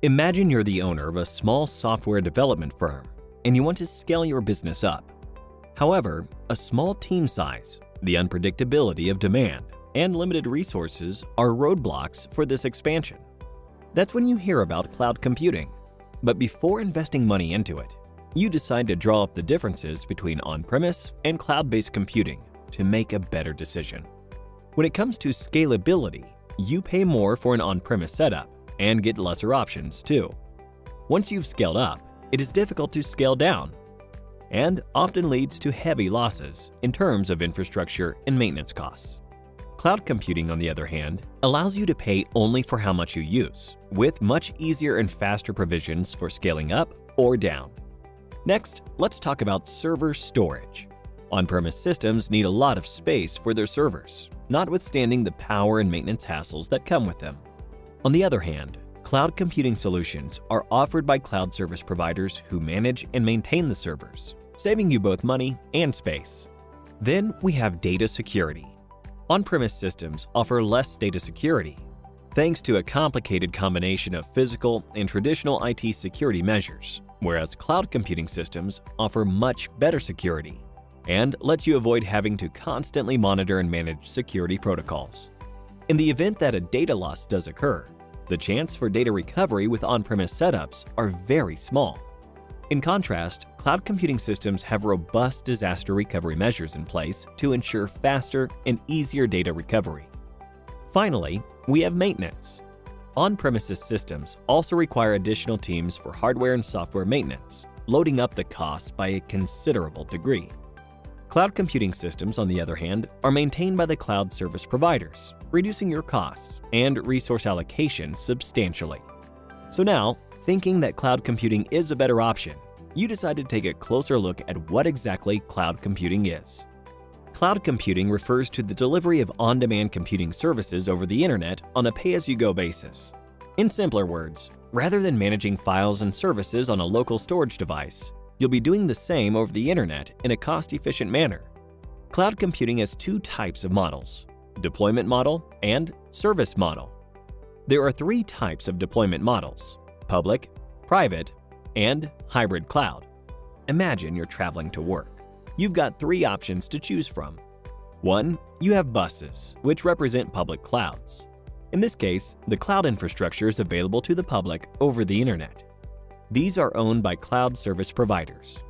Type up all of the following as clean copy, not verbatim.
Imagine you're the owner of a small software development firm and you want to scale your business up. However, a small team size, the unpredictability of demand, and limited resources are roadblocks for this expansion. That's when you hear about cloud computing. But before investing money into it, you decide to draw up the differences between on-premise and cloud-based computing to make a better decision. When it comes to scalability, you pay more for an on-premise setup and get lesser options too. Once you've scaled up, it is difficult to scale down and often leads to heavy losses in terms of infrastructure and maintenance costs. Cloud computing, on the other hand, allows you to pay only for how much you use, with much easier and faster provisions for scaling up or down. Next, let's talk about server storage. On-premise systems need a lot of space for their servers, notwithstanding the power and maintenance hassles that come with them. On the other hand, cloud computing solutions are offered by cloud service providers who manage and maintain the servers, saving you both money and space. Then we have data security. On-premise systems offer less data security, thanks to a complicated combination of physical and traditional IT security measures, whereas cloud computing systems offer much better security and lets you avoid having to constantly monitor and manage security protocols. In the event that a data loss does occur, the chance for data recovery with on-premise setups are very small. In contrast, cloud computing systems have robust disaster recovery measures in place to ensure faster and easier data recovery. Finally, we have maintenance. On-premises systems also require additional teams for hardware and software maintenance, loading up the costs by a considerable degree. Cloud computing systems, on the other hand, are maintained by the cloud service providers, reducing your costs and resource allocation substantially. So now, thinking that cloud computing is a better option, you decide to take a closer look at what exactly cloud computing is. Cloud computing refers to the delivery of on-demand computing services over the internet on a pay-as-you-go basis. In simpler words, rather than managing files and services on a local storage device, you'll be doing the same over the internet in a cost-efficient manner. Cloud computing has two types of models: deployment model and service model. There are three types of deployment models: public, private, and hybrid cloud. Imagine you're traveling to work. You've got three options to choose from. 1. You have buses, which represent public clouds. In this case, the cloud infrastructure is available to the public over the internet. These are owned by cloud service providers.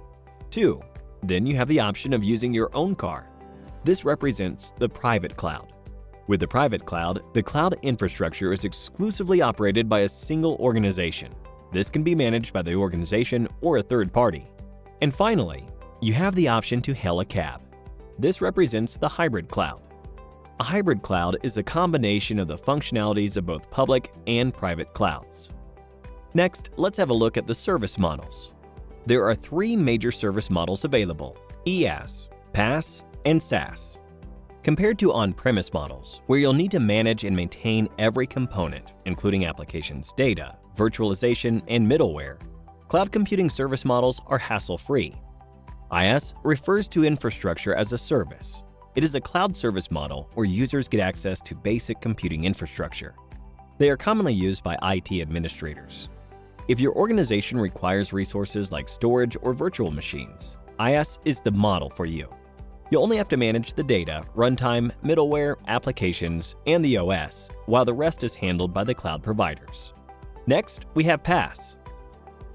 2. Then you have the option of using your own car. This represents the private cloud. With the private cloud, the cloud infrastructure is exclusively operated by a single organization. This can be managed by the organization or a third party. And finally, you have the option to hail a cab. This represents the hybrid cloud. A hybrid cloud is a combination of the functionalities of both public and private clouds. Next, let's have a look at the service models. There are three major service models available: IaaS, PaaS, and SaaS. Compared to on-premise models, where you'll need to manage and maintain every component, including applications, data, virtualization, and middleware, cloud computing service models are hassle-free. IaaS refers to infrastructure as a service. It is a cloud service model where users get access to basic computing infrastructure. They are commonly used by IT administrators. If your organization requires resources like storage or virtual machines, IaaS is the model for you. You'll only have to manage the data, runtime, middleware, applications, and the OS, while the rest is handled by the cloud providers. Next, we have PaaS.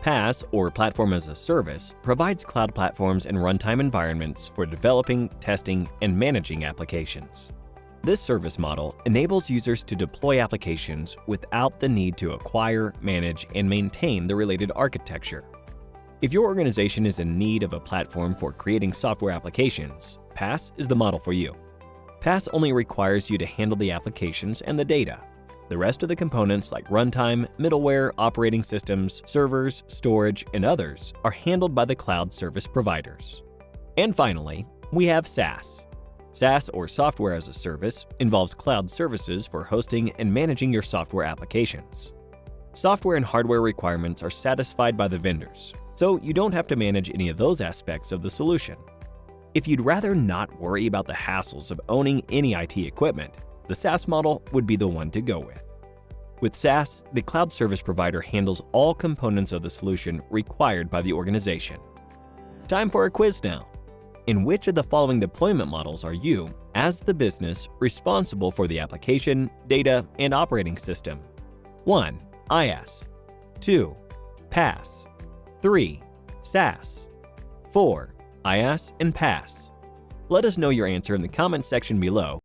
PaaS, or Platform as a Service, provides cloud platforms and runtime environments for developing, testing, and managing applications. This service model enables users to deploy applications without the need to acquire, manage, and maintain the related architecture. If your organization is in need of a platform for creating software applications, PaaS is the model for you. PaaS only requires you to handle the applications and the data. The rest of the components like runtime, middleware, operating systems, servers, storage, and others are handled by the cloud service providers. And finally, we have SaaS. SaaS, or Software as a Service, involves cloud services for hosting and managing your software applications. Software and hardware requirements are satisfied by the vendors, so you don't have to manage any of those aspects of the solution. If you'd rather not worry about the hassles of owning any IT equipment, the SaaS model would be the one to go with. With SaaS, the cloud service provider handles all components of the solution required by the organization. Time for a quiz now. In which of the following deployment models are you, as the business, responsible for the application, data, and operating system? 1. IaaS. 2. PaaS. 3. SaaS. 4. IaaS and PaaS. Let us know your answer in the comment section below.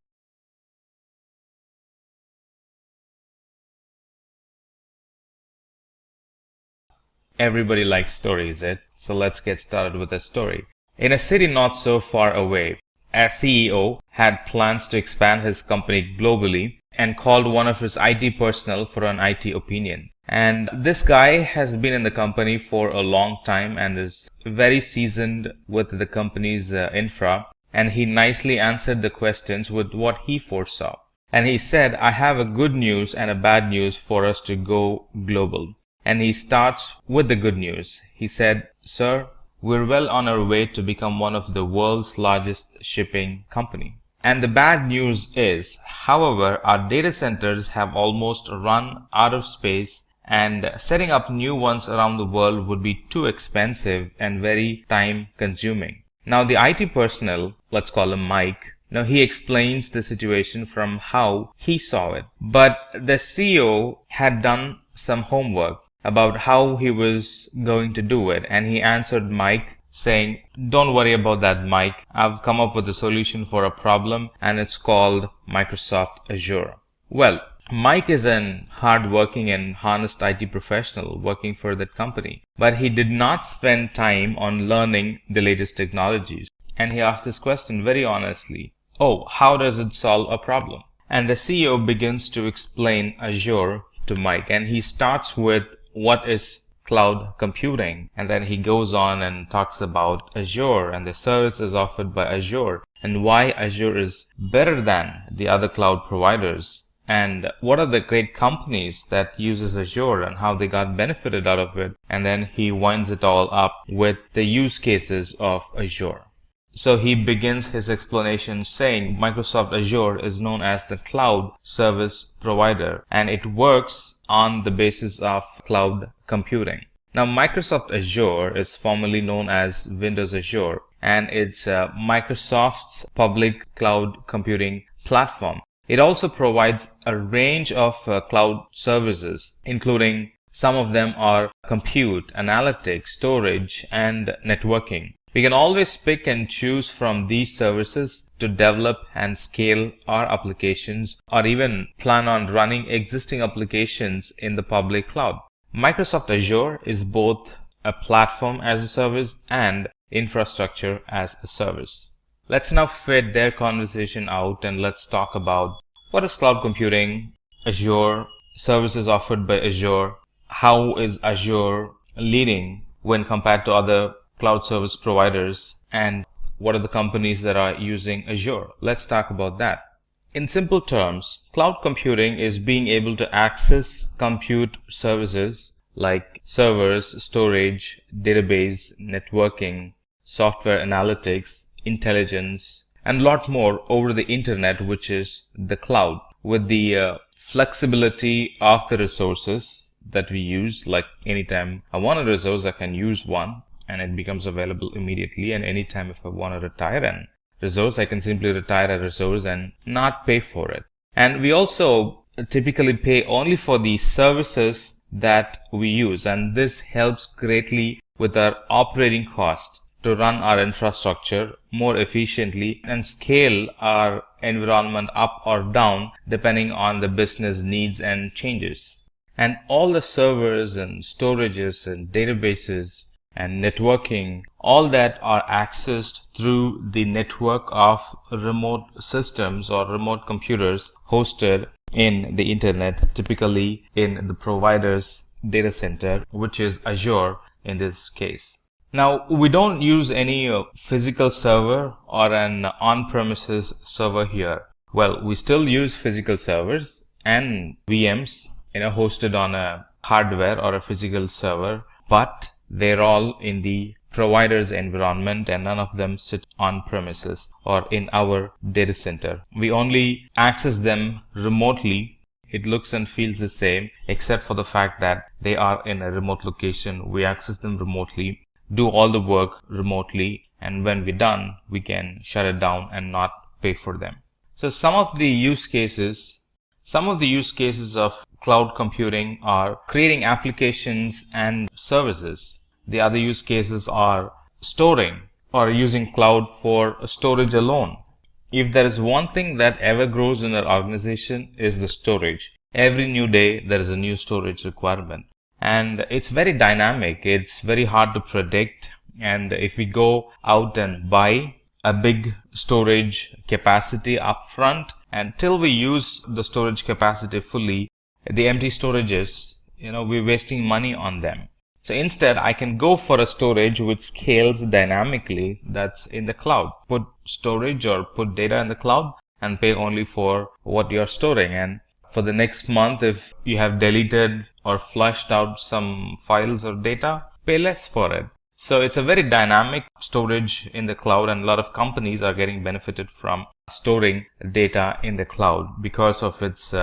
Everybody likes stories, so let's get started with a story. In a city not so far away, a CEO had plans to expand his company globally and called one of his IT personnel for an IT opinion. And this guy has been in the company for a long time and is very seasoned with the company's infra, and he nicely answered the questions with what he foresaw. And he said, I have a good news and a bad news for us to go global. And he starts with the good news. He said, Sir, we're well on our way to become one of the world's largest shipping company. And the bad news is, however, our data centers have almost run out of space, and setting up new ones around the world would be too expensive and very time consuming. Now the IT personnel, let's call him Mike, now he explains the situation from how he saw it. But the CEO had done some homework about how he was going to do it, and he answered Mike saying, don't worry about that, Mike. I've come up with a solution for a problem, and it's called Microsoft Azure. Well, Mike is an hard-working and honest IT professional working for that company, but he did not spend time on learning the latest technologies. And he asked this question very honestly, how does it solve a problem? And the CEO begins to explain Azure to Mike, and he starts with what is cloud computing, and then he goes on and talks about Azure and the services offered by Azure and why Azure is better than the other cloud providers, and what are the great companies that uses Azure and how they got benefited out of it. And then he winds it all up with the use cases of Azure. So he begins his explanation saying Microsoft Azure is known as the cloud service provider, and it works on the basis of cloud computing. Now Microsoft Azure is formerly known as Windows Azure, and it's Microsoft's public cloud computing platform. It also provides a range of cloud services, including some of them are compute, analytics, storage, and networking. We can always pick and choose from these services to develop and scale our applications, or even plan on running existing applications in the public cloud. Microsoft Azure is both a platform as a service and infrastructure as a service. Let's now fit their conversation out and let's talk about what is cloud computing, Azure, services offered by Azure, how is Azure leading when compared to other cloud service providers, and what are the companies that are using Azure. Let's talk about that. In simple terms, cloud computing is being able to access compute services like servers, storage, database, networking, software analytics, intelligence, and a lot more over the internet, which is the cloud, with the flexibility of the resources that we use. Like anytime I want a resource, I can use one and it becomes available immediately. And anytime if I want to retire an resource, I can simply retire a resource and not pay for it. And we also typically pay only for the services that we use, and this helps greatly with our operating cost to run our infrastructure more efficiently and scale our environment up or down depending on the business needs and changes. And all the servers and storages and databases and networking, all that are accessed through the network of remote systems or remote computers hosted in the internet, typically in the provider's data center, which is Azure in this case. Now, we don't use any physical server or an on-premises server here. Well, we still use physical servers and VMs, hosted on a hardware or a physical server, but they're all in the provider's environment and none of them sit on premises or in our data center. We only access them remotely It looks and feels the same, except for the fact that they are in a remote location. We access them remotely, do all the work remotely, and when we're done, we can shut it down and not pay for them. So some of the use cases of cloud computing are creating applications and services. The other use cases are storing or using cloud for storage alone. If there is one thing that ever grows in our organization is the storage. Every new day there is a new storage requirement, and it's very dynamic. It's very hard to predict, and if we go out and buy a big storage capacity upfront, until we use the storage capacity fully, the empty storages, we're wasting money on them. So instead, I can go for a storage which scales dynamically that's in the cloud. Put storage or put data in the cloud and pay only for what you're storing. And for the next month, if you have deleted or flushed out some files or data, pay less for it. So it's a very dynamic storage in the cloud, and a lot of companies are getting benefited from storing data in the cloud because of its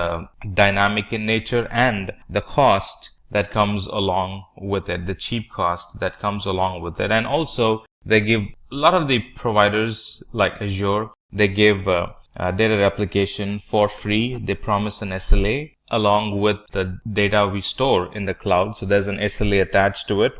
dynamic in nature and the cost that comes along with it, the cheap cost that comes along with it. And also they give a lot of the providers like Azure, they give data replication for free. They promise an SLA along with the data we store in the cloud. So there's an SLA attached to it.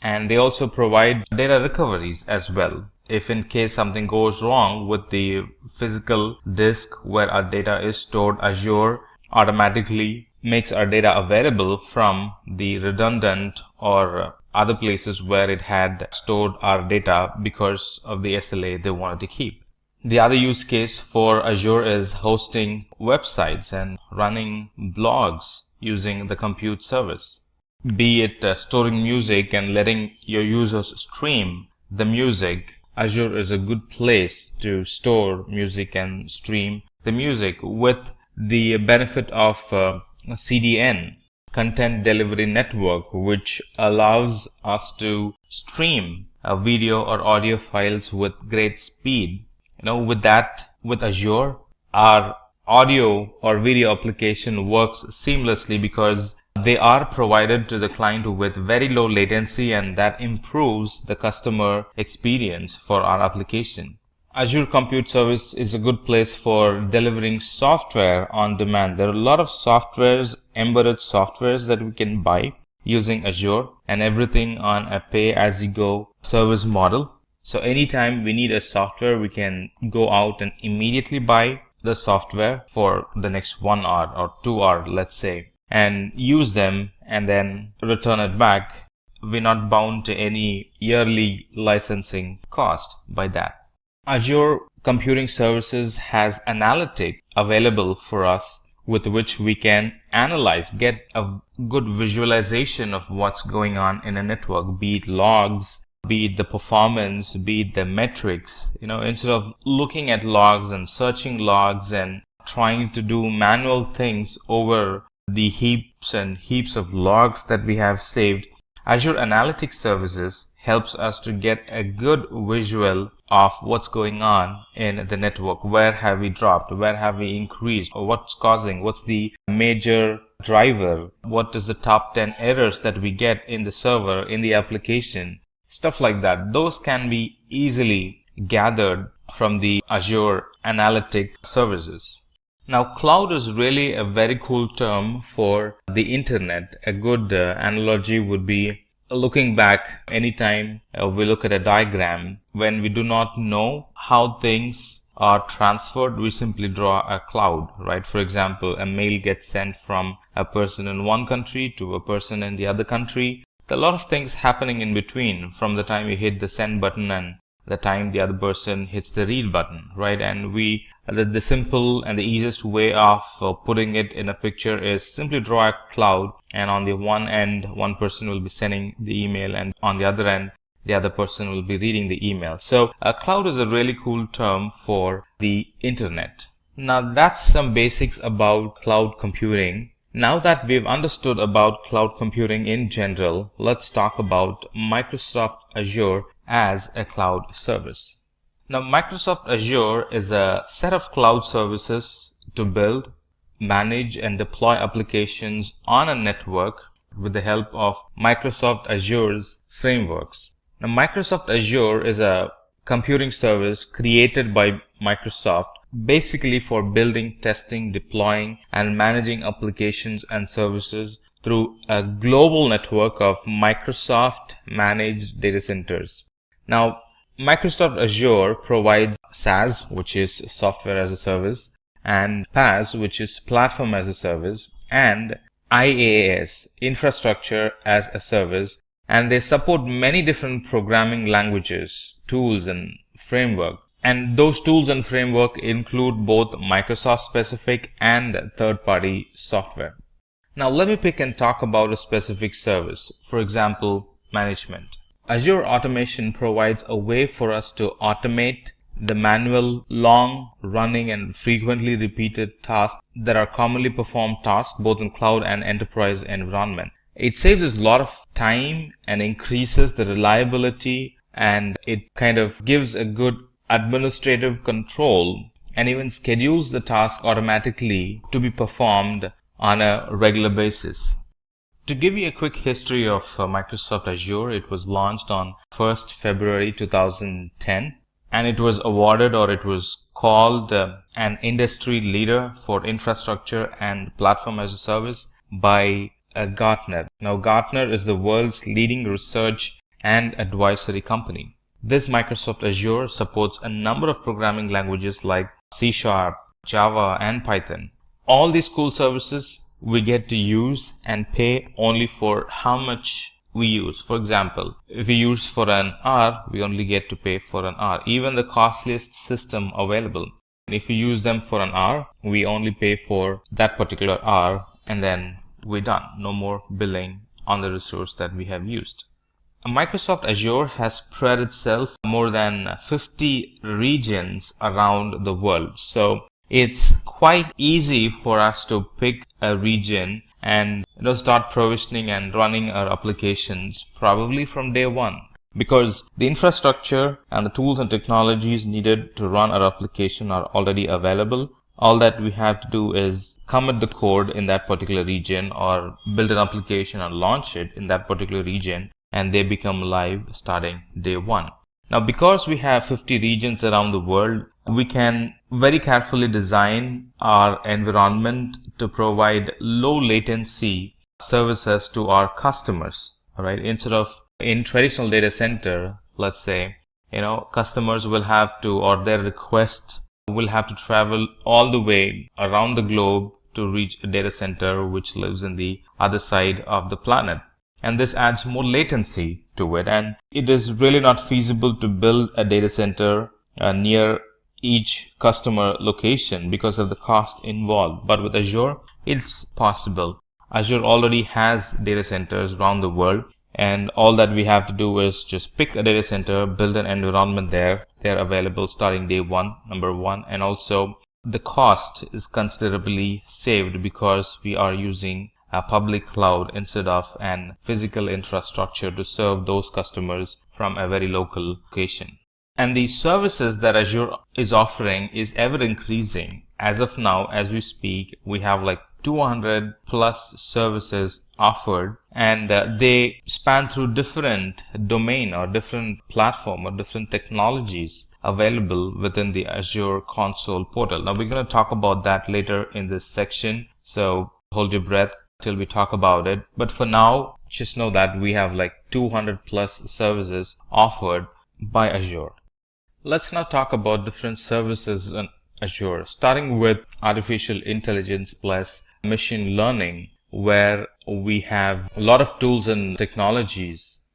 And they also provide data recoveries as well. If in case something goes wrong with the physical disk where our data is stored, Azure automatically makes our data available from the redundant or other places where it had stored our data because of the SLA they wanted to keep. The other use case for Azure is hosting websites and running blogs using the compute service. Be it storing music and letting your users stream the music, Azure is a good place to store music and stream the music with the benefit of CDN, Content Delivery Network, which allows us to stream video or audio files with great speed. With Azure, our audio or video application works seamlessly because they are provided to the client with very low latency, and that improves the customer experience for our application. Azure Compute Service is a good place for delivering software on demand. There are a lot of softwares, embedded softwares that we can buy using Azure, and everything on a pay-as-you-go service model. So anytime we need a software, we can go out and immediately buy the software for the next 1 hour or 2 hours, let's say, and use them and then return it back. We're not bound to any yearly licensing cost by that. Azure Computing Services has analytics available for us with which we can analyze, get a good visualization of what's going on in a network, be it logs, be it the performance, be it the metrics. Instead of looking at logs and searching logs and trying to do manual things over the heaps and heaps of logs that we have saved, Azure Analytics Services helps us to get a good visual of what's going on in the network. Where have we dropped? Where have we increased? Or what's the major driver? What is the top 10 errors that we get in the server, in the application? Stuff like that. Those can be easily gathered from the Azure Analytic Services. Now, cloud is really a very cool term for the internet. A good analogy would be looking back anytime we look at a diagram. When we do not know how things are transferred, we simply draw a cloud, right? For example, a mail gets sent from a person in one country to a person in the other country. There are a lot of things happening in between from the time you hit the send button and the time the other person hits the read button, right? And the simple and the easiest way of putting it in a picture is simply draw a cloud, and on the one end, one person will be sending the email, and on the other end, the other person will be reading the email. So a cloud is a really cool term for the internet. Now that's some basics about cloud computing. Now that we've understood about cloud computing in general, let's talk about Microsoft Azure as a cloud service. Now, Microsoft Azure is a set of cloud services to build, manage and deploy applications on a network with the help of Microsoft Azure's frameworks. Now, Microsoft Azure is a computing service created by Microsoft basically for building, testing, deploying, and managing applications and services through a global network of Microsoft managed data centers. Now, Microsoft Azure provides SaaS, which is software as a service, and PaaS, which is platform as a service, and IaaS, infrastructure as a service, and they support many different programming languages, tools, and framework. And those tools and framework include both Microsoft specific and third-party software. Now let me pick and talk about a specific service. For example, management. Azure Automation provides a way for us to automate the manual, long running and frequently repeated tasks that are commonly performed tasks both in cloud and enterprise environment. It saves us a lot of time and increases the reliability, and it kind of gives a good administrative control and even schedules the task automatically to be performed on a regular basis. To give you a quick history of Microsoft Azure, it was launched on 1st February 2010, and it was awarded, or it was called an industry leader for infrastructure and platform as a service by Gartner. Now, Gartner is the world's leading research and advisory company. This Microsoft Azure supports a number of programming languages like C#, Java, and Python. All these cool services we get to use and pay only for how much we use. For example, if we use for an hour, we only get to pay for an hour, even the costliest system available. If we use them for an hour, we only pay for that particular hour, and then we're done. No more billing on the resource that we have used. Microsoft Azure has spread itself more than 50 regions around the world. So it's quite easy for us to pick a region and start provisioning and running our applications probably from day one, because the infrastructure and the tools and technologies needed to run our application are already available. All that we have to do is commit the code in that particular region or build an application and launch it in that particular region, and they become live starting day one. Now, because we have 50 regions around the world, we can very carefully design our environment to provide low latency services to our customers. All right. Instead of in traditional data center, let's say, customers will have to, or their request will have to travel all the way around the globe to reach a data center which lives in the other side of the planet. And this adds more latency to it. And it is really not feasible to build a data center near each customer location because of the cost involved. But with Azure, it's possible. Azure already has data centers around the world, and all that we have to do is just pick a data center, build an environment there. They're available starting day one, number one. And also the cost is considerably saved because we are using a public cloud instead of an physical infrastructure to serve those customers from a very local location. And the services that Azure is offering is ever increasing. As of now, as we speak, we have like 200 plus services offered, and they span through different domain or different platform or different technologies available within the Azure console portal. Now, we're going to talk about that later in this section, so hold your breath till we talk about it. But for now, just know that we have like 200 plus services offered by Azure. Let's now talk about different services in Azure, starting with artificial intelligence plus machine learning, where we have a lot of tools and technologies.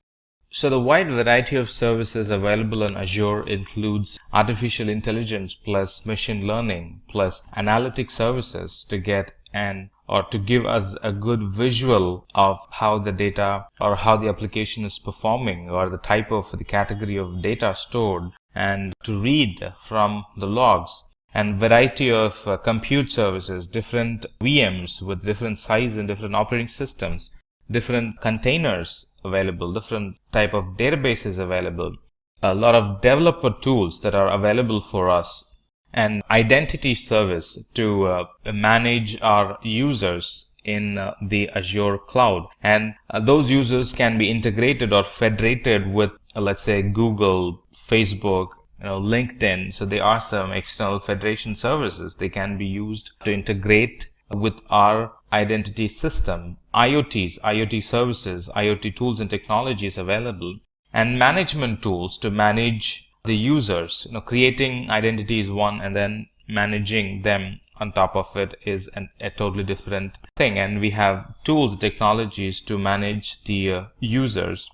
So the wide variety of services available in Azure includes artificial intelligence plus machine learning plus analytic services to get to give us a good visual of how the data or how the application is performing, or the type of the category of data stored, and to read from the logs. And variety of compute services, different VMs with different size and different operating systems, different containers available, different type of databases available, a lot of developer tools that are available for us, an identity service to manage our users in the Azure cloud. And those users can be integrated or federated with, let's say, Google, Facebook, LinkedIn. So there are some external federation services. They can be used to integrate with our identity system, IoT services, IoT tools and technologies available, and management tools to manage the users. Creating identity is one, and then managing them on top of it is a totally different thing. And we have tools, technologies to manage the users.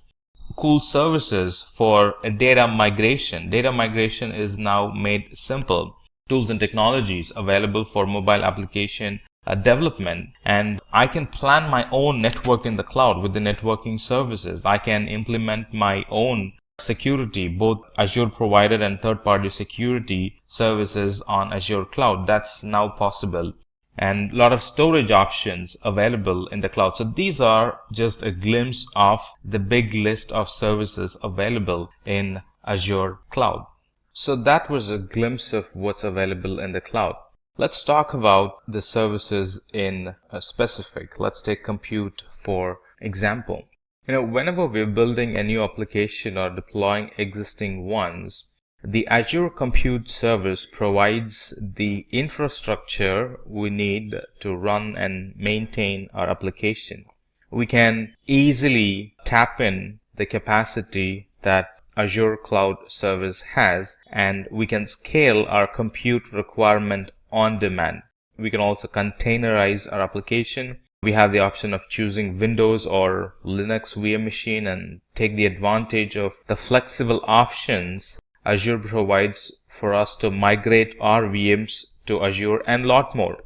Cool services for data migration. Data migration is now made simple. Tools and technologies available for mobile application development, and I can plan my own network in the cloud with the networking services. I can implement my own security, both Azure provided and third-party security services on Azure cloud. That's now possible, and a lot of storage options available in the cloud. So these are just a glimpse of the big list of services available in Azure cloud. So that was a glimpse of what's available in the cloud. Let's talk about the services in specific. Let's take compute for example. Whenever we're building a new application or deploying existing ones, the Azure Compute Service provides the infrastructure we need to run and maintain our application. We can easily tap in the capacity that Azure Cloud Service has, and we can scale our compute requirement on demand. We can also containerize our application. We have the option of choosing Windows or Linux VM machine and take the advantage of the flexible options Azure provides for us to migrate our VMs to Azure and a lot more.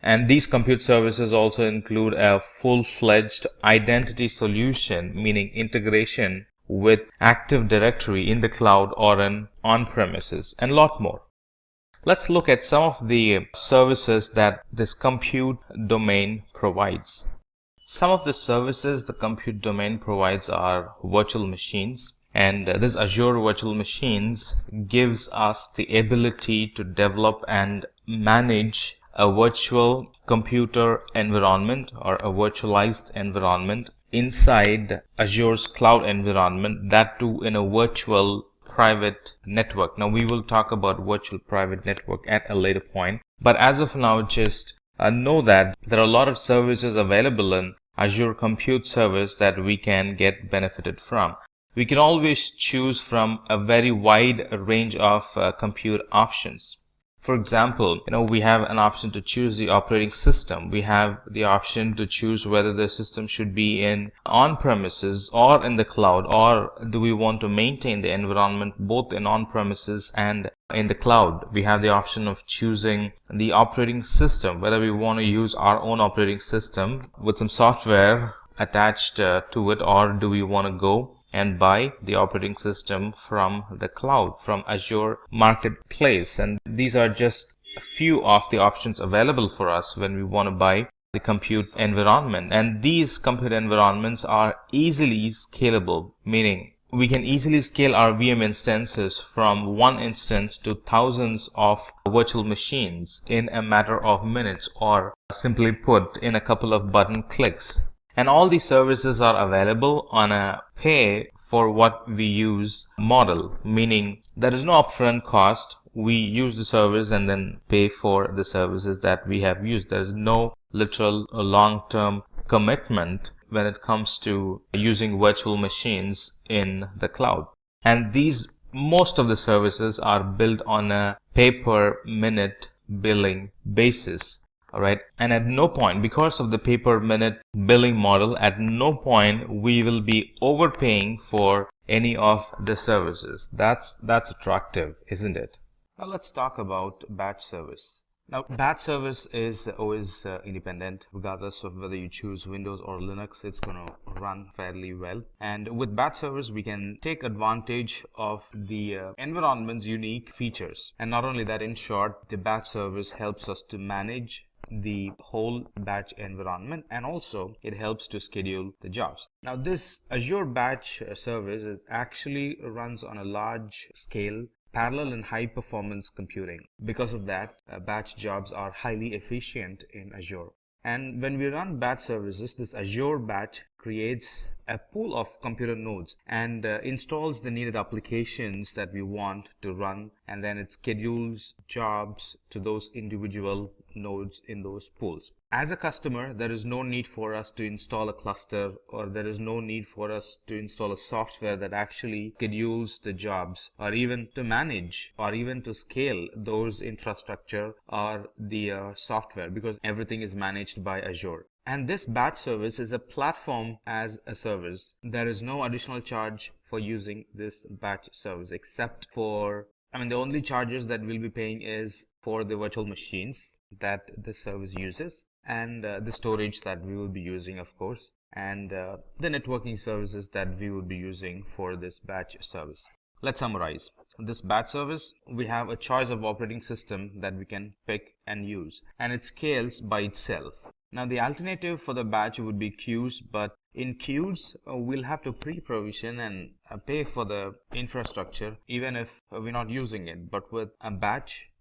And these compute services also include a full-fledged identity solution, meaning integration with Active Directory in the cloud or on-premises, and a lot more. Let's look at some of the services that this compute domain provides. Some of the services the compute domain provides are virtual machines, and this Azure virtual machines gives us the ability to develop and manage a virtual computer environment or a virtualized environment inside Azure's cloud environment, that too in a virtual private network. Now we will talk about virtual private network at a later point, but as of now just know that there are a lot of services available in Azure Compute Service that we can get benefited from. We can always choose from a very wide range of compute options. For example, we have an option to choose the operating system. We have the option to choose whether the system should be in on-premises or in the cloud, or do we want to maintain the environment both in on-premises and in the cloud. We have the option of choosing the operating system, whether we want to use our own operating system with some software attached to it, or do we want to go and buy the operating system from the cloud, from Azure Marketplace. And these are just a few of the options available for us when we want to buy the compute environment. And these compute environments are easily scalable, meaning we can easily scale our VM instances from one instance to thousands of virtual machines in a matter of minutes, or simply put, in a couple of button clicks. And all these services are available on a pay for what we use model, meaning there is no upfront cost. We use the service and then pay for the services that we have used. There is no literal long-term commitment when it comes to using virtual machines in the cloud. And most of the services are built on a pay-per-minute billing basis. Alright, and at no point, because of the pay-per-minute billing model, at no point we will be overpaying for any of the services. That's attractive, isn't it? Now let's talk about batch service. Now, batch service is always independent. Regardless of whether you choose Windows or Linux, it's going to run fairly well. And with batch service, we can take advantage of the environment's unique features. And not only that, in short, the batch service helps us to manage the whole batch environment, and also it helps to schedule the jobs. Now this Azure batch service actually runs on a large scale parallel and high performance computing. Because of that, batch jobs are highly efficient in Azure. And when we run batch services, this Azure batch creates a pool of computer nodes and installs the needed applications that we want to run, and then it schedules jobs to those individual nodes in those pools. As a customer, there is no need for us to install a cluster, or there is no need for us to install a software that actually schedules the jobs, or even to manage or even to scale those infrastructure or the software, because everything is managed by Azure. And this batch service is a platform as a service. There is no additional charge for using this batch service except for, the only charges that we'll be paying is for the virtual machines that the service uses, and the storage that we will be using, of course, and the networking services that we will be using for this batch service. Let's summarize. This batch service, we have a choice of operating system that we can pick and use, and it scales by itself. Now, the alternative for the batch would be queues, but in queues, we'll have to pre-provision and pay for the infrastructure even if we're not using it. But with a batch,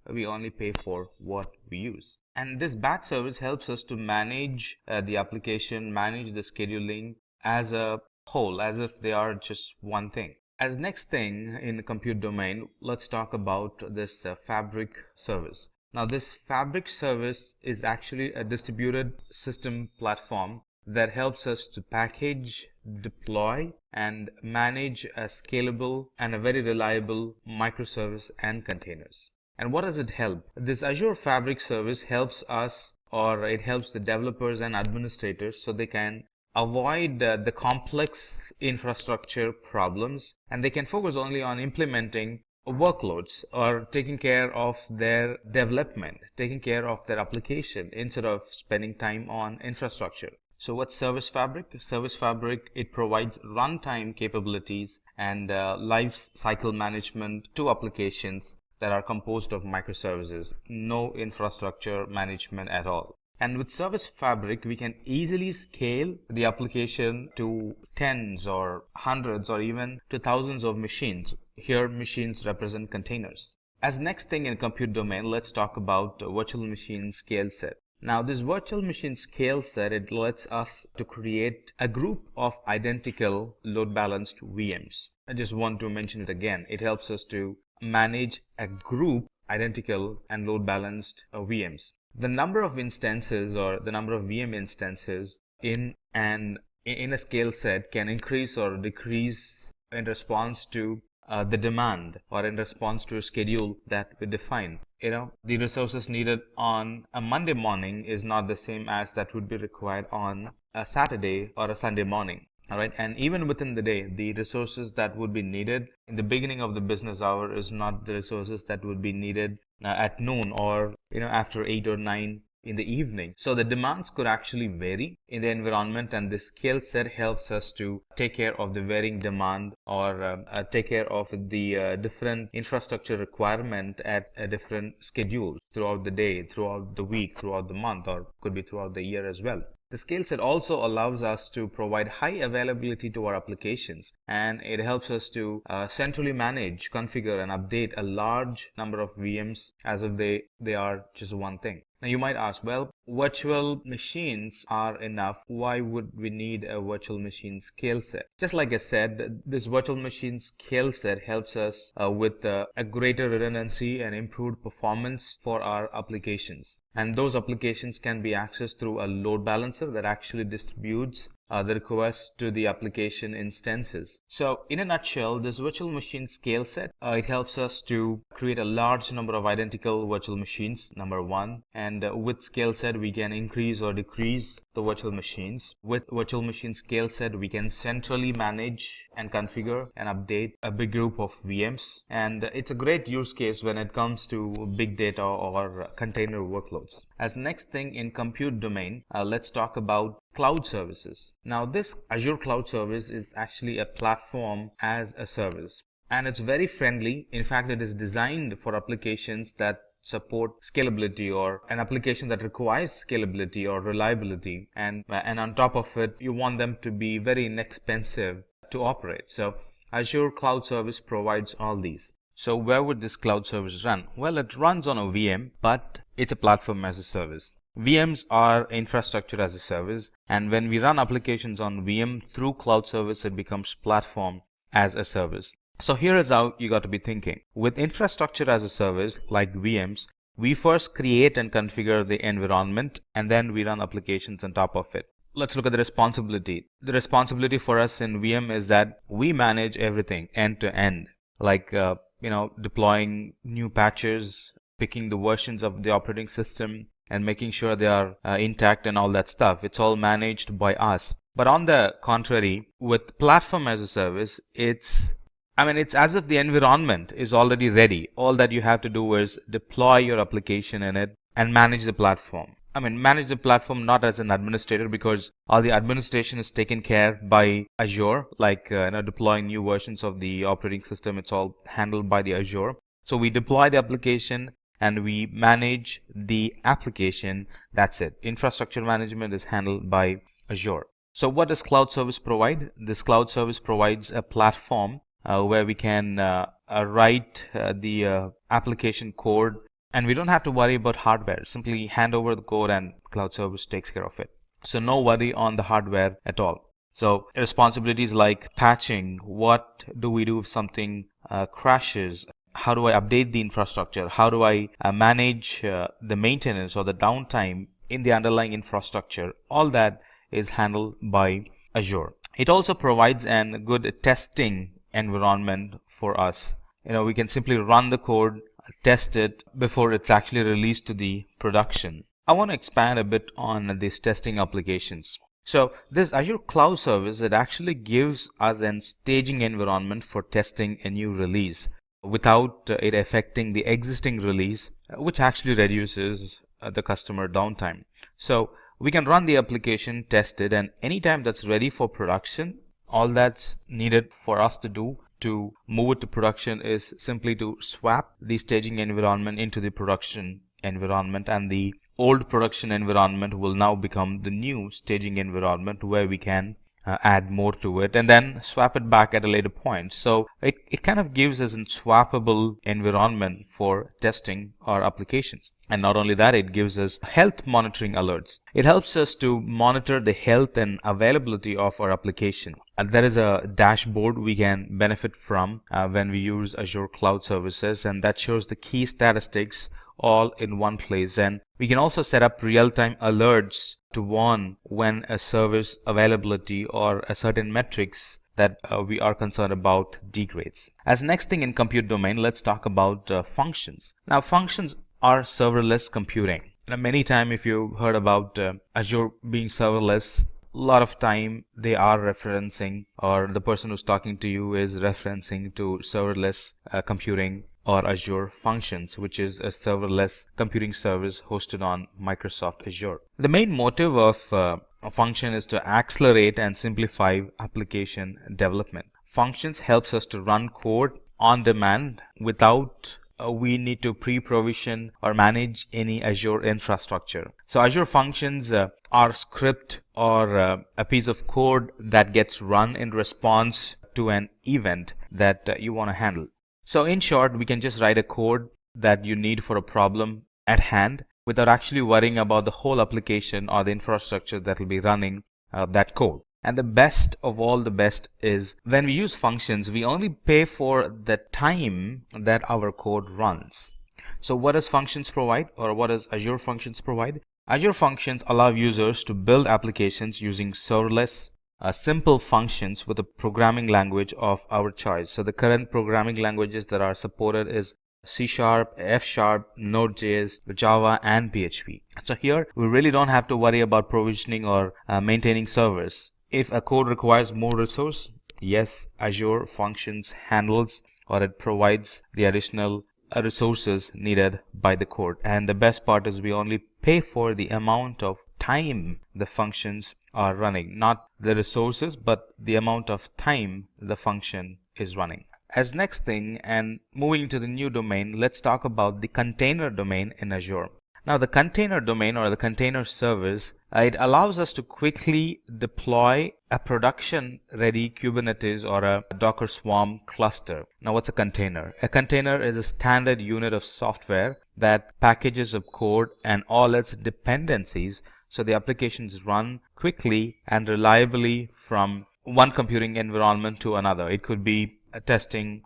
we only pay for what we use. And this batch service helps us to manage the application, manage the scheduling as a whole, as if they are just one thing. As next thing in the compute domain, let's talk about this Fabric service. Now, this Fabric service is actually a distributed system platform that helps us to package, deploy, and manage a scalable and a very reliable microservice and containers. And what does it help? This Azure Fabric service helps us, or it helps the developers and administrators so they can avoid the complex infrastructure problems, and they can focus only on implementing workloads or taking care of their development, taking care of their application instead of spending time on infrastructure. So what's Service Fabric? Service Fabric, it provides runtime capabilities and life cycle management to applications that are composed of microservices, no infrastructure management at all. And with Service Fabric, we can easily scale the application to tens or hundreds or even to thousands of machines. Here, machines represent containers. As next thing in compute domain, let's talk about virtual machine scale set. Now, this virtual machine scale set, it lets us to create a group of identical load balanced VMs. I just want to mention it again. It helps us to manage a group identical and load balanced VMs. The number of instances or the number of VM instances in a scale set can increase or decrease in response to the demand or in response to a schedule that we define. The resources needed on a Monday morning is not the same as that would be required on a Saturday or a Sunday morning. All right. And even within the day, the resources that would be needed in the beginning of the business hour is not the resources that would be needed at noon or, after 8 or 9 in the evening. So the demands could actually vary in the environment, and this scale set helps us to take care of the varying demand or take care of the different infrastructure requirement at a different schedule throughout the day, throughout the week, throughout the month, or could be throughout the year as well. The scale set also allows us to provide high availability to our applications, and it helps us to centrally manage, configure, and update a large number of VMs as if they are just one thing. Now you might ask, well, virtual machines are enough. Why would we need a virtual machine scale set? Just like I said, this virtual machine scale set helps us with a greater redundancy and improved performance for our applications. And those applications can be accessed through a load balancer that actually distributes the requests to the application instances. So in a nutshell, this virtual machine scale set, it helps us to create a large number of identical virtual machines, number one. And with scale set, we can increase or decrease the virtual machines. With virtual machine scale set, we can centrally manage and configure and update a big group of VMs. And it's a great use case when it comes to big data or container workloads. As next thing in compute domain, let's talk about cloud services. Now, this Azure Cloud Service is actually a platform as a service, and it's very friendly. In fact, it is designed for applications that support scalability, or an application that requires scalability or reliability, and on top of it, you want them to be very inexpensive to operate. So Azure Cloud Service provides all these. So where would this cloud service run? Well, it runs on a VM, but it's a platform as a service. VMs are infrastructure as a service, and when we run applications on VM through cloud service, it becomes platform as a service. So here is how you got to be thinking. With infrastructure as a service like VMs, we first create and configure the environment, and then we run applications on top of it. Let's look at the responsibility. The responsibility for us in VM is that we manage everything end to end, like deploying new patches, picking the versions of the operating system, and making sure they are intact and all that stuff. It's all managed by us. But on the contrary, with platform as a service, it's as if the environment is already ready. All that you have to do is deploy your application in it and manage the platform. Manage the platform not as an administrator, because all the administration is taken care by Azure, like deploying new versions of the operating system. It's all handled by the Azure. So we deploy the application and we manage the application. That's it. Infrastructure management is handled by Azure. So what does cloud service provide? This cloud service provides a platform where we can write the application code, and we don't have to worry about hardware. Simply hand over the code and cloud service takes care of it. So no worry on the hardware at all. So responsibilities like patching, what do we do if something crashes? How do I update the infrastructure? How do I manage the maintenance or the downtime in the underlying infrastructure? All that is handled by Azure. It also provides a good testing environment for us. We can simply run the code, test it before it's actually released to the production. I want to expand a bit on these testing applications. So this Azure Cloud Service, it actually gives us a staging environment for testing a new release without it affecting the existing release, which actually reduces the customer downtime. So we can run the application, test it, and anytime that's ready for production, all that's needed for us to do to move it to production is simply to swap the staging environment into the production environment, and the old production environment will now become the new staging environment, where we can add more to it and then swap it back at a later point. So it kind of gives us a swappable environment for testing our applications. And not only that, it gives us health monitoring alerts. It helps us to monitor the health and availability of our application. And there is a dashboard we can benefit from when we use Azure Cloud Services, and that shows the key statistics all in one place. And we can also set up real-time alerts to warn when a service availability or a certain metrics that we are concerned about degrades. As next thing in compute domain, let's talk about functions. Now, functions are serverless computing. Many times, if you heard about Azure being serverless, a lot of time they are referencing, or the person who's talking to you is referencing to serverless computing or Azure Functions, which is a serverless computing service hosted on Microsoft Azure. The main motive of a function is to accelerate and simplify application development. Functions helps us to run code on demand without we need to pre-provision or manage any Azure infrastructure. So Azure Functions are script or a piece of code that gets run in response to an event that you want to handle. So in short, we can just write a code that you need for a problem at hand without actually worrying about the whole application or the infrastructure that will be running that code. And the best of all the best is when we use functions, we only pay for the time that our code runs. So what does functions provide, or what does Azure Functions provide? Azure Functions allow users to build applications using serverless simple functions with a programming language of our choice. So the current programming languages that are supported is C#, F#, Node.js, Java, and PHP. So here we really don't have to worry about provisioning or maintaining servers. If a code requires more resource, yes, Azure Functions handles, or it provides the additional resources needed by the code. And the best part is we only pay for the amount of time the functions are running, not the resources, but the amount of time the function is running. As next thing, and moving to the new domain, let's talk about the container domain in Azure. Now the container domain or the container service, it allows us to quickly deploy a production ready Kubernetes or a Docker Swarm cluster. Now what's a container? A container is a standard unit of software that packages of code and all its dependencies so the applications run quickly and reliably from one computing environment to another. It could be testing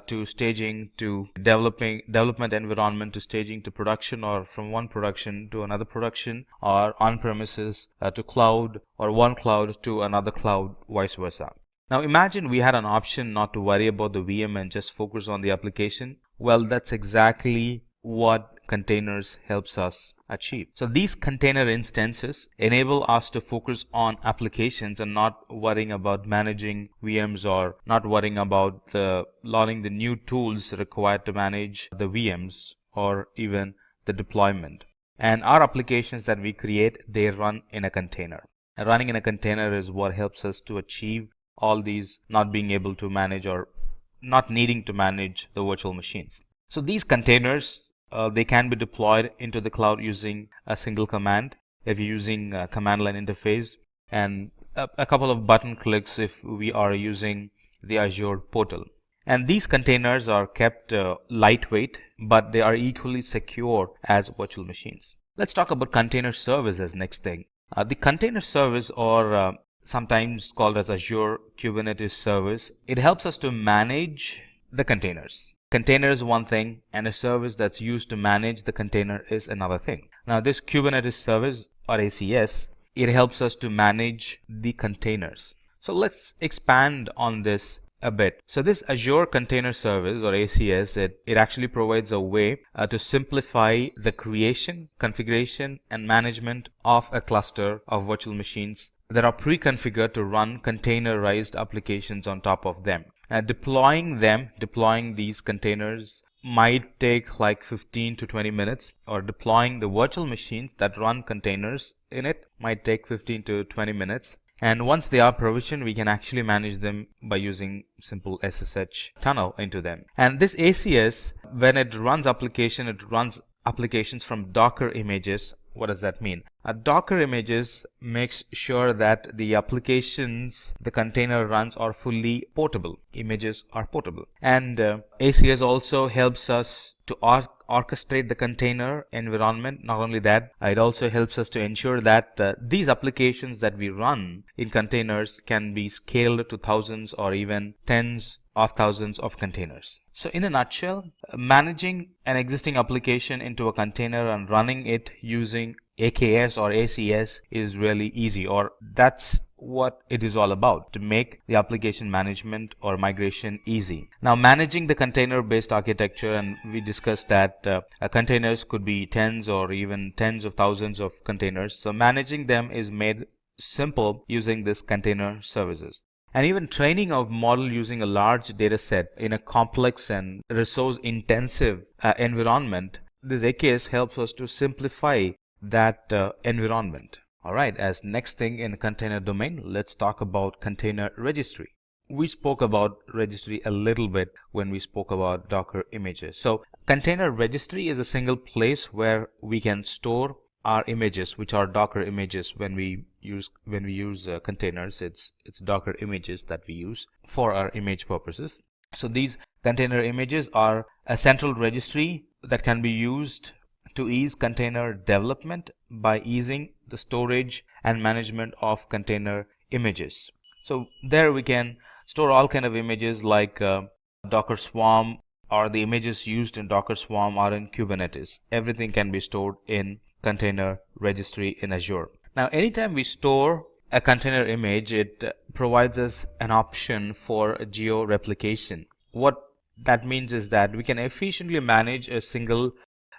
to staging to development environment to staging to production, or from one production to another production, or on-premises to cloud, or one cloud to another cloud, vice versa. Now imagine we had an option not to worry about the VM and just focus on the application. Well, that's exactly what containers helps us achieve. So these container instances enable us to focus on applications and not worrying about managing VMs, or not worrying about learning the new tools required to manage the VMs or even the deployment. And our applications that we create, they run in a container. And running in a container is what helps us to achieve all these, not being able to manage or not needing to manage the virtual machines. So these containers, they can be deployed into the cloud using a single command if you're using a command line interface, and a couple of button clicks if we are using the Azure portal. And these containers are kept lightweight, but they are equally secure as virtual machines. Let's talk about container service as next thing. The container service, or sometimes called as Azure Kubernetes Service, it helps us to manage the containers. Container is one thing, and a service that's used to manage the container is another thing. Now this Kubernetes service, or ACS, it helps us to manage the containers. So let's expand on this a bit. So this Azure Container Service, or ACS, it actually provides a way to simplify the creation, configuration, and management of a cluster of virtual machines that are pre-configured to run containerized applications on top of them. Deploying these containers might take like 15 to 20 minutes, or deploying the virtual machines that run containers in it might take 15 to 20 minutes. And once they are provisioned, we can actually manage them by using simple SSH tunnel into them. And this ACS, when it runs applications from Docker images. What does that mean? Docker images makes sure that the applications the container runs are fully portable. Images are portable. And ACS also helps us to orchestrate the container environment. Not only that, it also helps us to ensure that these applications that we run in containers can be scaled to thousands or even tens of thousands of containers. So in a nutshell, managing an existing application into a container and running it using AKS or ACS is really easy, or that's what it is all about, to make the application management or migration easy. Now, managing the container-based architecture, and we discussed that containers could be tens or even tens of thousands of containers. So managing them is made simple using this container services. And even training of model using a large data set in a complex and resource intensive environment, this AKS helps us to simplify that environment. Alright, as next thing in container domain, let's talk about container registry. We spoke about registry a little bit when we spoke about Docker images. So container registry is a single place where we can store our images, which are Docker images. When we use containers, it's Docker images that we use for our image purposes. So these container images are a central registry that can be used to ease container development by easing the storage and management of container images. So there we can store all kind of images like Docker Swarm, or the images used in Docker Swarm are in Kubernetes. Everything can be stored in container registry in Azure. Now, anytime we store a container image, it provides us an option for geo-replication. What that means is that we can efficiently manage a single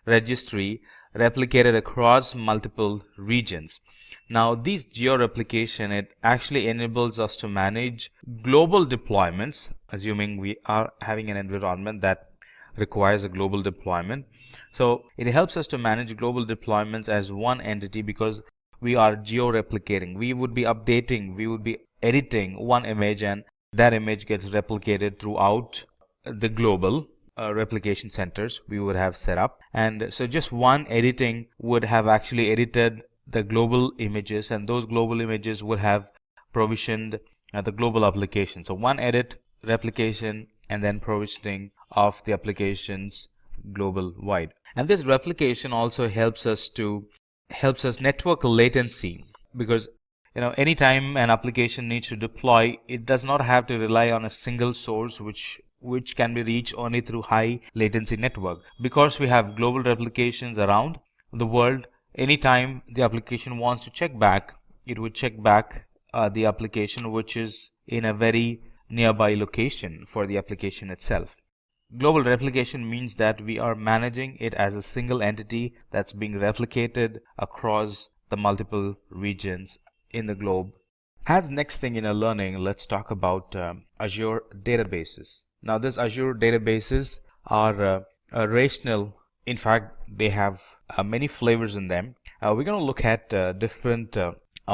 registry replicated across multiple regions. Now, these geo-replication, it actually enables us to manage global deployments, assuming we are having an environment that requires a global deployment. So it helps us to manage global deployments as one entity because we are geo-replicating. We would be updating, we would be editing one image, and that image gets replicated throughout the global replication centers we would have set up. And so just one editing would have actually edited the global images, and those global images would have provisioned the global application. So one edit, replication, and then provisioning of the applications global wide. And this replication also helps us network latency, because anytime an application needs to deploy, it does not have to rely on a single source which can be reached only through high latency network. Because we have global replications around the world, anytime the application wants to check back, it would check back the application which is in a very nearby location for the application itself. Global replication means that we are managing it as a single entity that's being replicated across the multiple regions in the globe. As next thing in our learning, let's talk about Azure databases. Now, these Azure databases are relational. In fact, they have many flavors in them. We're going to look at different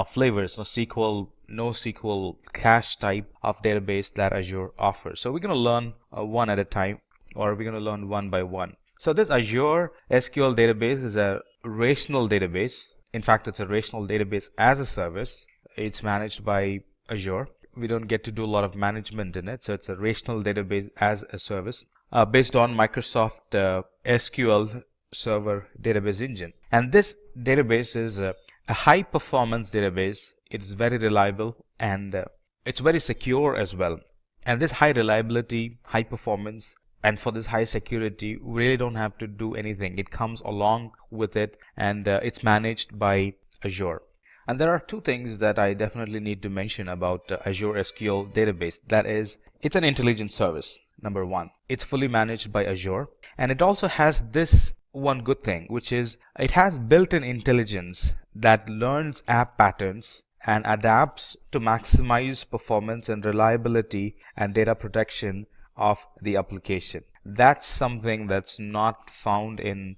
flavors, SQL, NoSQL, cache type of database that Azure offers. So we're going to learn one at a time, or we're going to learn one by one. So this Azure SQL database is a relational database. In fact, it's a relational database as a service. It's managed by Azure. We don't get to do a lot of management in it. So it's a relational database as a service based on Microsoft SQL Server database engine. And this database is a high performance database. It's very reliable, and it's very secure as well. And this high reliability, high performance, and for this high security, we really don't have to do anything. It comes along with it, and it's managed by Azure. And there are two things that I definitely need to mention about Azure SQL database. That is, it's an intelligent service. Number one, it's fully managed by Azure, and it also has this one good thing, which is it has built-in intelligence that learns app patterns and adapts to maximize performance and reliability and data protection of the application. That's something that's not found in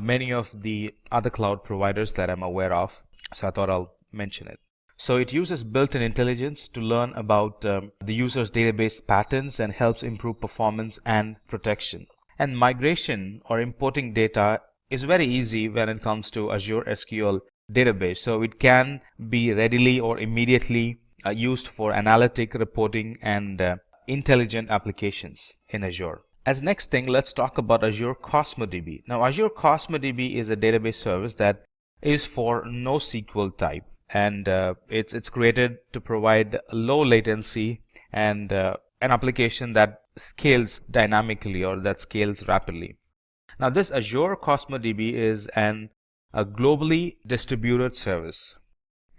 many of the other cloud providers that I'm aware of, so I thought I'll mention it. So it uses built-in intelligence to learn about the user's database patterns and helps improve performance and protection. And migration or importing data is very easy when it comes to Azure SQL database. So it can be readily or immediately used for analytic reporting and intelligent applications in Azure. As next thing, let's talk about Azure Cosmos DB. Now, Azure Cosmos DB is a database service that is for NoSQL type, and it's created to provide low latency and an application that scales dynamically or that scales rapidly. Now, this Azure Cosmos DB is a globally distributed service,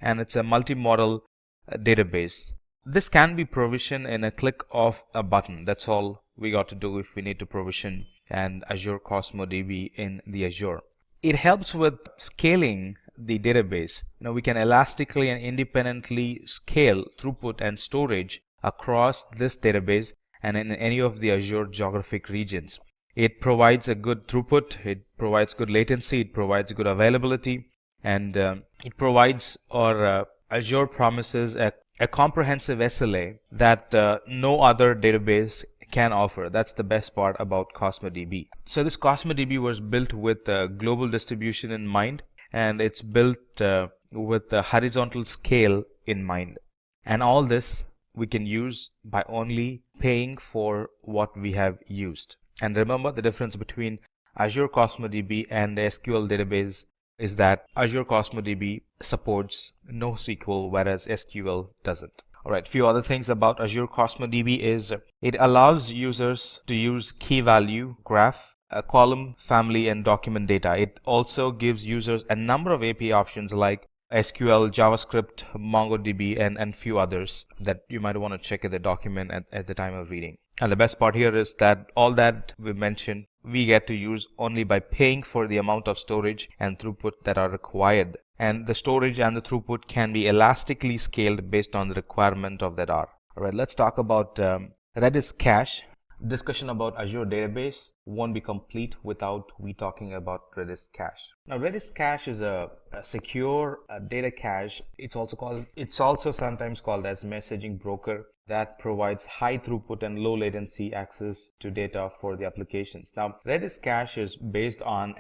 and it's a multi-model database. This can be provisioned in a click of a button. That's all we got to do if we need to provision an Azure Cosmos DB in the Azure. It helps with scaling the database. We can elastically and independently scale throughput and storage across this database and in any of the Azure geographic regions. It provides a good throughput, it provides good latency, it provides good availability, and it provides, or Azure promises a comprehensive SLA that no other database can offer. That's the best part about Cosmos DB. So this Cosmos DB was built with global distribution in mind, and it's built with the horizontal scale in mind. And all this we can use by only paying for what we have used. And remember, the difference between Azure Cosmos DB and the SQL database is that Azure Cosmos DB supports NoSQL, whereas SQL doesn't. Alright, few other things about Azure Cosmos DB is it allows users to use key value, graph, column, family, and document data. It also gives users a number of API options like SQL, JavaScript, MongoDB, and few others that you might want to check in the document at the time of reading. And the best part here is that all that we mentioned, we get to use only by paying for the amount of storage and throughput that are required. And the storage and the throughput can be elastically scaled based on the requirement of that R. Alright, let's talk about Redis cache. Discussion about Azure database won't be complete without we talking about Redis cache. Now, Redis cache is a secure data cache. It's also sometimes called as messaging broker that provides high throughput and low latency access to data for the applications. Now, Redis cache is based on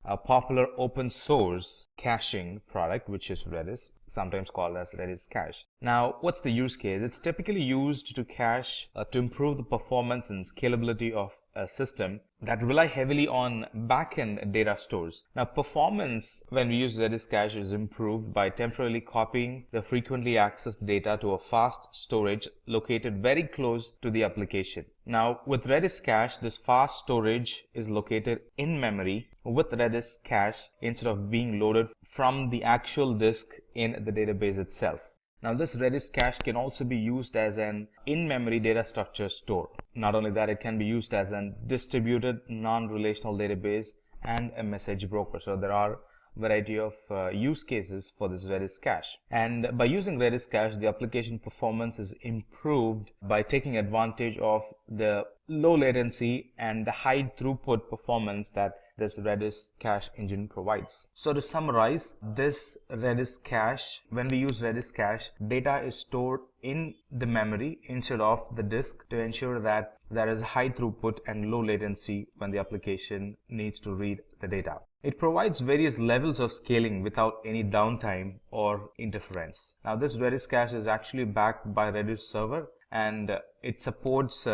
a popular open source caching product, which is Redis, sometimes called as Redis cache. Now, what's the use case? It's typically used to cache to improve the performance and scalability of a system that rely heavily on backend data stores. Now, performance when we use Redis cache is improved by temporarily copying the frequently accessed data to a fast storage located very close to the application. Now, with Redis cache, this fast storage is located in memory with Redis cache instead of being loaded from the actual disk in the database itself. Now, this Redis cache can also be used as an in-memory data structure store. Not only that, it can be used as a distributed non-relational database and a message broker. So there are a variety of use cases for this Redis cache. And by using Redis cache, the application performance is improved by taking advantage of the low latency and the high throughput performance that this Redis cache engine provides. So to summarize, this Redis cache, when we use Redis cache, data is stored in the memory instead of the disk to ensure that there is high throughput and low latency when the application needs to read the data. It provides various levels of scaling without any downtime or interference. Now, this Redis cache is actually backed by Redis server, and it supports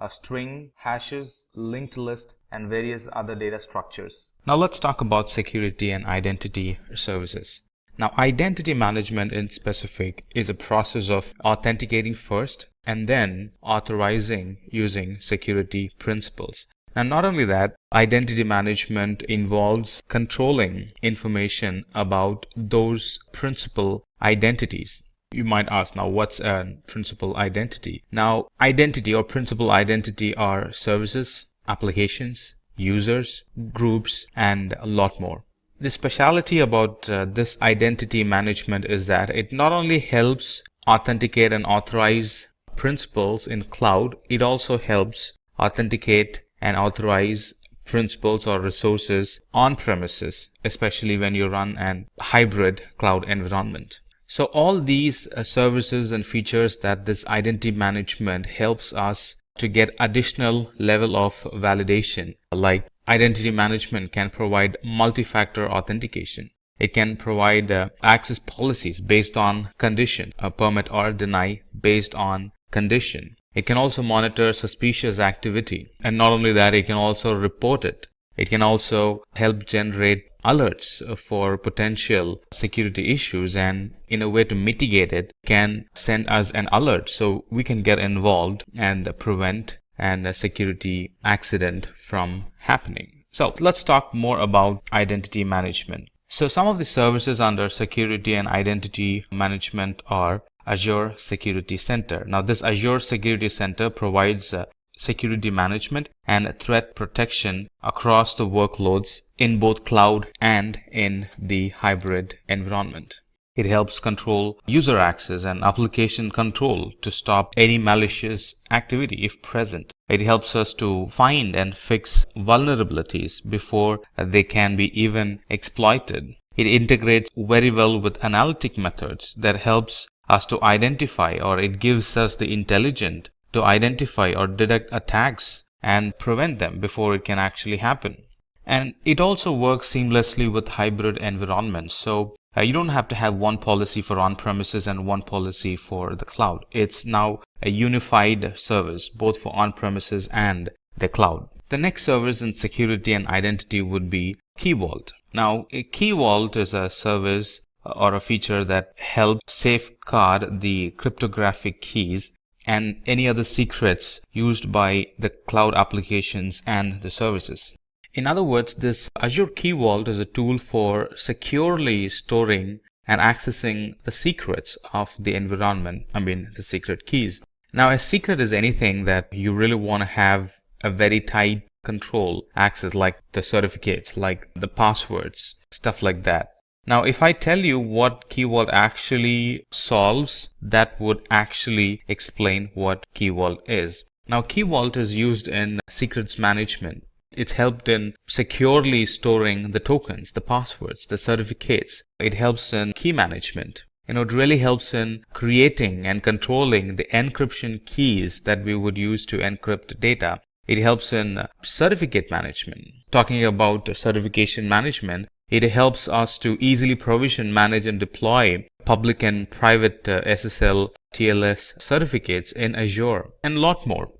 string, hashes, linked list, and various other data structures. Now let's talk about security and identity services. Now, identity management in specific is a process of authenticating first and then authorizing using security principles. Now, not only that, identity management involves controlling information about those principal identities. You might ask, now what's a principal identity? Now, identity or principal identity are services, applications, users, groups, and a lot more. The speciality about this identity management is that it not only helps authenticate and authorize principals in cloud, it also helps authenticate and authorize principals or resources on premises, especially when you run an hybrid cloud environment. So all these services and features that this identity management helps us to get additional level of validation, like identity management can provide multi-factor authentication. It can provide access policies based on condition, a permit or deny based on condition. It can also monitor suspicious activity, and not only that, it can also report it. It can also help generate alerts for potential security issues, and in a way to mitigate it, can send us an alert so we can get involved and prevent a security accident from happening. So let's talk more about identity management. So some of the services under security and identity management are Azure Security Center. Now, this Azure Security Center provides security management and threat protection across the workloads in both cloud and in the hybrid environment. It helps control user access and application control to stop any malicious activity if present. It helps us to find and fix vulnerabilities before they can be even exploited. It integrates very well with analytic methods that helps us to identify, or it gives us the intelligence to identify or detect attacks and prevent them before it can actually happen. And it also works seamlessly with hybrid environments. So you don't have to have one policy for on-premises and one policy for the cloud. It's now a unified service, both for on-premises and the cloud. The next service in security and identity would be Key Vault. Now, a Key Vault is a service or a feature that helps safeguard the cryptographic keys and any other secrets used by the cloud applications and the services. In other words, this Azure Key Vault is a tool for securely storing and accessing the secrets of the environment, the secret keys. Now, a secret is anything that you really want to have a very tight control access, like the certificates, like the passwords, stuff like that. Now, if I tell you what Key Vault actually solves, that would actually explain what Key Vault is. Now, Key Vault is used in secrets management. It's helped in securely storing the tokens, the passwords, the certificates. It helps in key management. It really helps in creating and controlling the encryption keys that we would use to encrypt data. It helps in certificate management. Talking about certification management, it helps us to easily provision, manage, and deploy public and private SSL, TLS certificates in Azure, and a lot more.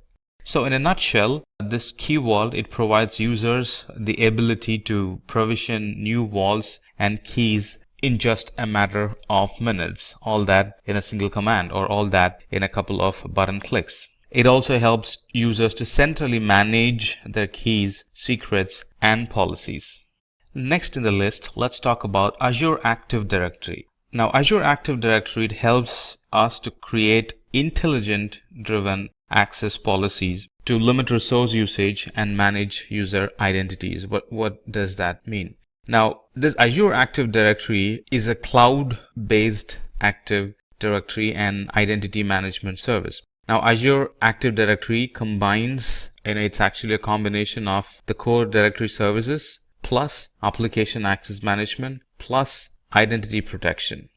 So in a nutshell, this key vault, it provides users the ability to provision new vaults and keys in just a matter of minutes, all that in a single command, or all that in a couple of button clicks. It also helps users to centrally manage their keys, secrets, and policies. Next in the list, let's talk about Azure Active Directory. Now, Azure Active Directory, it helps us to create intelligent-driven access policies to limit resource usage and manage user identities. What does that mean? Now, this Azure Active Directory is a cloud-based Active Directory and identity management service. Now, Azure Active Directory combines, it's actually a combination of the core directory services plus application access management plus identity protection.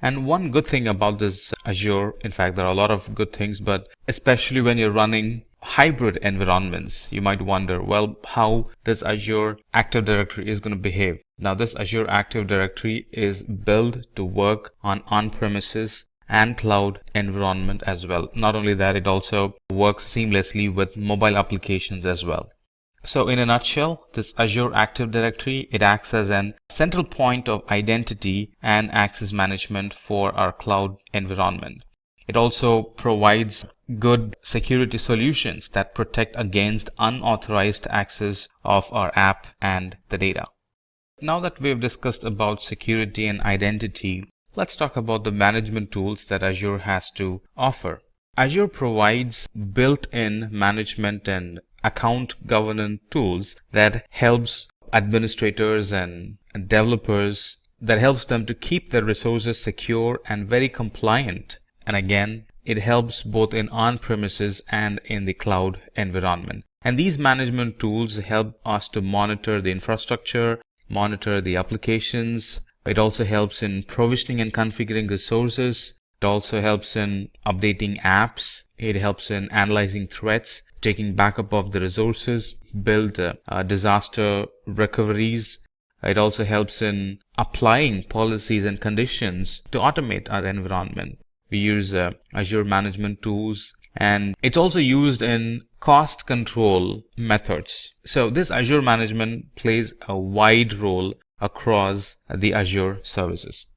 And one good thing about this Azure, in fact, there are a lot of good things, but especially when you're running hybrid environments, you might wonder, well, how this Azure Active Directory is going to behave. Now, this Azure Active Directory is built to work on-premises and cloud environment as well. Not only that, it also works seamlessly with mobile applications as well. So in a nutshell, this Azure Active Directory, it acts as an central point of identity and access management for our cloud environment. It also provides good security solutions that protect against unauthorized access of our app and the data. Now that we've discussed about security and identity, let's talk about the management tools that Azure has to offer. Azure provides built-in management and account governance tools that helps administrators and developers, that helps them to keep their resources secure and very compliant. And again, it helps both in on-premises and in the cloud environment. And these management tools help us to monitor the infrastructure, monitor the applications. It also helps in provisioning and configuring resources. It also helps in updating apps. It helps in analyzing threats, taking backup of the resources, build disaster recoveries. It also helps in applying policies and conditions to automate our environment. We use Azure management tools, and it's also used in cost control methods. So this Azure management plays a wide role across the Azure services.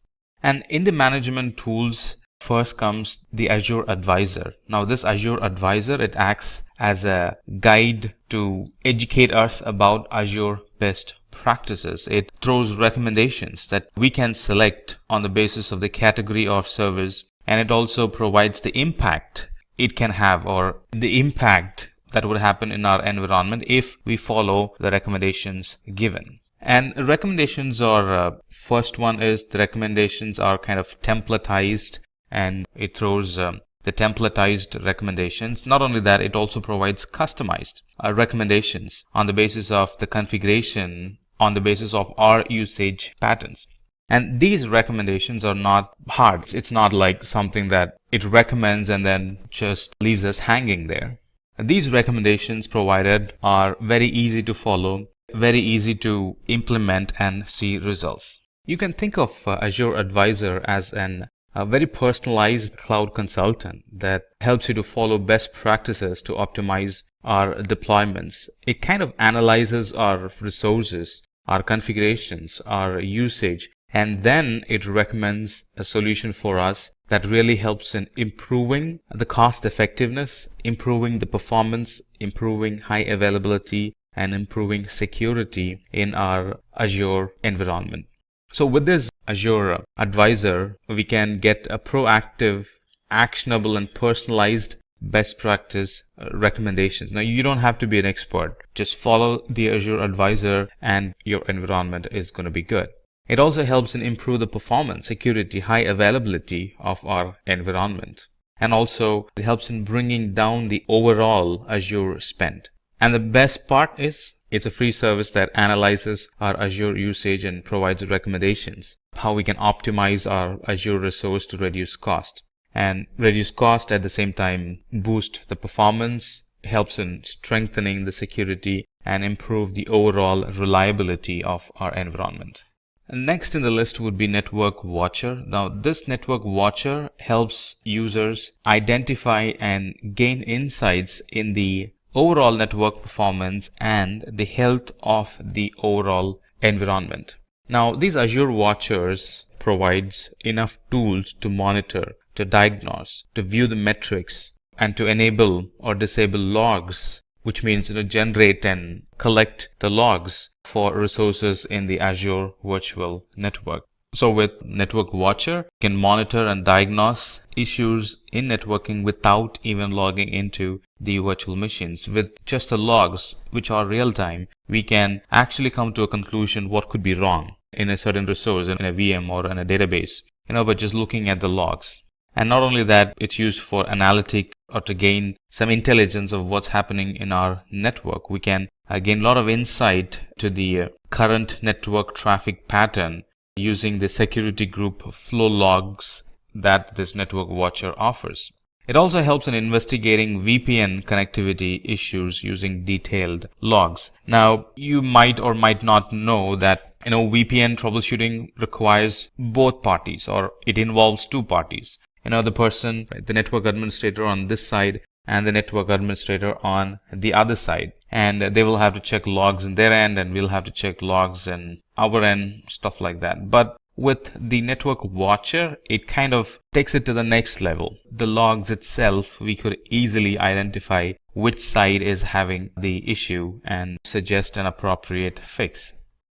And in the management tools, first comes the Azure Advisor. Now this Azure Advisor, it acts as a guide to educate us about Azure best practices. It throws recommendations that we can select on the basis of the category of service, and it also provides the impact it can have, or the impact that would happen in our environment if we follow the recommendations given. And recommendations are, first one is the recommendations are kind of templatized, and it throws the templatized recommendations. Not only that, it also provides customized recommendations on the basis of the configuration, on the basis of our usage patterns. And these recommendations are not hard. It's not like something that it recommends and then just leaves us hanging there. These recommendations provided are very easy to follow, very easy to implement and see results. You can think of Azure Advisor as a very personalized cloud consultant that helps you to follow best practices to optimize our deployments. It kind of analyzes our resources, our configurations, our usage, and then it recommends a solution for us that really helps in improving the cost effectiveness, improving the performance, improving high availability, and improving security in our Azure environment. So with this Azure Advisor, we can get a proactive, actionable, and personalized best practice recommendations. Now, you don't have to be an expert. Just follow the Azure Advisor and your environment is going to be good. It also helps in improve the performance, security, high availability of our environment. And also it helps in bringing down the overall Azure spend. And the best part is It's a free service that analyzes our Azure usage and provides recommendations, how we can optimize our Azure resource to reduce cost. And reduce cost at the same time boost the performance, helps in strengthening the security and improve the overall reliability of our environment. And next in the list would be Network Watcher. Now this Network Watcher helps users identify and gain insights in the overall network performance and the health of the overall environment. Now these Azure Watchers provides enough tools to monitor, to diagnose, to view the metrics, and to enable or disable logs, which means generate and collect the logs for resources in the Azure Virtual Network. So with Network Watcher, you can monitor and diagnose issues in networking without even logging into the virtual machines. With just the logs, which are real time, we can actually come to a conclusion what could be wrong in a certain resource, in a VM or in a database, by just looking at the logs. And not only that, it's used for analytic or to gain some intelligence of what's happening in our network. We can gain a lot of insight to the current network traffic pattern using the security group flow logs that this Network Watcher offers. It also helps in investigating VPN connectivity issues using detailed logs. Now, you might or might not know that VPN troubleshooting requires both parties, or it involves two parties. The person, the network administrator on this side and the network administrator on the other side. And they will have to check logs in their end, and we'll have to check logs in our end, stuff like that. But with the Network Watcher, it kind of takes it to the next level. The logs itself, we could easily identify which side is having the issue and suggest an appropriate fix.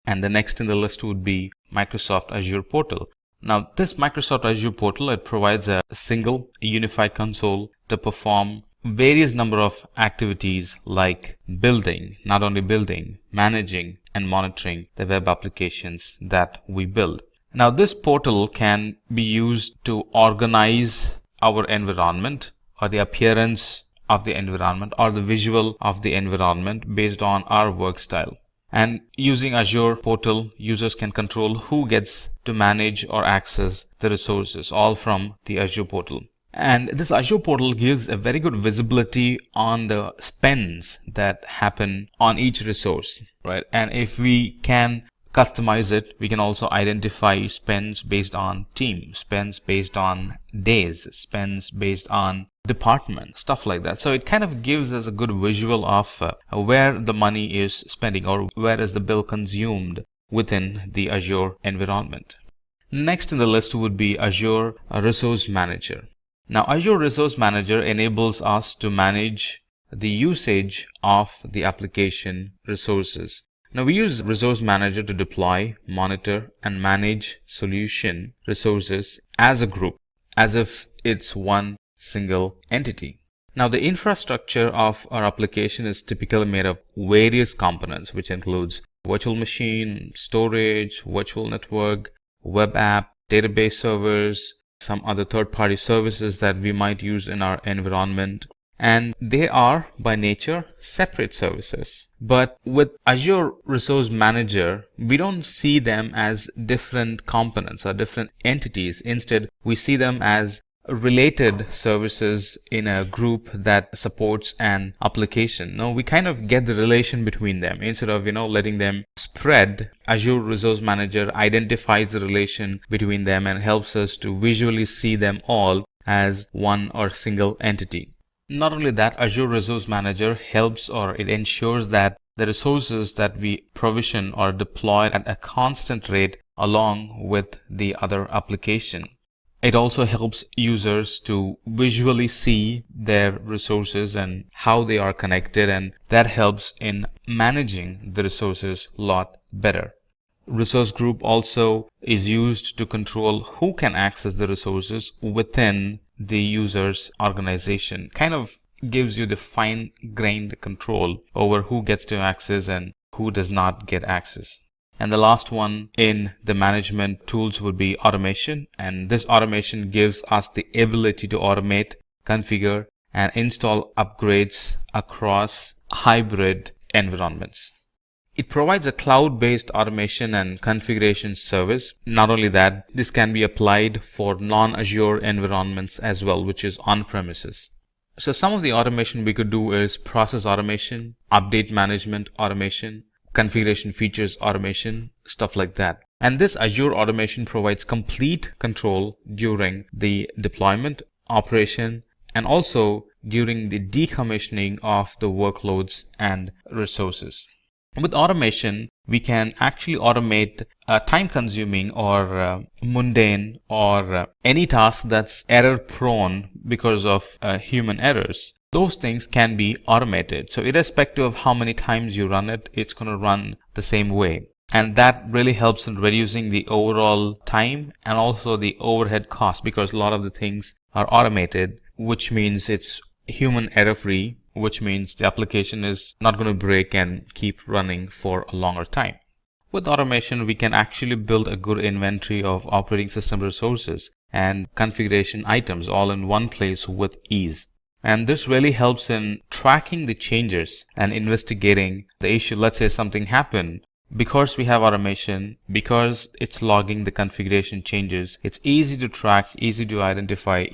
And the next in the list would be Microsoft Azure Portal. Now, this Microsoft Azure Portal, it provides a single unified console to perform various number of activities like building, not only building, managing and monitoring the web applications that we build. Now, this portal can be used to organize our environment or the appearance of the environment or the visual of the environment based on our work style. And using Azure Portal, users can control who gets to manage or access the resources, all from the Azure Portal. And this Azure Portal gives a very good visibility on the spends that happen on each resource, right? And if we can customize it, we can also identify spends based on team, spends based on days, spends based on department, stuff like that. So it kind of gives us a good visual of where the money is spending or where is the bill consumed within the Azure environment. Next in the list would be Azure Resource Manager. Now, Azure Resource Manager enables us to manage the usage of the application resources. Now, we use Resource Manager to deploy, monitor, and manage solution resources as a group, as if it's one single entity. Now, the infrastructure of our application is typically made of various components, which includes virtual machine, storage, virtual network, web app, database servers, some other third-party services that we might use in our environment. And they are by nature separate services. But with Azure Resource Manager, we don't see them as different components or different entities. Instead, we see them as related services in a group that supports an application. Now we kind of get the relation between them instead of letting them spread. Azure Resource Manager identifies the relation between them and helps us to visually see them all as one or single entity. Not only that, Azure Resource Manager helps or it ensures that the resources that we provision are deployed at a constant rate along with the other application. It also helps users to visually see their resources and how they are connected, and that helps in managing the resources a lot better. Resource group also is used to control who can access the resources within the user's organization. Kind of gives you the fine-grained control over who gets to access and who does not get access. And the last one in the management tools would be automation. And this automation gives us the ability to automate, configure, and install upgrades across hybrid environments. It provides a cloud-based automation and configuration service. Not only that, this can be applied for non-Azure environments as well, which is on-premises. So some of the automation we could do is process automation, update management automation, configuration features automation, stuff like that. And this Azure automation provides complete control during the deployment, operation, and also during the decommissioning of the workloads and resources. With automation, we can actually automate time-consuming or mundane or any task that's error-prone because of human errors. Those things can be automated. So irrespective of how many times you run it, it's going to run the same way. And that really helps in reducing the overall time and also the overhead cost, because a lot of the things are automated, which means it's human error-free, which means the application is not going to break and keep running for a longer time. With automation, we can actually build a good inventory of operating system resources and configuration items all in one place with ease. And this really helps in tracking the changes and investigating the issue. Let's say something happened. Because we have automation, because it's logging the configuration changes, it's easy to track, easy to identify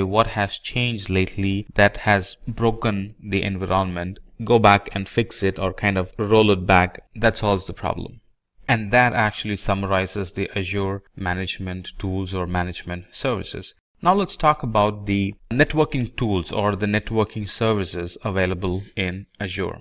what has changed lately that has broken the environment, go back and fix it or kind of roll it back. That solves the problem. And that actually summarizes the Azure management tools or management services. Now let's talk about the networking tools or the networking services available in Azure.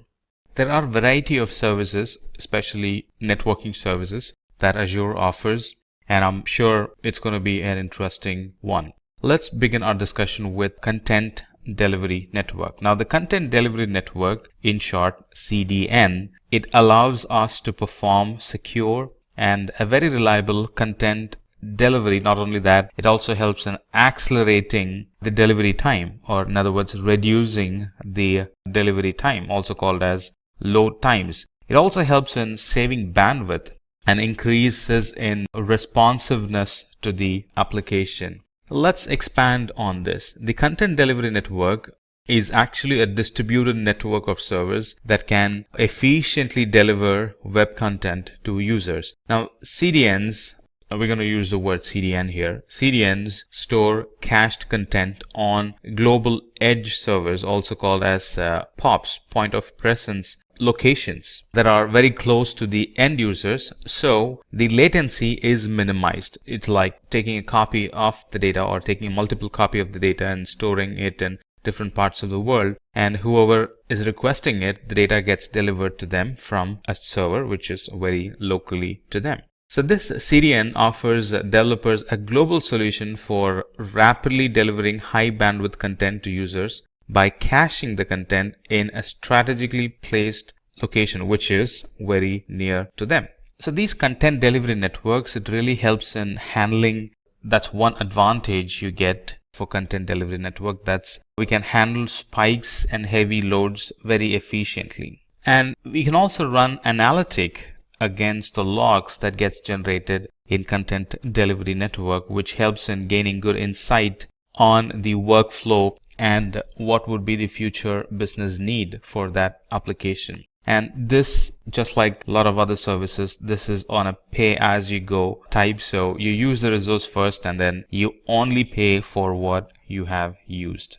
There are a variety of services, especially networking services, that Azure offers, and I'm sure it's going to be an interesting one. Let's begin our discussion with Content Delivery Network. Now, the Content Delivery Network, in short, CDN, it allows us to perform secure and a very reliable content delivery. Not only that, it also helps in accelerating the delivery time, or in other words, reducing the delivery time, also called as load times. It also helps in saving bandwidth and increases in responsiveness to the application. Let's expand on this. The Content Delivery Network is actually a distributed network of servers that can efficiently deliver web content to users. Now, CDNs, we're going to use the word CDN here. CDNs store cached content on global edge servers, also called as POPs, point of presence locations, that are very close to the end users, so the latency is minimized. It's like taking a copy of the data or taking a multiple copy of the data and storing it in different parts of the world, and whoever is requesting it, the data gets delivered to them from a server which is very locally to them. So this CDN offers developers a global solution for rapidly delivering high bandwidth content to users by caching the content in a strategically placed location which is very near to them. So these content delivery networks, it really helps in handling. That's one advantage you get for content delivery network. That's we can handle spikes and heavy loads very efficiently. And we can also run analytic against the logs that gets generated in content delivery network, which helps in gaining good insight on the workflow and what would be the future business need for that application. And this, just like a lot of other services, this is on a pay-as-you-go type. So you use the resource first and then you only pay for what you have used.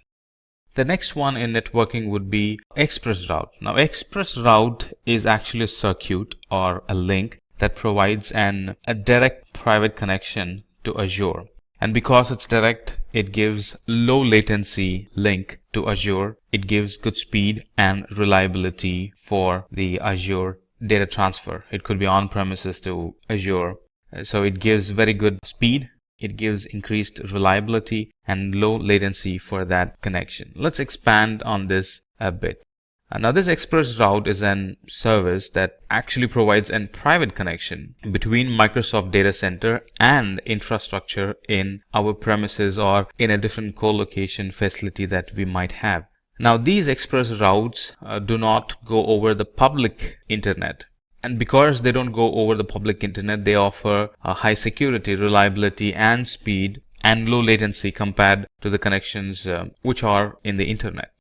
The next one in networking would be ExpressRoute. Now, ExpressRoute is actually a circuit or a link that provides a direct private connection to Azure. And because it's direct, it gives low latency link to Azure. It gives good speed and reliability for the Azure data transfer. It could be on-premises to Azure. So it gives very good speed. It gives increased reliability and low latency for that connection. Let's expand on this a bit. Now, this ExpressRoute is a service that actually provides a private connection between Microsoft data center and infrastructure in our premises or in a different co-location facility that we might have. Now, these ExpressRoutes do not go over the public internet. And because they don't go over the public internet, they offer a high security, reliability, and speed and low latency compared to the connections which are in the internet.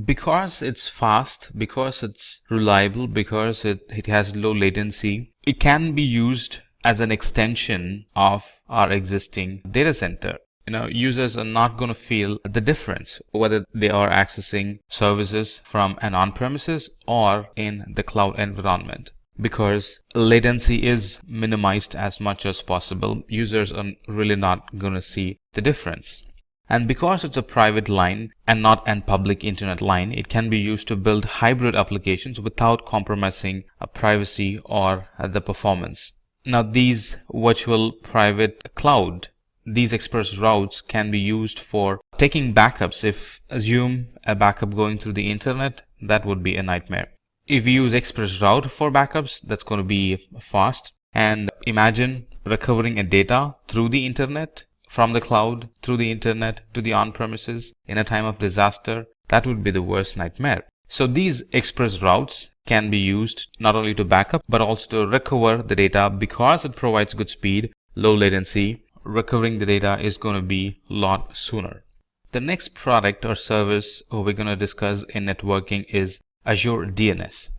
Because it's fast, because it's reliable, because it has low latency, it can be used as an extension of our existing data center. Users are not going to feel the difference whether they are accessing services from an on-premises or in the cloud environment, because latency is minimized as much as possible. Users are really not going to see the difference. And because it's a private line and not a public internet line, it can be used to build hybrid applications without compromising privacy or the performance. Now, these virtual private cloud, these express routes can be used for taking backups. If assume a backup going through the internet, that would be a nightmare. If you use express route for backups, that's going to be fast. And imagine recovering a data through the internet, from the cloud, through the internet, to the on-premises in a time of disaster. That would be the worst nightmare. So these express routes can be used not only to backup, but also to recover the data. Because it provides good speed, low latency, recovering the data is going to be a lot sooner. The next product or service we're going to discuss in networking is Azure DNS.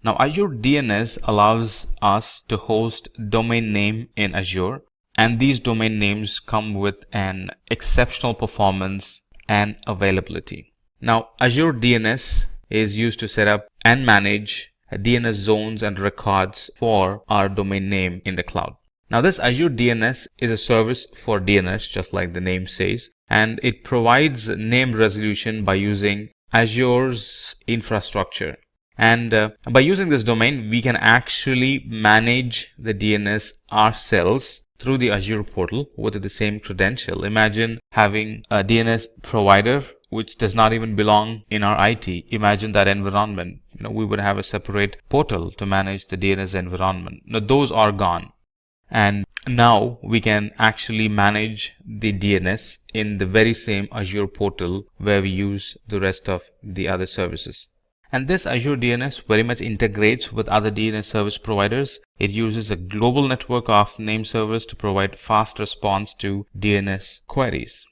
Now, Azure DNS allows us to host domain name in Azure, and these domain names come with an exceptional performance and availability. Now, Azure DNS is used to set up and manage DNS zones and records for our domain name in the cloud. Now, this Azure DNS is a service for DNS, just like the name says, and it provides name resolution by using Azure's infrastructure. And by using this domain, we can actually manage the DNS ourselves through the Azure portal with the same credential. Imagine having a DNS provider which does not even belong in our IT. Imagine that environment. We would have a separate portal to manage the DNS environment. Now, those are gone. And now we can actually manage the DNS in the very same Azure portal where we use the rest of the other services. And this Azure DNS very much integrates with other DNS service providers. It uses a global network of name servers to provide fast response to DNS queries.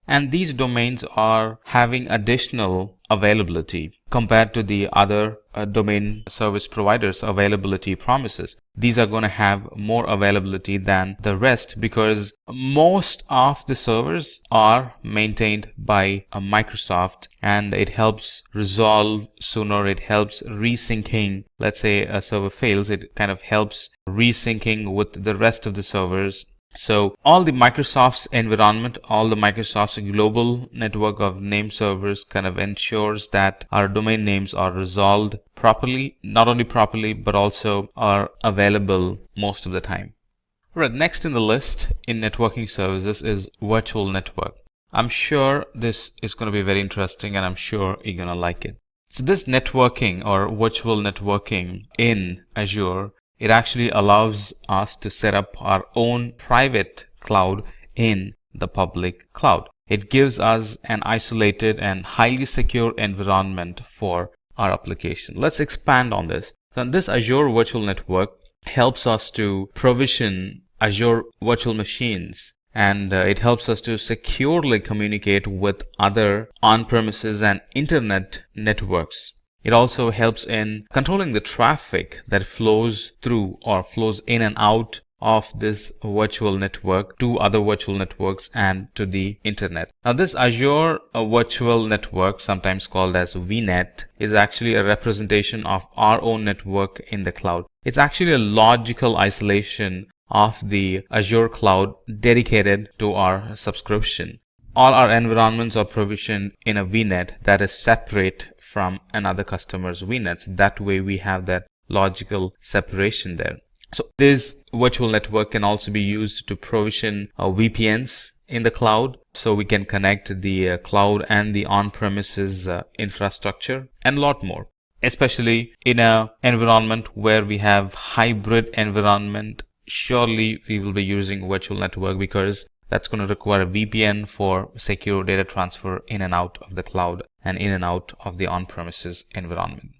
And these domains are having additional availability compared to the other domain service providers' availability promises. These are going to have more availability than the rest because most of the servers are maintained by Microsoft, and it helps resolve sooner. It helps resyncing. Let's say a server fails, it kind of helps resyncing with the rest of the servers. So all the Microsoft's environment, all the Microsoft's global network of name servers kind of ensures that our domain names are resolved properly, not only properly, but also are available most of the time. Right, next in the list in networking services is virtual network. I'm sure this is going to be very interesting, and I'm sure you're going to like it. So this networking or virtual networking in Azure, it actually allows us to set up our own private cloud in the public cloud. It gives us an isolated and highly secure environment for our application. Let's expand on this. So this Azure Virtual Network helps us to provision Azure virtual machines, and it helps us to securely communicate with other on-premises and internet networks. It also helps in controlling the traffic that flows through or flows in and out of this virtual network to other virtual networks and to the internet. Now, this Azure virtual network, sometimes called as VNet, is actually a representation of our own network in the cloud. It's actually a logical isolation of the Azure cloud dedicated to our subscription. All our environments are provisioned in a VNet that is separate from another customer's VNets. That way we have that logical separation there. So this virtual network can also be used to provision VPNs in the cloud, so we can connect the cloud and the on-premises infrastructure and a lot more, especially in an environment where we have hybrid environment. Surely we will be using virtual network because that's going to require a VPN for secure data transfer in and out of the cloud and in and out of the on-premises environment.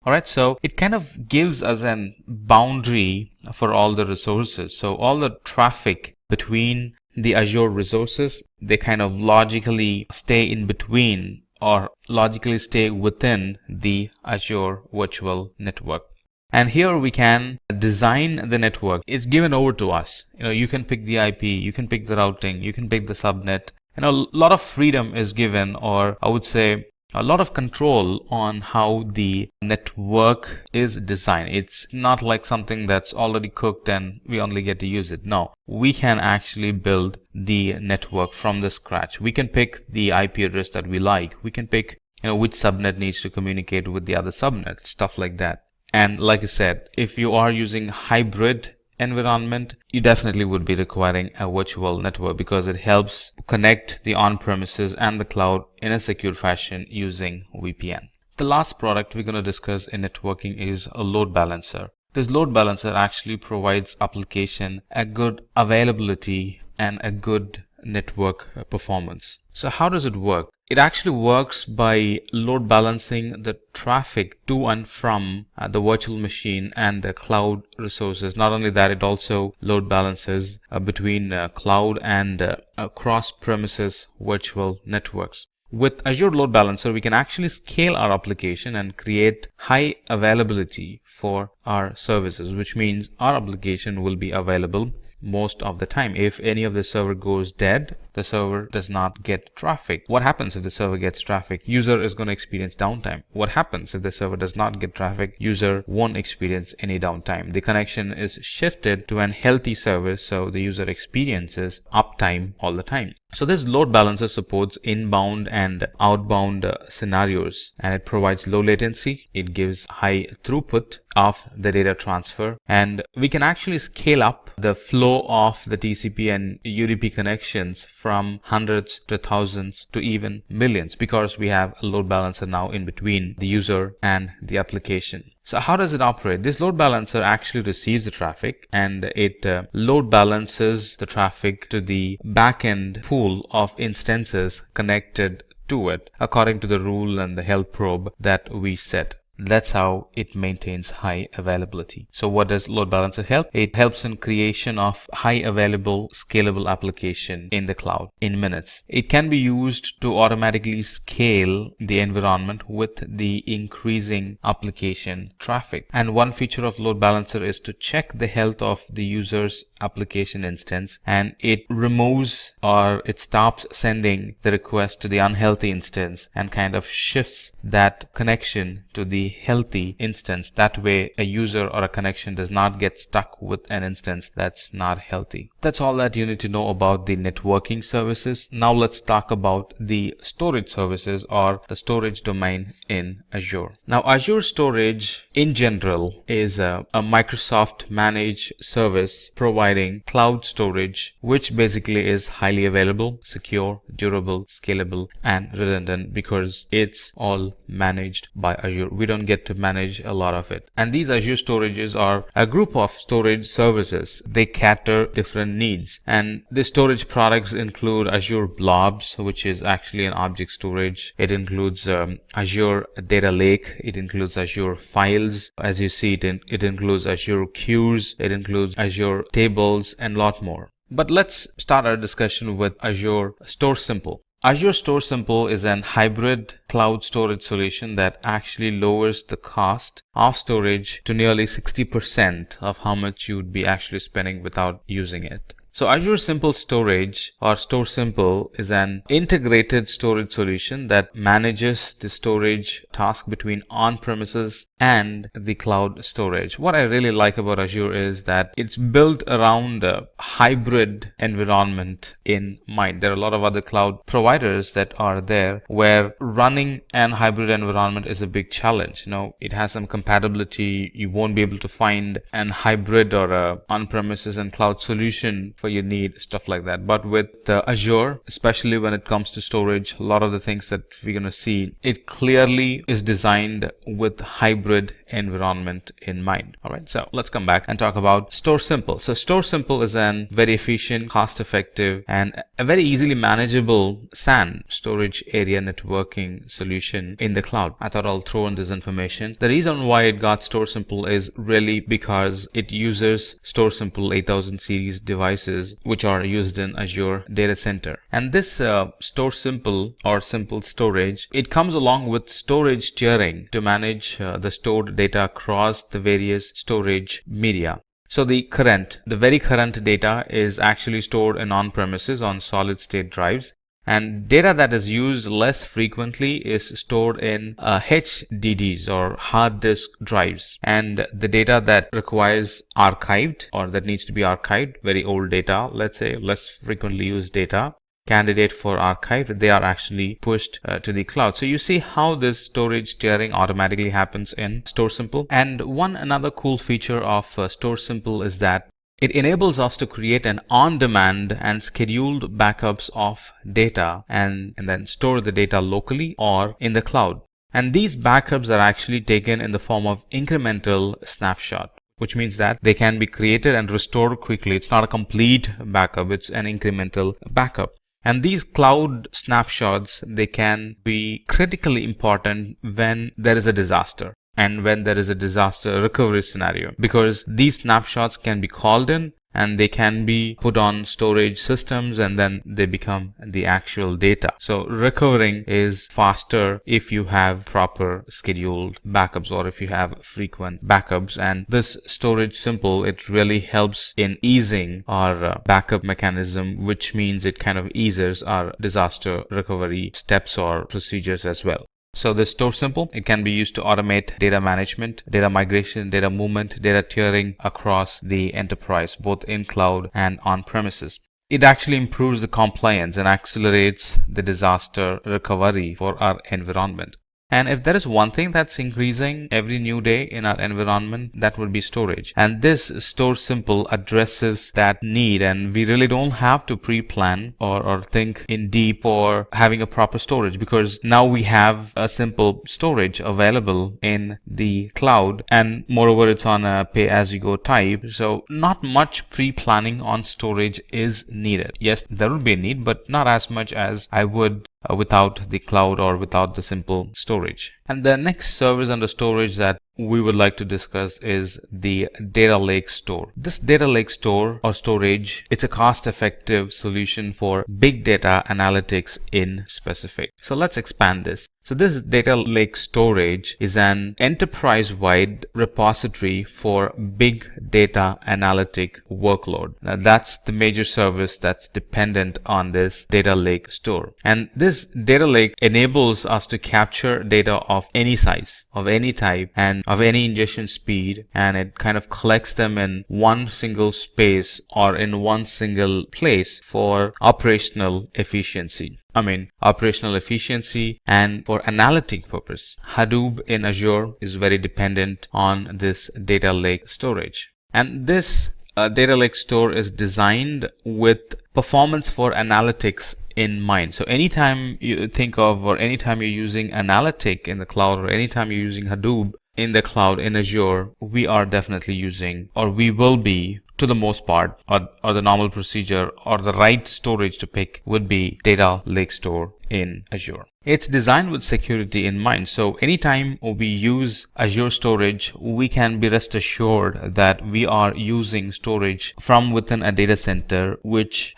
Alright, so it kind of gives us a boundary for all the resources. So all the traffic between the Azure resources, they kind of logically stay in between or logically stay within the Azure Virtual Network. And here we can design the network. It's given over to us. You can pick the IP, you can pick the routing, you can pick the subnet. A lot of freedom is given, or I would say a lot of control on how the network is designed. It's not like something that's already cooked and we only get to use it. No, we can actually build the network from the scratch. We can pick the IP address that we like. We can pick which subnet needs to communicate with the other subnet, stuff like that. And like I said, if you are using hybrid environment, you definitely would be requiring a virtual network because it helps connect the on-premises and the cloud in a secure fashion using VPN. The last product we're going to discuss in networking is a load balancer. This load balancer actually provides application a good availability and a good network performance. So how does it work? It actually works by load balancing the traffic to and from the virtual machine and the cloud resources. Not only that, it also load balances between cloud and cross-premises virtual networks. With Azure Load Balancer, we can actually scale our application and create high availability for our services, which means our application will be available most of the time. If any of the server goes dead, the server does not get traffic. What happens if the server gets traffic? User is going to experience downtime. What happens if the server does not get traffic? User won't experience any downtime. The connection is shifted to an healthy service, so the user experiences uptime all the time. So this load balancer supports inbound and outbound scenarios, and it provides low latency. It gives high throughput of the data transfer, and we can actually scale up the flow of the TCP and UDP connections from hundreds to thousands to even millions because we have a load balancer now in between the user and the application. So how does it operate? This load balancer actually receives the traffic and it load balances the traffic to the backend pool of instances connected to it according to the rule and the health probe that we set. That's how it maintains high availability. So what does load balancer help? It helps in creation of high available scalable application in the cloud in minutes. It can be used to automatically scale the environment with the increasing application traffic. And one feature of load balancer is to check the health of the user's application instance, and it removes or it stops sending the request to the unhealthy instance and kind of shifts that connection to the healthy instance. That way a user or a connection does not get stuck with an instance that's not healthy. That's all that you need to know about the networking services. Now let's talk about the storage services or the storage domain in Azure. Now Azure Storage in general is a Microsoft managed service providing cloud storage, which basically is highly available, secure, durable, scalable, and redundant because it's all managed by Azure. We don't get to manage a lot of it. And these Azure storages are a group of storage services. They cater different needs. And the storage products include Azure Blobs, which is actually an object storage. It includes Azure Data Lake. It includes Azure Files. As you see, it includes Azure Queues. It includes Azure Tables and a lot more. But let's start our discussion with Azure Store Simple. Azure Store Simple is an hybrid cloud storage solution that actually lowers the cost of storage to nearly 60% of how much you would be actually spending without using it. So Azure Simple Storage or Store Simple is an integrated storage solution that manages the storage task between on-premises and the cloud storage. What I really like about Azure is that it's built around a hybrid environment in mind. There are a lot of other cloud providers that are there where running an hybrid environment is a big challenge. It has some compatibility. You won't be able to find an hybrid or a on-premises and cloud solution for your need, stuff like that. But with Azure, especially when it comes to storage, a lot of the things that we're going to see, it clearly is designed with hybrid environment in mind. All right, so let's come back and talk about Store Simple. So Store Simple is a very efficient, cost-effective, and a very easily manageable SAN, storage area networking solution in the cloud. I thought I'll throw in this information. The reason why it got Store Simple is really because it uses Store Simple 8000 series devices which are used in Azure Data Center. And this Store Simple or Simple Storage, it comes along with storage tiering to manage the stored data across the various storage media. So the very current data is actually stored in on-premises on solid state drives, and data that is used less frequently is stored in HDDs or hard disk drives. And the data that requires archived or that needs to be archived, very old data, let's say less frequently used data, candidate for archive, they are actually pushed to the cloud. So you see how this storage tiering automatically happens in Store Simple. And another cool feature of Store Simple is that it enables us to create an on-demand and scheduled backups of data and then store the data locally or in the cloud. And these backups are actually taken in the form of incremental snapshot, which means that they can be created and restored quickly. It's not a complete backup, it's an incremental backup. And these cloud snapshots, they can be critically important when there is a disaster and when there is a disaster recovery scenario, because these snapshots can be called in and they can be put on storage systems and then they become the actual data. So recovering is faster if you have proper scheduled backups or if you have frequent backups. And this Storage Simple, it really helps in easing our backup mechanism, which means it kind of eases our disaster recovery steps or procedures as well. So this Store Simple, it can be used to automate data management, data migration, data movement, data tiering across the enterprise, both in cloud and on premises. It actually improves the compliance and accelerates the disaster recovery for our environment. And if there is one thing that's increasing every new day in our environment, that would be storage. And this Store Simple addresses that need, and we really don't have to pre-plan or think in deep for having a proper storage, because now we have a simple storage available in the cloud, and moreover it's on a pay-as-you-go type. So not much pre-planning on storage is needed. Yes, there will be a need, but not as much as I would without the cloud or without the simple storage. And the next service under storage that we would like to discuss is the Data Lake Store. This Data Lake Store or storage, it's a cost-effective solution for big data analytics in specific. So let's expand this. So this Data Lake Storage is an enterprise-wide repository for big data analytic workload. Now that's the major service that's dependent on this Data Lake Store. And this Data Lake enables us to capture data of any size, of any type, and of any ingestion speed, and it kind of collects them in one single space or in one single place for operational efficiency. And for analytic purpose. Hadoop in Azure is very dependent on this Data Lake Storage. And this Data Lake Store is designed with performance for analytics in mind. So anytime you think of, or anytime you're using analytic in the cloud, or anytime you're using Hadoop in the cloud in Azure, we are definitely using, or we will be, to the most part, or the normal procedure or the right storage to pick would be Data Lake Store in Azure. It's designed with security in mind. So anytime we use Azure storage, we can be rest assured that we are using storage from within a data center which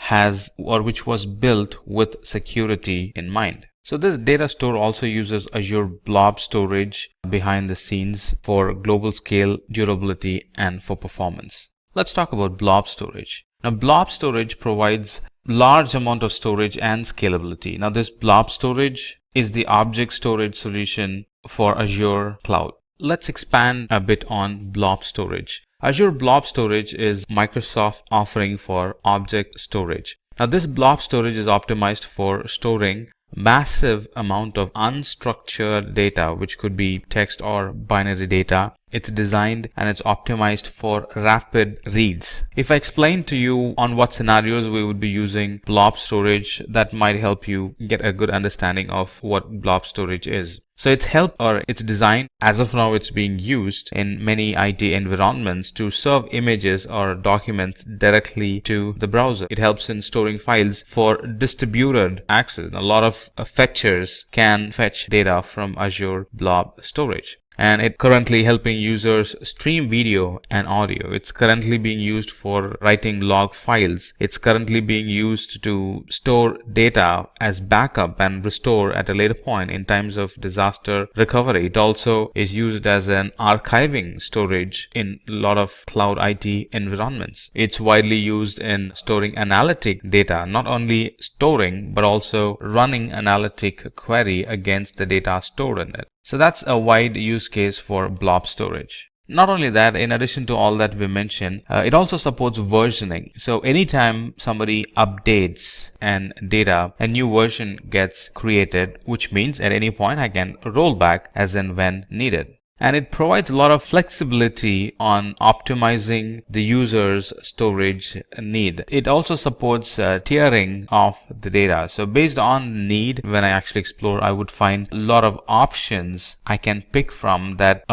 was built with security in mind. So this data store also uses Azure Blob Storage behind the scenes for global scale, durability, and for performance. Let's talk about blob storage. Now, blob storage provides large amount of storage and scalability. Now, this blob storage is the object storage solution for Azure Cloud. Let's expand a bit on blob storage. Azure Blob Storage is Microsoft offering for object storage. Now, this blob storage is optimized for storing massive amount of unstructured data, which could be text or binary data, It's designed and it's optimized for rapid reads. If I explain to you on what scenarios we would be using blob storage, that might help you get a good understanding of what blob storage is. So it's designed, as of now it's being used in many IT environments to serve images or documents directly to the browser. It helps in storing files for distributed access. A lot of fetchers can fetch data from Azure Blob Storage. And it's currently helping users stream video and audio. It's currently being used for writing log files. It's currently being used to store data as backup and restore at a later point in times of disaster recovery. It also is used as an archiving storage in a lot of cloud IT environments. It's widely used in storing analytic data, not only storing but also running analytic query against the data stored in it. So that's a wide use case for blob storage. Not only that, in addition to all that we mentioned, it also supports versioning. So anytime somebody updates an data, a new version gets created, which means at any point I can roll back as and when needed. And it provides a lot of flexibility on optimizing the user's storage need. It also supports tiering of the data. So based on need, when I actually explore, I would find a lot of options I can pick from that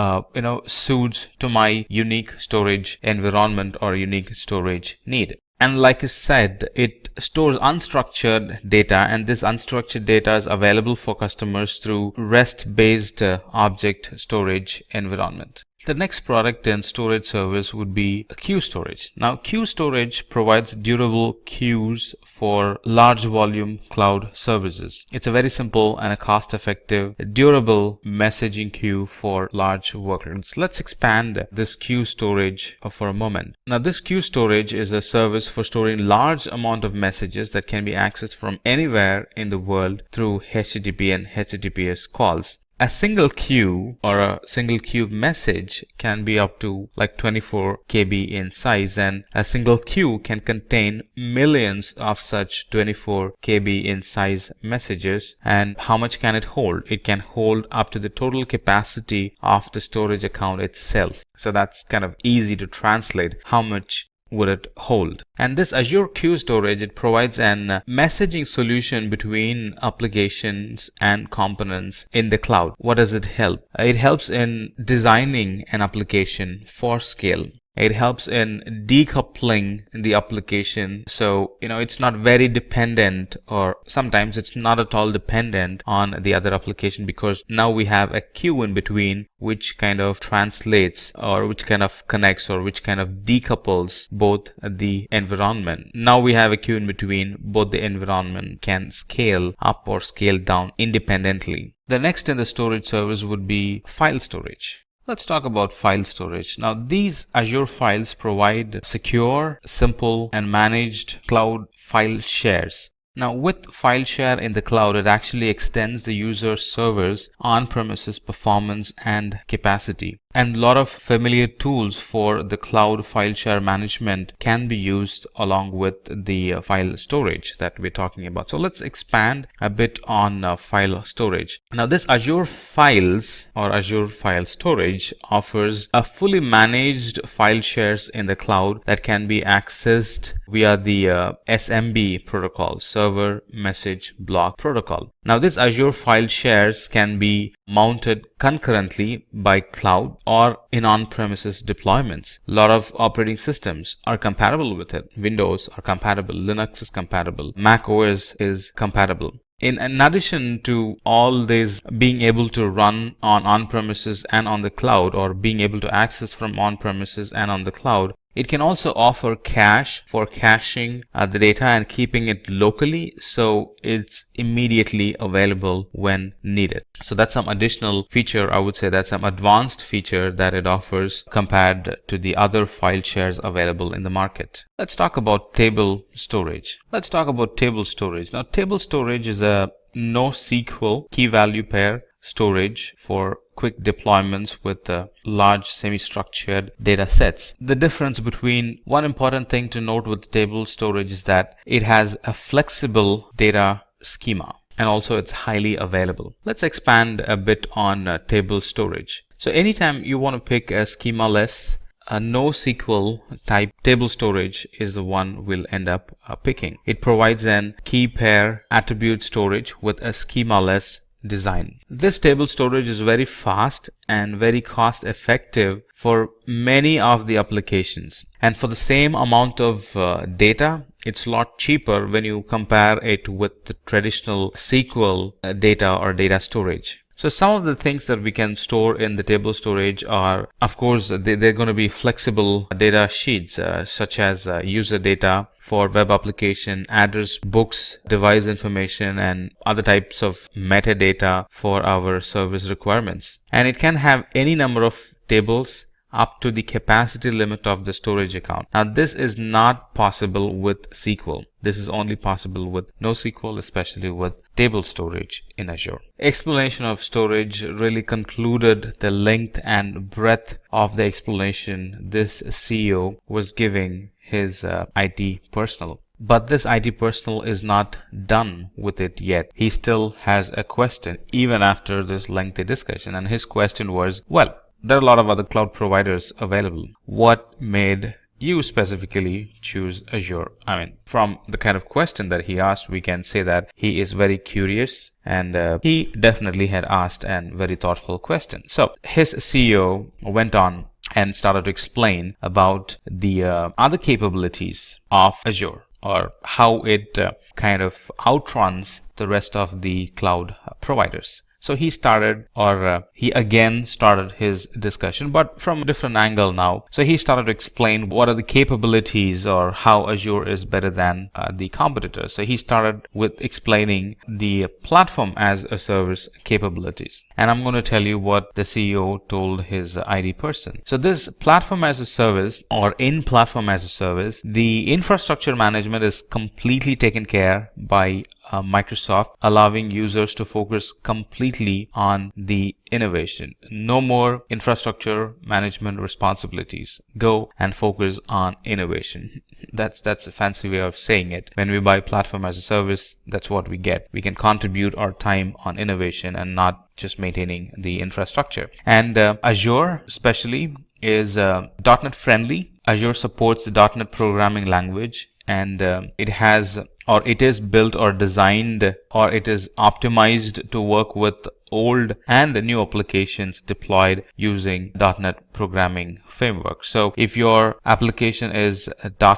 suits to my unique storage environment or unique storage need. And like I said, it stores unstructured data, and this unstructured data is available for customers through REST-based object storage environment. The next product and storage service would be queue storage. Now, queue storage provides durable queues for large volume cloud services. It's a very simple and a cost-effective, durable messaging queue for large workloads. Let's expand this queue storage for a moment. Now, this queue storage is a service for storing large amount of messages that can be accessed from anywhere in the world through HTTP and HTTPS calls. A single queue or a single queue message can be up to like 24 KB in size, and a single queue can contain millions of such 24 KB in size messages. And how much can it hold? It can hold up to the total capacity of the storage account itself. So that's kind of easy to translate. How much would it hold? And this Azure Queue Storage, it provides an messaging solution between applications and components in the cloud. What does it help? It helps in designing an application for scale. It helps in decoupling the application, so it's not very dependent, or sometimes it's not at all dependent on the other application, because now we have a queue in between which kind of translates or which kind of connects or which kind of decouples both the environment. Now we have a queue in between, both the environment can scale up or scale down independently. The next in the storage service would be file storage. Let's talk about file storage. Now, these Azure files provide secure, simple, and managed cloud file shares. Now, with file share in the cloud, it actually extends the user's server's on-premises performance and capacity. And a lot of familiar tools for the cloud file share management can be used along with the file storage that we're talking about. So let's expand a bit on file storage. Now, this Azure Files or Azure File Storage offers a fully managed file shares in the cloud that can be accessed via the SMB protocol, Server Message Block Protocol. Now, this Azure file shares can be mounted concurrently by cloud or in on-premises deployments. A lot of operating systems are compatible with it. Windows are compatible, Linux is compatible, Mac OS is compatible. In addition to all this being able to run on-premises and on the cloud, or being able to access from on-premises and on the cloud, it can also offer cache for caching the data and keeping it locally, so it's immediately available when needed. So that's some additional feature, I would say that's some advanced feature that it offers compared to the other file shares available in the market. Let's talk about table storage. Now, table storage is a NoSQL key value pair storage for quick deployments with large semi-structured data sets. The difference between one important thing to note with table storage is that it has a flexible data schema. and also it's highly available. Let's expand a bit on table storage. So anytime you want to pick a schemaless a NoSQL type table storage is the one we'll end up picking. It provides an key pair attribute storage with a schemaless design. This table storage is very fast and very cost effective for many of the applications, and for the same amount of data it's a lot cheaper when you compare it with the traditional SQL data or data storage. So some of the things that we can store in the table storage are, of course, they're going to be flexible data sheets, such as user data for web application, address, books, device information, and other types of metadata for our service requirements. And it can have any number of tables up to the capacity limit of the storage account. Now this is not possible with SQL. This is only possible with NoSQL, especially with table storage in Azure. Explanation of storage really concluded the length and breadth of the explanation this CEO was giving his IT personnel. But this IT personnel is not done with it yet. He still has a question even after this lengthy discussion, and his question was, well, there are a lot of other cloud providers available. What made you specifically choose Azure? I mean, from the kind of question that he asked, we can say that he is very curious, and he definitely had asked a very thoughtful question. So his CEO went on and started to explain about the other capabilities of Azure, or how it kind of outruns the rest of the cloud providers. So he started, or he again started his discussion, but from a different angle now. So he started to explain what are the capabilities or how Azure is better than the competitors. So he started with explaining the platform as a service capabilities. And I'm going to tell you what the CEO told his IT person. So this platform as a service, or in platform as a service, the infrastructure management is completely taken care by Microsoft, allowing users to focus completely on the innovation. No more infrastructure management responsibilities. Go and focus on innovation. That's a fancy way of saying it. When we buy platform as a service, that's what we get. We can contribute our time on innovation and not just maintaining the infrastructure. And Azure especially is .NET friendly. Azure supports the .NET programming language, and it has, or it is built or designed, or it is optimized to work with old and new applications deployed using .NET programming framework. So if your application is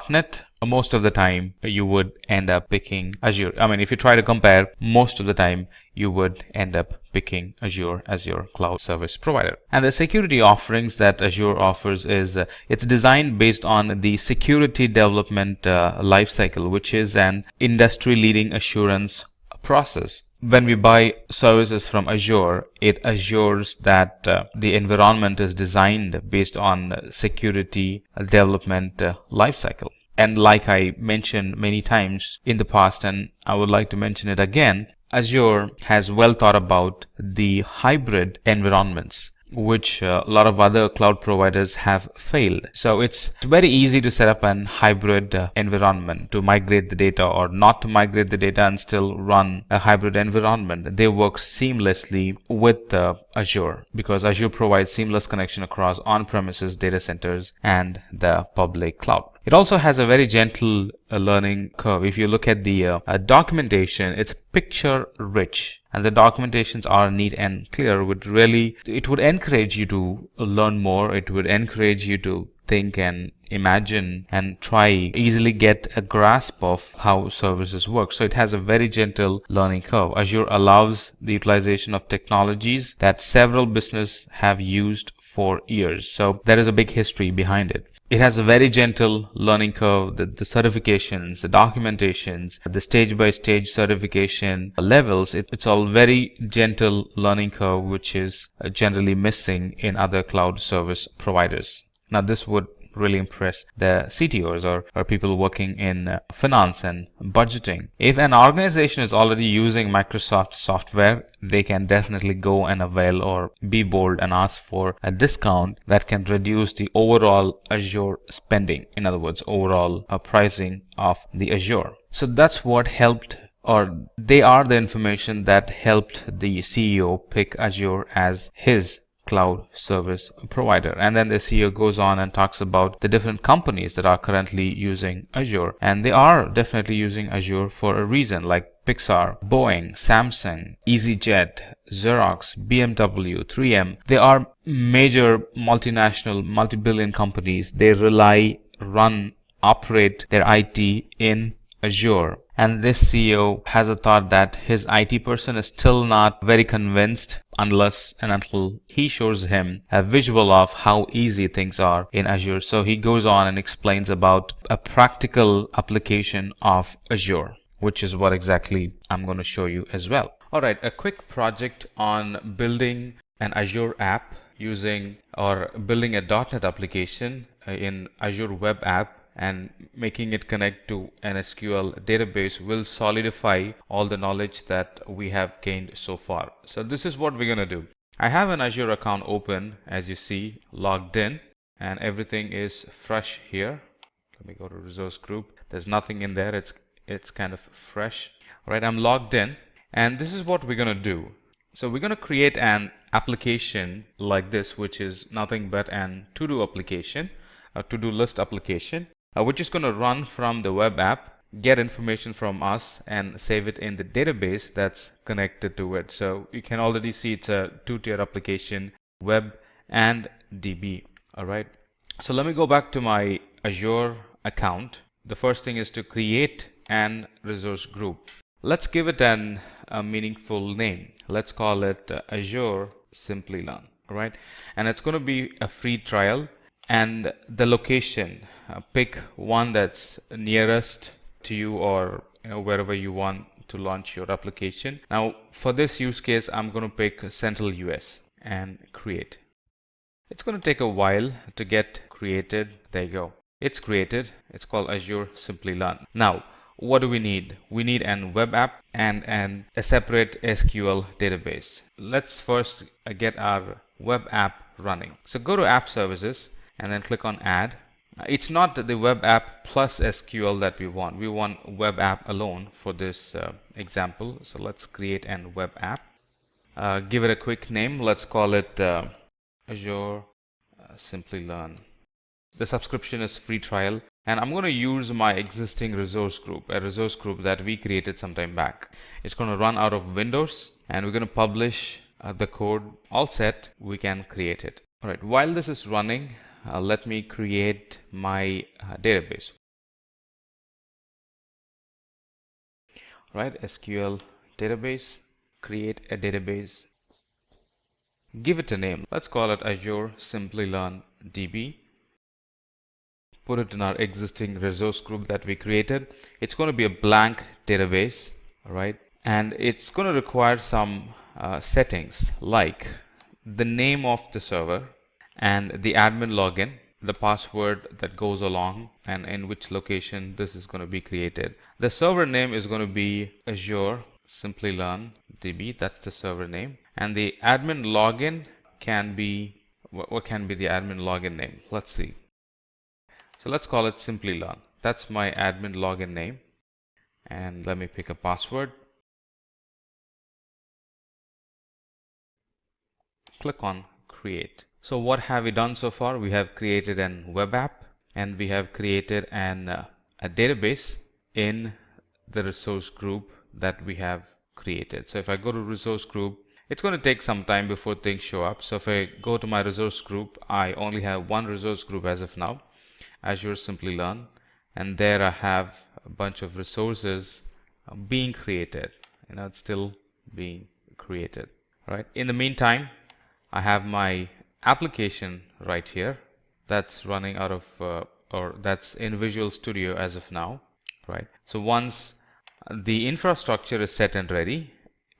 .NET, most of the time you would end up picking Azure. I mean, if you try to compare, most of the time you would end up picking Azure as your cloud service provider. And the security offerings that Azure offers is it's designed based on the security development lifecycle, which is an industry-leading assurance process. When we buy services from Azure, it assures that the environment is designed based on security development lifecycle. And like I mentioned many times in the past, and I would like to mention it again, Azure has well thought about the hybrid environments, which a lot of other cloud providers have failed. So it's very easy to set up an hybrid environment, to migrate the data or not to migrate the data and still run a hybrid environment. They work seamlessly with Azure, because Azure provides seamless connection across on-premises data centers and the public cloud. It also has a very gentle learning curve. If you look at the documentation, it's picture rich, and the documentations are neat and clear. It would encourage you to learn more. It would encourage you to think and imagine and try easily get a grasp of how services work. So it has a very gentle learning curve. Azure allows the utilization of technologies that several businesses have used for years. So there is a big history behind it. It has a very gentle learning curve. The certifications, the documentations, the stage-by-stage certification levels, it's all very gentle learning curve, which is generally missing in other cloud service providers. Now, this would really impress the CTOs or people working in finance and budgeting. If an organization is already using Microsoft software, they can definitely go and avail or be bold and ask for a discount that can reduce the overall Azure spending. In other words, overall pricing of the Azure. So that's what helped or they are the information that helped the CEO pick Azure as his cloud service provider. And then the CEO goes on and talks about the different companies that are currently using Azure, and they are definitely using Azure for a reason, like Pixar, Boeing, Samsung, EasyJet, Xerox, BMW, 3M. They are major multinational, multi-billion companies. They rely, run, operate their IT in Azure. And this CEO has a thought that his IT person is still not very convinced unless and until he shows him a visual of how easy things are in Azure. So he goes on and explains about a practical application of Azure, which is what exactly I'm going to show you as well. All right, a quick project on building an Azure app using or building a .NET application in Azure Web App and making it connect to an SQL database will solidify all the knowledge that we have gained so far. So this is what we're going to do. I have an Azure account open, as you see, logged in, and everything is fresh here. Let me go to resource group. There's nothing in there. It's kind of fresh. All right, I'm logged in, and this is what we're going to do. So we're going to create an application like this, which is nothing but an to-do application, a to-do list application, which is going to run from the web app, get information from us, and save it in the database that's connected to it. So you can already see it's a two-tier application, web and DB. All right. So let me go back to my Azure account. The first thing is to create an resource group. Let's give it a meaningful name. Let's call it Azure Simplilearn. All right. And it's going to be a free trial. And the location, pick one that's nearest to you, or wherever you want to launch your application. Now for this use case, I'm going to pick Central US and create. It's going to take a while to get created. There you go. It's created. It's called Azure Simplilearn. Now what do we need? We need an web app and a separate SQL database. Let's first get our web app running. So go to App Services and then click on Add. It's not the web app plus SQL that we want. We want web app alone for this example. So let's create an web app. Give it a quick name. Let's call it Azure Simplilearn. The subscription is free trial. And I'm going to use my existing resource group, a resource group that we created some time back. It's going to run out of Windows, and we're going to publish the code. All set, we can create it. All right, while this is running, let me create my database. All right, SQL database, create a database. Give it a name. Let's call it Azure Simplilearn DB. Put it in our existing resource group that we created. It's going to be a blank database, all right? And it's going to require some settings like the name of the server and the admin login, the password that goes along, and in which location this is going to be created. The server name is going to be Azure Simplilearn DB. That's the server name. And the admin login can be, what can be the admin login name? Let's see. So let's call it Simplilearn. That's my admin login name. And let me pick a password. Click on create. So what have we done so far? We have created an web app, and we have created a database in the resource group that we have created. So if I go to resource group, it's going to take some time before things show up. So if I go to my resource group, I only have one resource group as of now, Azure Simplilearn, and there I have a bunch of resources being created. It's still being created. All right. In the meantime, I have my application right here that's running out of or that's in Visual Studio as of now, right? So once the infrastructure is set and ready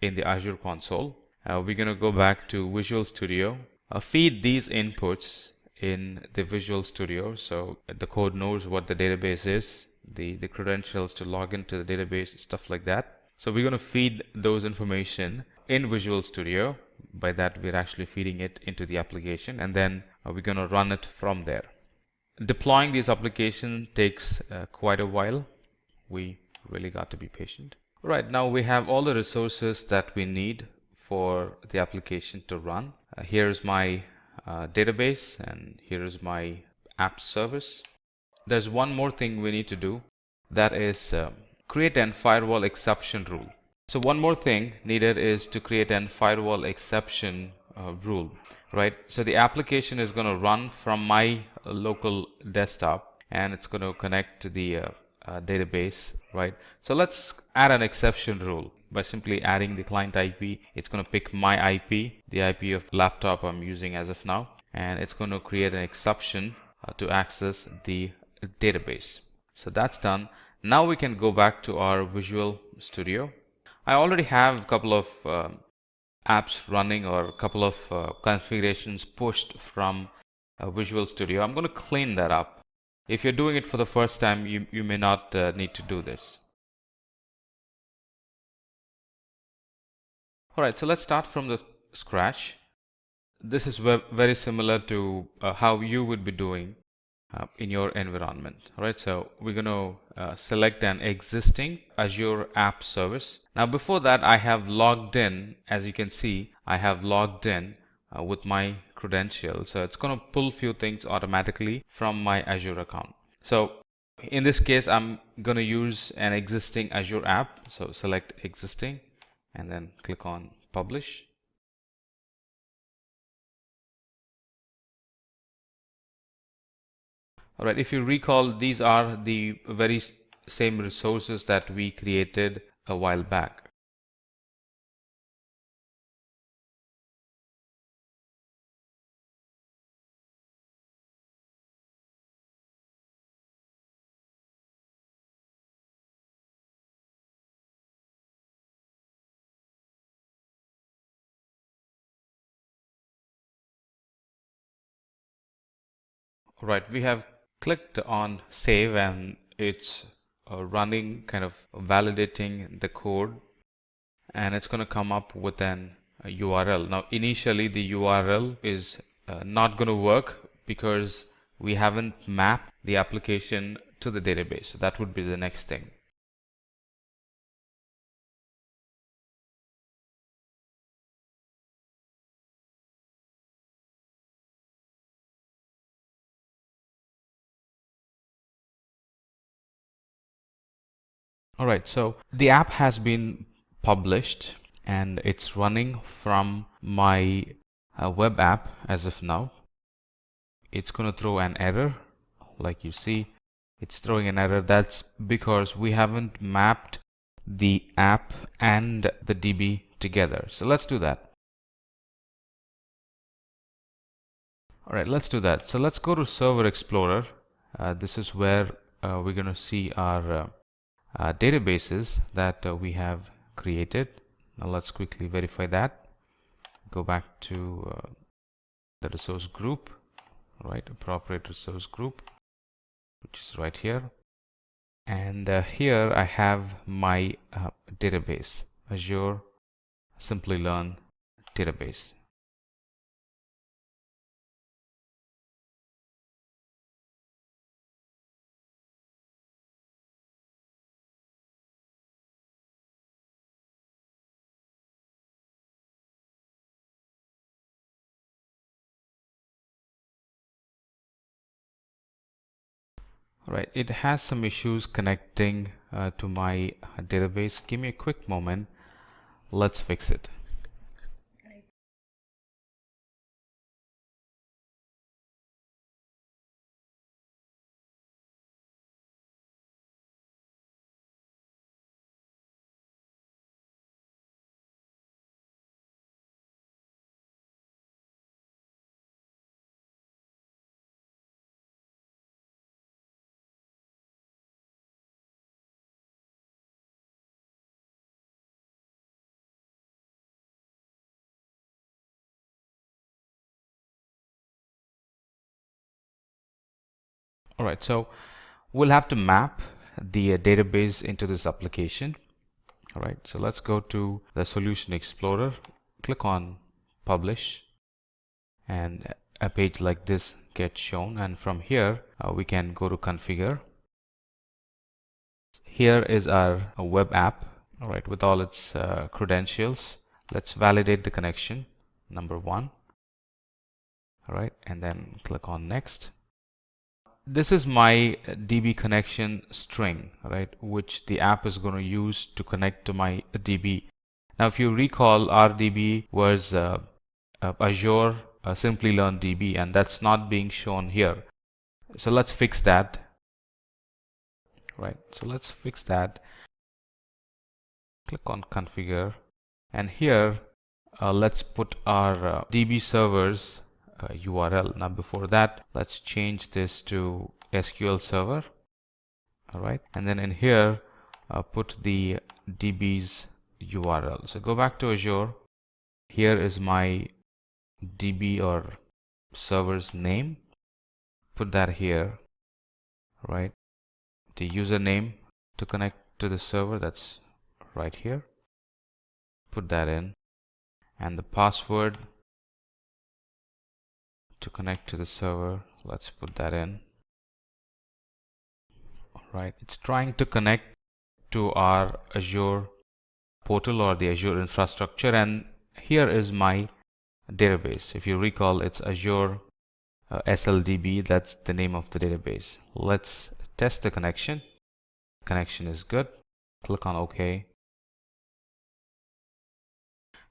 in the Azure console, we're going to go back to Visual Studio, feed these inputs in the Visual Studio, so the code knows what the database is, the credentials to log into the database, stuff like that. So we're going to feed those information in Visual Studio. By that, we're actually feeding it into the application, and then we're going to run it from there. Deploying these applications takes quite a while. We really got to be patient. Right, now we have all the resources that we need for the application to run. Here's my database, and here's my app service. There's one more thing we need to do, that is create an firewall exception rule. So one more thing needed is to create an firewall exception rule, right? So the application is going to run from my local desktop, and it's going to connect to the database, right? So let's add an exception rule by simply adding the client IP. It's going to pick my IP, the IP of the laptop I'm using as of now, and it's going to create an exception to access the database. So that's done. Now we can go back to our Visual Studio. I already have a couple of apps running, or a couple of configurations pushed from Visual Studio. I'm going to clean that up. If you're doing it for the first time, you may not need to do this. Alright, so let's start from the scratch. This is very similar to how you would be doing in your environment. Alright, so we're going to select an existing Azure app service. Now before that, I have logged in. As you can see, I have logged in with my credentials. So it's going to pull a few things automatically from my Azure account. So in this case, I'm going to use an existing Azure app. So select existing and then click on publish. Alright, if you recall, these are the very same resources that we created a while back. Right, we have clicked on save, and it's running, kind of validating the code, and it's going to come up with an URL. Now initially the URL is not going to work because we haven't mapped the application to the database. So that would be the next thing. Alright, so the app has been published and it's running from my web app as of now. It's going to throw an error. Like you see, it's throwing an error. That's because we haven't mapped the app and the DB together. So let's do that. Alright, let's do that. So let's go to Server Explorer. This is where we're going to see our databases that we have created. Now let's quickly verify that. Go back to the resource group, right? Appropriate resource group, which is right here. And here I have my database, Azure Simplilearn database. Right, it has some issues connecting to my database. Give me a quick moment. Let's fix it. Alright, so we'll have to map the database into this application. Alright, so let's go to the Solution Explorer, click on Publish, and a page like this gets shown, and from here we can go to Configure. Here is our web app. all right, with all its credentials. Let's validate the connection, number 1. All right, and then click on next. This is my DB connection string, right, which the app is going to use to connect to my DB. Now, if you recall, our DB was Azure Simplilearn DB, and that's not being shown here. So let's fix that. Right, so let's fix that. Click on configure, and here let's put our DB servers URL. Now before that, let's change this to SQL Server. All right, and then in here put the DB's URL. So go back to Azure. Here is my DB or server's name. Put that here. Right, the username to connect to the server, that's right here. Put that in, and the password to connect to the server, let's put that in. All right, it's trying to connect to our Azure portal or the Azure infrastructure, and here is my database. If you recall, it's Azure SLDB. That's the name of the database. Let's test the connection. Connection is good. Click on OK.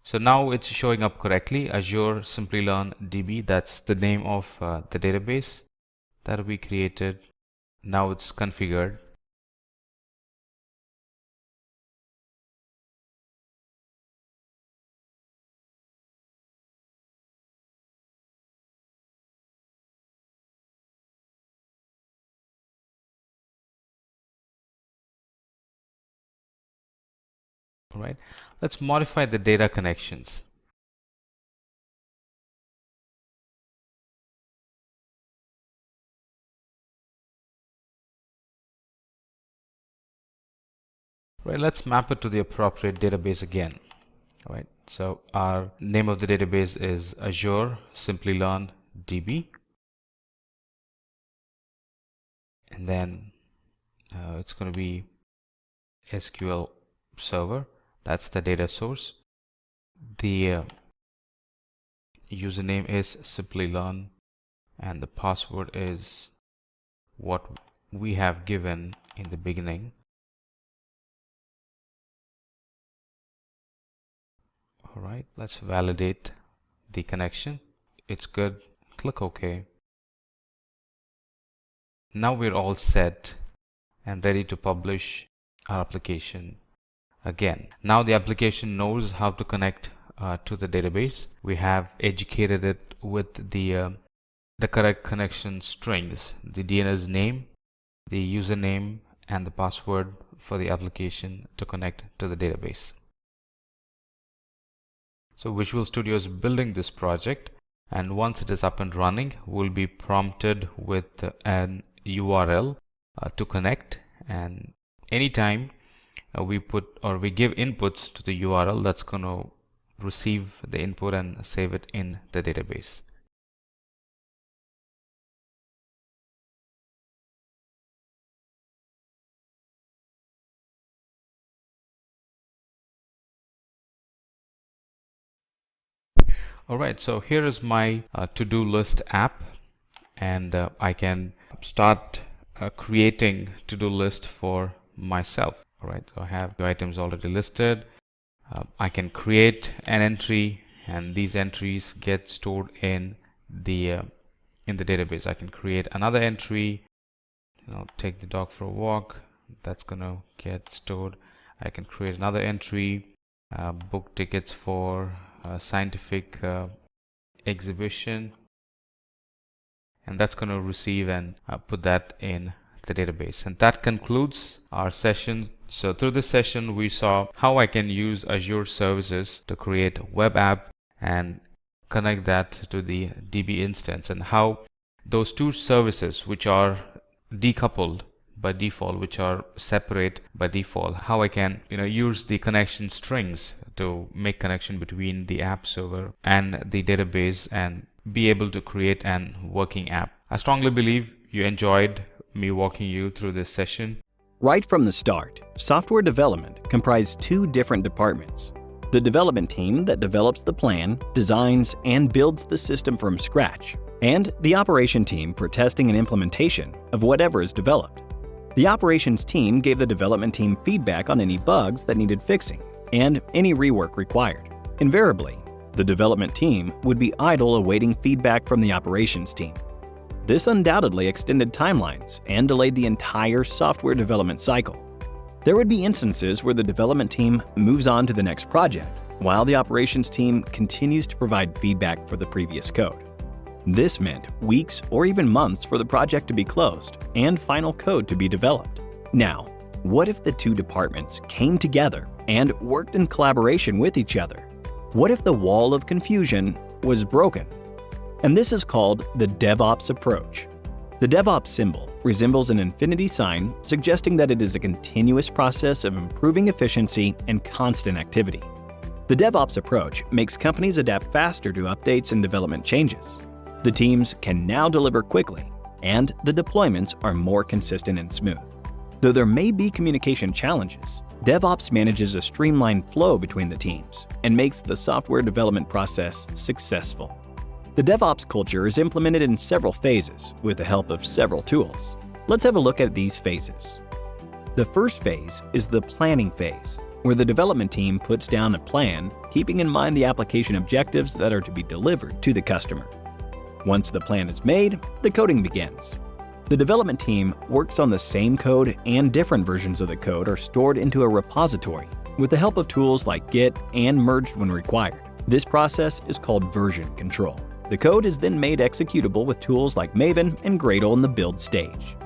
So now it's showing up correctly. Azure Simplilearn DB, that's the name of the database that we created. Now it's configured. All right, let's modify the data connections. Right, let's map it to the appropriate database again. All right, so our name of the database is Azure Simplilearn DB, and then it's going to be SQL Server. That's the data source. The username is Simplilearn, and the password is what we have given in the beginning. All right, let's validate the connection. It's good. Click OK. Now we're all set and ready to publish our application again. Now the application knows how to connect to the database. We have educated it with the correct connection strings, the DNS name, the username, and the password for the application to connect to the database. So Visual Studio is building this project, and once it is up and running, we'll be prompted with an URL to connect, and anytime we put or we give inputs to the URL, that's going to receive the input and save it in the database. Alright, so here is my to-do list app, and I can start creating to-do list for myself. Alright, so I have the items already listed. I can create an entry, and these entries get stored in the database. I can create another entry, take the dog for a walk. That's gonna get stored. I can create another entry, book tickets for scientific exhibition, and that's going to receive and put that in the database. And that concludes our session. So through this session we saw how I can use Azure services to create web app and connect that to the DB instance, and how those two services which are decoupled by default, which are separate by default, how I can use the connection strings to make connection between the app server and the database and be able to create an working app. I strongly believe you enjoyed me walking you through this session. Right from the start, software development comprised two different departments: the development team that develops the plan, designs, and builds the system from scratch, and the operation team for testing and implementation of whatever is developed. The operations team gave the development team feedback on any bugs that needed fixing and any rework required. Invariably, the development team would be idle awaiting feedback from the operations team. This undoubtedly extended timelines and delayed the entire software development cycle. There would be instances where the development team moves on to the next project, while the operations team continues to provide feedback for the previous code. This meant weeks or even months for the project to be closed and final code to be developed. Now, what if the two departments came together and worked in collaboration with each other? What if the wall of confusion was broken? And this is called the DevOps approach. The DevOps symbol resembles an infinity sign, suggesting that it is a continuous process of improving efficiency and constant activity. The DevOps approach makes companies adapt faster to updates and development changes. The teams can now deliver quickly, and the deployments are more consistent and smooth. Though there may be communication challenges, DevOps manages a streamlined flow between the teams and makes the software development process successful. The DevOps culture is implemented in several phases with the help of several tools. Let's have a look at these phases. The first phase is the planning phase, where the development team puts down a plan, keeping in mind the application objectives that are to be delivered to the customer. Once the plan is made, the coding begins. The development team works on the same code, and different versions of the code are stored into a repository with the help of tools like Git and merged when required. This process is called version control. The code is then made executable with tools like Maven and Gradle in the build stage.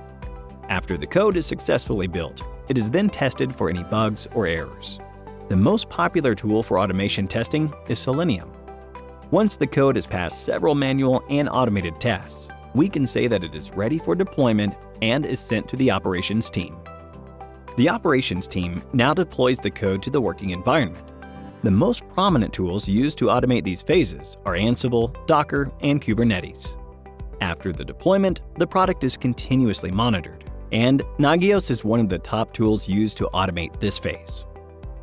After the code is successfully built, it is then tested for any bugs or errors. The most popular tool for automation testing is Selenium. Once the code has passed several manual and automated tests, we can say that it is ready for deployment and is sent to the operations team. The operations team now deploys the code to the working environment. The most prominent tools used to automate these phases are Ansible, Docker, and Kubernetes. After the deployment, the product is continuously monitored, and Nagios is one of the top tools used to automate this phase.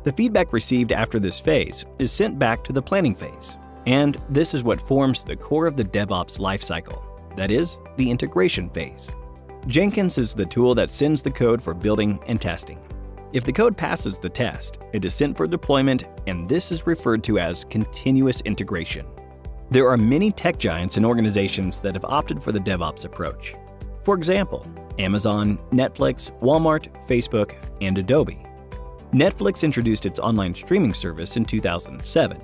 The feedback received after this phase is sent back to the planning phase, and this is what forms the core of the DevOps lifecycle, that is, the integration phase. Jenkins is the tool that sends the code for building and testing. If the code passes the test, it is sent for deployment, and this is referred to as continuous integration. There are many tech giants and organizations that have opted for the DevOps approach. For example, Amazon, Netflix, Walmart, Facebook, and Adobe. Netflix introduced its online streaming service in 2007.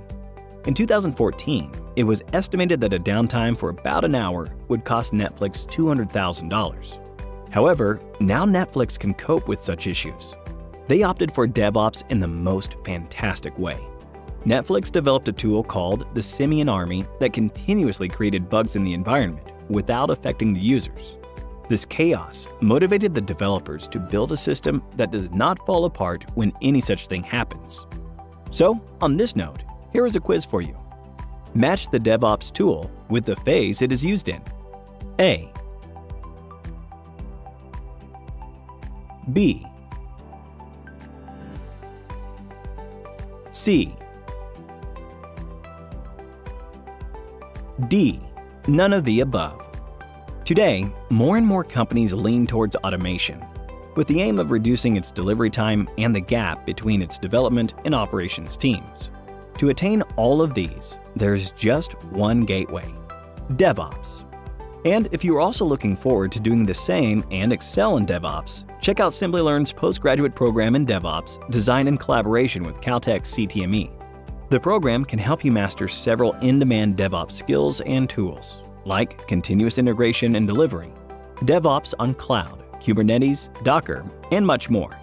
In 2014, it was estimated that a downtime for about an hour would cost Netflix $200,000. However, now Netflix can cope with such issues. They opted for DevOps in the most fantastic way. Netflix developed a tool called the Simian Army that continuously created bugs in the environment without affecting the users. This chaos motivated the developers to build a system that does not fall apart when any such thing happens. So, on this note, here is a quiz for you. Match the DevOps tool with the phase it is used in. A. B. C. D. None of the above. Today, more and more companies lean towards automation, with the aim of reducing its delivery time and the gap between its development and operations teams. To attain all of these, there's just one gateway: DevOps. And if you're also looking forward to doing the same and excel in DevOps, check out Simplilearn's postgraduate program in DevOps, designed in collaboration with Caltech's CTME. The program can help you master several in-demand DevOps skills and tools, like continuous integration and delivery, DevOps on cloud, Kubernetes, Docker, and much more.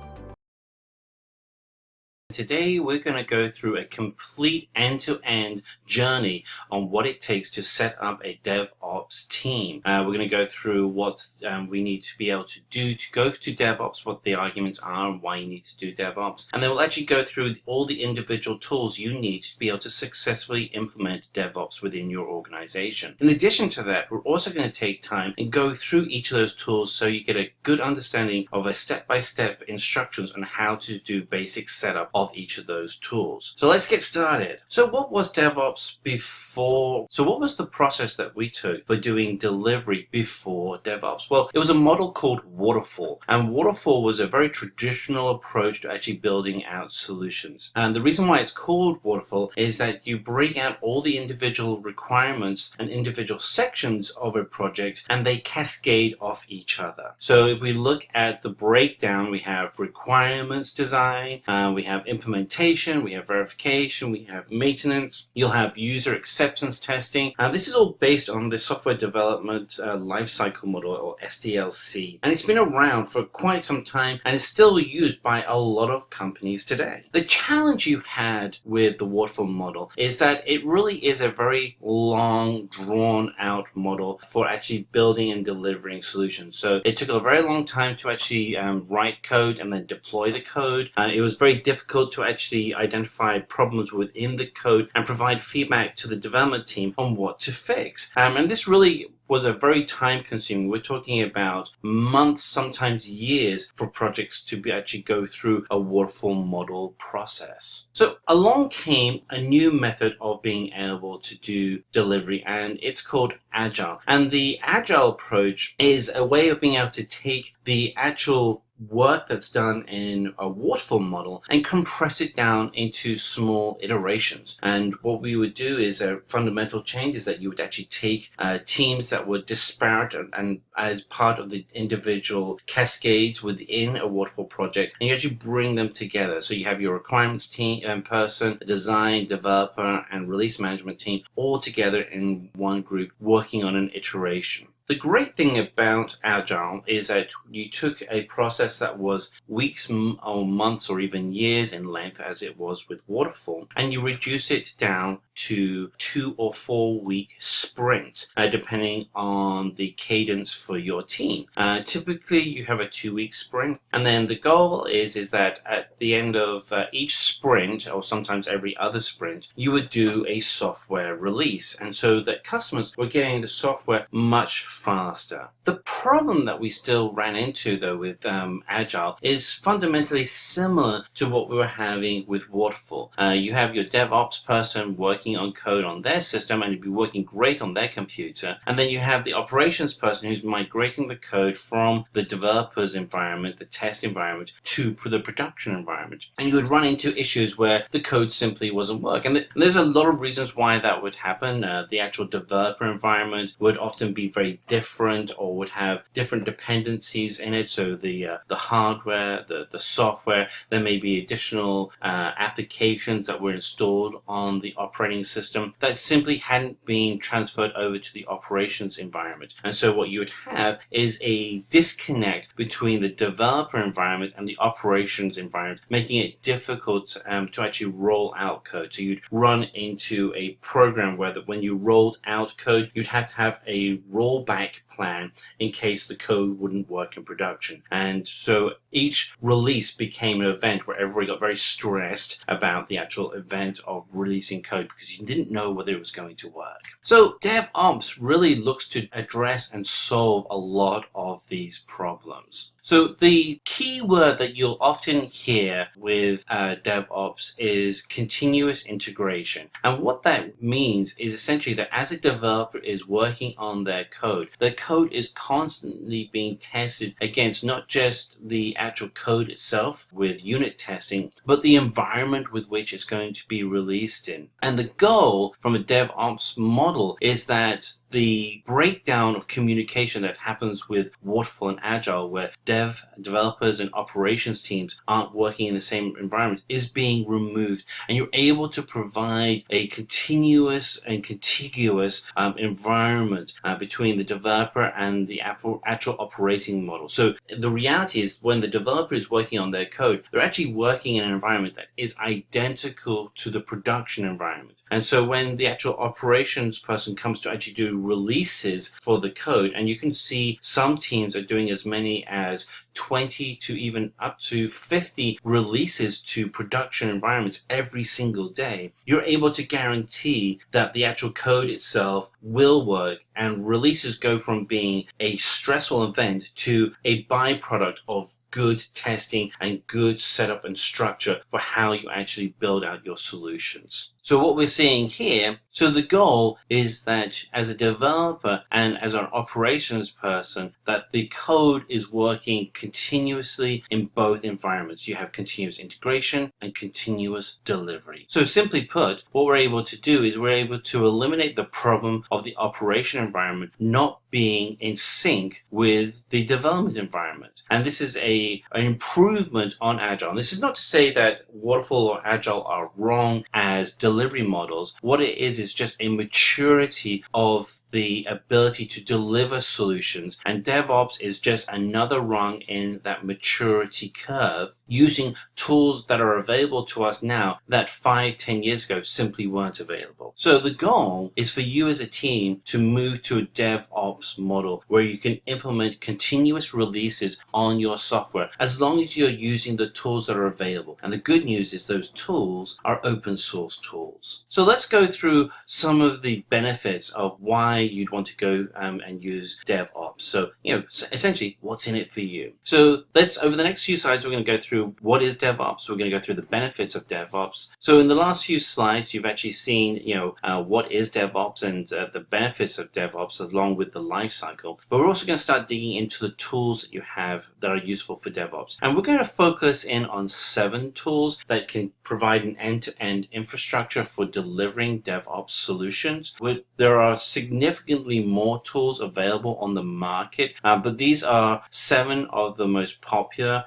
Today, we're going to go through a complete end-to-end journey on what it takes to set up a DevOps team. We're going to go through what we need to be able to do to go to DevOps, what the arguments are and why you need to do DevOps. And then we'll actually go through all the individual tools you need to be able to successfully implement DevOps within your organization. In addition to that, we're also going to take time and go through each of those tools so you get a good understanding of a step-by-step instructions on how to do basic setup of each of those tools. So let's get started. So what was DevOps before? So what was the process that we took for doing delivery before DevOps? Well, it was a model called waterfall, and waterfall was a very traditional approach to actually building out solutions. And the reason why it's called waterfall is that you break out all the individual requirements and individual sections of a project and they cascade off each other. So if we look at the breakdown, we have requirements design, we have implementation, we have verification, we have maintenance, you'll have user acceptance testing. This is all based on the software development lifecycle model, or SDLC. And it's been around for quite some time and is still used by a lot of companies today. The challenge you had with the waterfall model is that it really is a very long, drawn out model for actually building and delivering solutions. So it took a very long time to actually write code and then deploy the code. It was very difficult to actually identify problems within the code and provide feedback to the development team on what to fix. And this really was a very time consuming. We're talking about months, sometimes years, for projects to actually go through a waterfall model process. So along came a new method of being able to do delivery, and it's called Agile. And the Agile approach is a way of being able to take the actual work that's done in a waterfall model and compress it down into small iterations. And what we would do is a fundamental change is that you would actually take teams that were disparate and as part of the individual cascades within a waterfall project, and you actually bring them together. So you have your requirements team person, design, developer, and release management team all together in one group working on an iteration. The great thing about Agile is that you took a process that was weeks or months or even years in length, as it was with waterfall, and you reduce it down to 2 or 4 week sprints, depending on the cadence for your team. Typically, you have a 2-week sprint, and then the goal is that at the end of each sprint, or sometimes every other sprint, you would do a software release, and so that customers were getting the software much faster. The problem that we still ran into, though, with Agile is fundamentally similar to what we were having with waterfall. You have your DevOps person working on code on their system and it'd be working great on their computer, and then you have the operations person who's migrating the code from the developer's environment, the test environment, to the production environment, and you would run into issues where the code simply wasn't working. And there's a lot of reasons why that would happen. The actual developer environment would often be very different or would have different dependencies in it. So the hardware, the software, there may be additional applications that were installed on the operating system that simply hadn't been transferred over to the operations environment. And so what you would have is a disconnect between the developer environment and the operations environment, making it difficult to actually roll out code. So you'd run into a program where when you rolled out code, you'd have to have a rollback plan in case the code wouldn't work in production. And so each release became an event where everybody got very stressed about the actual event of releasing code because you didn't know whether it was going to work. So DevOps really looks to address and solve a lot of these problems. So the key word that you'll often hear with DevOps is continuous integration. And what that means is essentially that as a developer is working on their code is constantly being tested against not just the actual code itself with unit testing, but the environment with which it's going to be released in. And the goal from a DevOps model is that the breakdown of communication that happens with waterfall and agile, where developers and operations teams aren't working in the same environment, is being removed, and you're able to provide a continuous and contiguous environment between the developer and the actual operating model. So the reality is, when the developer is working on their code, they're actually working in an environment that is identical to the production environment. And so when the actual operations person comes to actually do releases for the code, and you can see some teams are doing as many as 20 to even up to 50 releases to production environments every single day, you're able to guarantee that the actual code itself will work, and releases go from being a stressful event to a byproduct of good testing and good setup and structure for how you actually build out your solutions. So what we're seeing here, so the goal is that as a developer and as an operations person, that the code is working continuously in both environments. You have continuous integration and continuous delivery. So simply put, what we're able to do is we're able to eliminate the problem of the operation environment not being in sync with the development environment. And this is an improvement on Agile. And this is not to say that Waterfall or Agile are wrong as delivery models. What it is just a maturity of the ability to deliver solutions, and DevOps is just another rung in that maturity curve, using tools that are available to us now that 5-10 years ago simply weren't available. So the goal is for you as a team to move to a DevOps model where you can implement continuous releases on your software as long as you're using the tools that are available. And the good news is those tools are open source tools. So let's go through some of the benefits of why you'd want to go and use DevOps. So, essentially, what's in it for you? So over the next few slides, we're going to go through what is DevOps. We're going to go through the benefits of DevOps. So in the last few slides, you've actually seen, what is DevOps and the benefits of DevOps along with the life cycle. But we're also going to start digging into the tools that you have that are useful for DevOps. And we're going to focus in on 7 tools that can provide an end-to-end infrastructure for delivering DevOps solutions. There are significantly more tools available on the market, but these are 7 of the most popular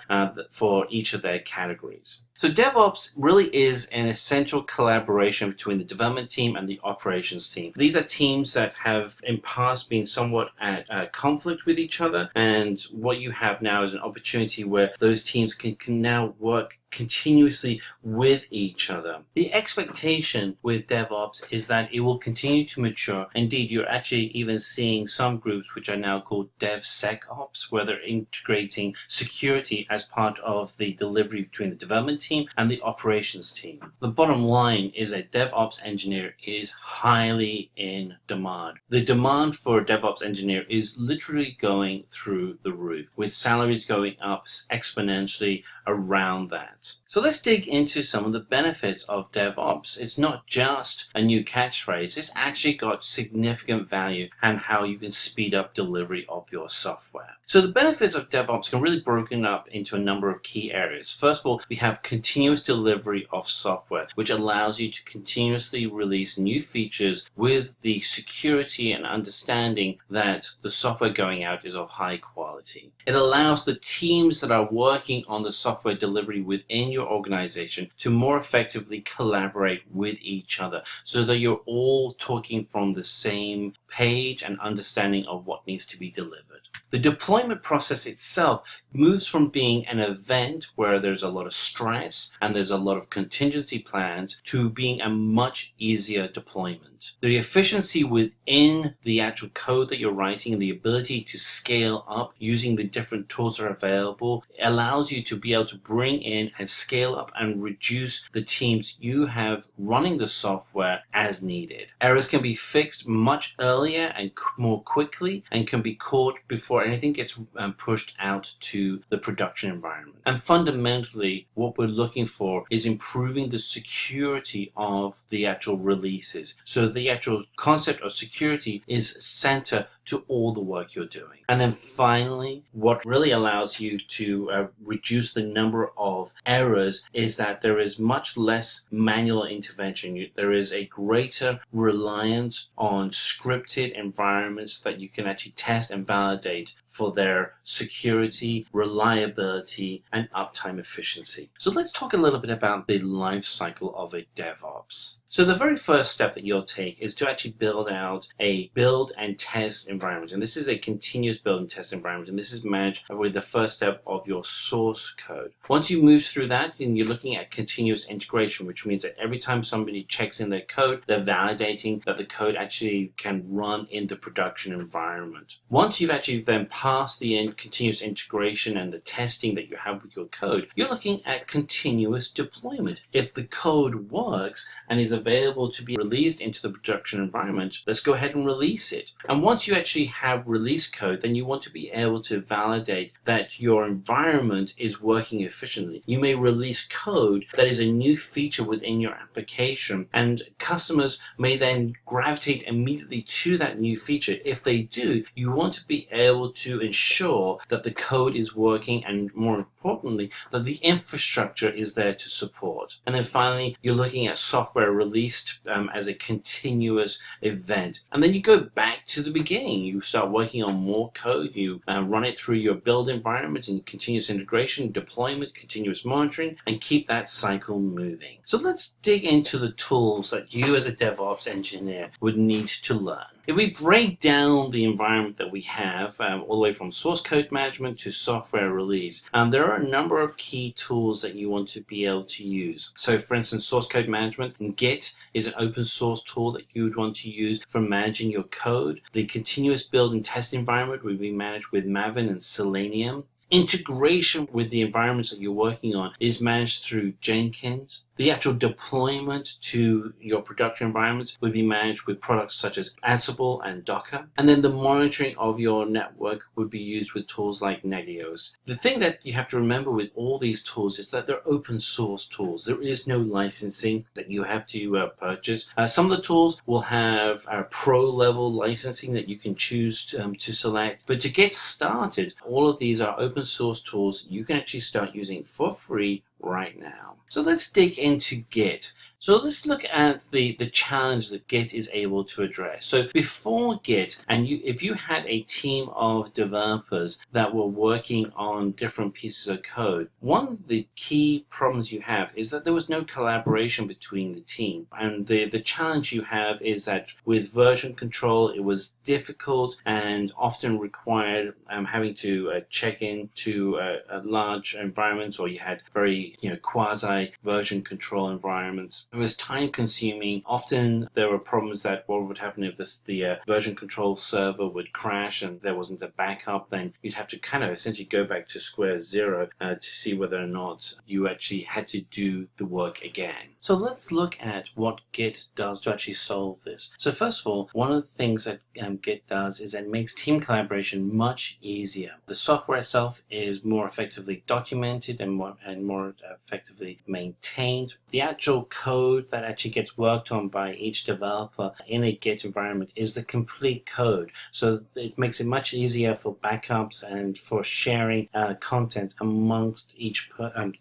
for each of their categories. So DevOps really is an essential collaboration between the development team and the operations team. These are teams that have in past been somewhat at conflict with each other, and what you have now is an opportunity where those teams can now work continuously with each other. The expectation with DevOps is that it will continue to mature. Indeed, you're actually even seeing some groups which are now called DevSecOps, where they're integrating security as part of the delivery between the development team and the operations team. The bottom line is a DevOps engineer is highly in demand. The demand for a DevOps engineer is literally going through the roof, with salaries going up exponentially around that. So let's dig into some of the benefits of DevOps. It's not just a new catchphrase, it's actually got significant value and how you can speed up delivery of your software. So the benefits of DevOps can really be broken up into a number of key areas. First of all, we have continuous delivery of software, which allows you to continuously release new features with the security and understanding that the software going out is of high quality. It allows the teams that are working on the software delivery within your organization to more effectively collaborate with each other so that you're all talking from the same page and understanding of what needs to be delivered. The deployment process itself moves from being an event where there's a lot of stress and there's a lot of contingency plans to being a much easier deployment. The efficiency within the actual code that you're writing and the ability to scale up using the different tools that are available allows you to be able to bring in and scale up and reduce the teams you have running the software as needed. Errors can be fixed much earlier and more quickly and can be caught before anything gets pushed out to the production environment. And fundamentally, what we're looking for is improving the security of the actual releases. So the actual concept of security is center to all the work you're doing. And then finally, what really allows you to reduce the number of errors is that there is much less manual intervention. There is a greater reliance on scripted environments that you can actually test and validate for their security, reliability, and uptime efficiency. So let's talk a little bit about the life cycle of a DevOps. So the very first step that you'll take is to actually build out a build and test environment, and this is a continuous build and test environment, and this is managed with the first step of your source code. Once you move through that, then you're looking at continuous integration, which means that every time somebody checks in their code, they're validating that the code actually can run in the production environment. Once you've actually then passed the continuous integration and the testing that you have with your code, you're looking at continuous deployment. If the code works and is available to be released into the production environment, let's go ahead and release it. And once you actually have release code, then you want to be able to validate that your environment is working efficiently. You may release code that is a new feature within your application, and customers may then gravitate immediately to that new feature. If they do, you want to be able to ensure that the code is working, and more importantly, that the infrastructure is there to support. And then finally, you're looking at software released as a continuous event. And then you go back to the beginning. You start working on more code. You run it through your build environment and continuous integration, deployment, continuous monitoring, and keep that cycle moving. So let's dig into the tools that you as a DevOps engineer would need to learn. If we break down the environment that we have, all the way from source code management to software release, there are a number of key tools that you want to be able to use. So for instance, source code management, Git is an open source tool that you would want to use for managing your code. The continuous build and test environment will be managed with Maven and Selenium. Integration with the environments that you're working on is managed through Jenkins. The actual deployment to your production environments would be managed with products such as Ansible and Docker. And then the monitoring of your network would be used with tools like Nagios. The thing that you have to remember with all these tools is that they're open source tools. There is no licensing that you have to purchase. Some of the tools will have pro level licensing that you can choose to select. But to get started, all of these are open source tools you can actually start using for free right now. So let's dig into Git. So let's look at the challenge that Git is able to address. So before Git, and if you had a team of developers that were working on different pieces of code, one of the key problems you have is that there was no collaboration between the team. And the challenge you have is that with version control, it was difficult and often required having to check into large environments, or you had very quasi version control environments. It was time consuming. Often there were problems that what would happen if the version control server would crash and there wasn't a backup, then you'd have to kind of essentially go back to square zero to see whether or not you actually had to do the work again. So let's look at what Git does to actually solve this. So first of all, one of the things that Git does is it makes team collaboration much easier. The software itself is more effectively documented and more effectively maintained. The actual code that actually gets worked on by each developer in a Git environment is the complete code. So it makes it much easier for backups and for sharing content amongst each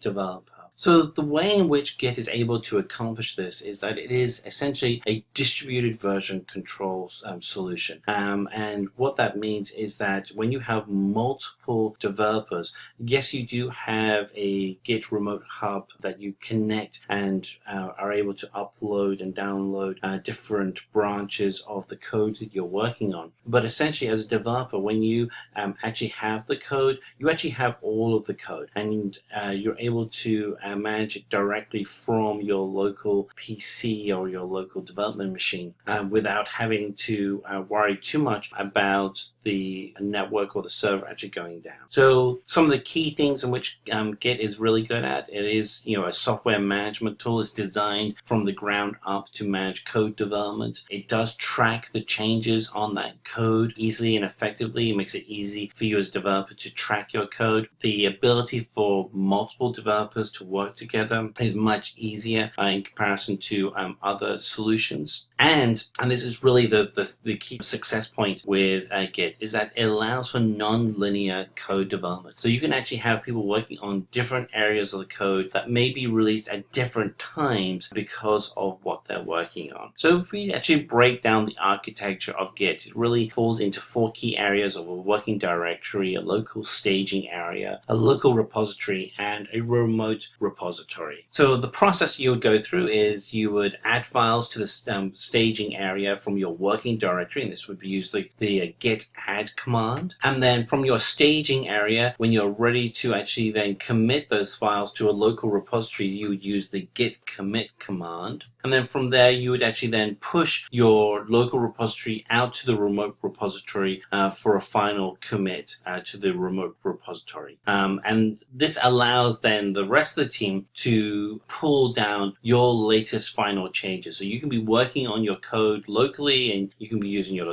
developer. So the way in which Git is able to accomplish this is that it is essentially a distributed version control solution. And what that means is that when you have multiple developers, yes, you do have a Git remote hub that you connect and are able to upload and download different branches of the code that you're working on. But essentially, as a developer, when you actually have the code, you actually have all of the code, and you're able to manage it directly from your local PC or your local development machine without having to worry too much about the network or the server actually going down. So some of the key things in which Git is really good at, it is a software management tool. It's designed from the ground up to manage code development. It does track the changes on that code easily and effectively. It makes it easy for you as a developer to track your code. The ability for multiple developers to work together is much easier in comparison to other solutions. And this is really the key success point with Git, is that it allows for non-linear code development. So you can actually have people working on different areas of the code that may be released at different times because of what they're working on. So if we actually break down the architecture of Git, it really falls into 4 key areas of a working directory, a local staging area, a local repository, and a remote repository. So the process you would go through is you would add files to the staging area from your working directory, and this would be usually the git add command. And then from your staging area, when you're ready to actually then commit those files to a local repository, you would use the git commit command. And then from there, you would actually then push your local repository out to the remote repository for a final commit to the remote repository. And this allows then the rest of the team to pull down your latest final changes. So you can be working on your code locally, and you can be using your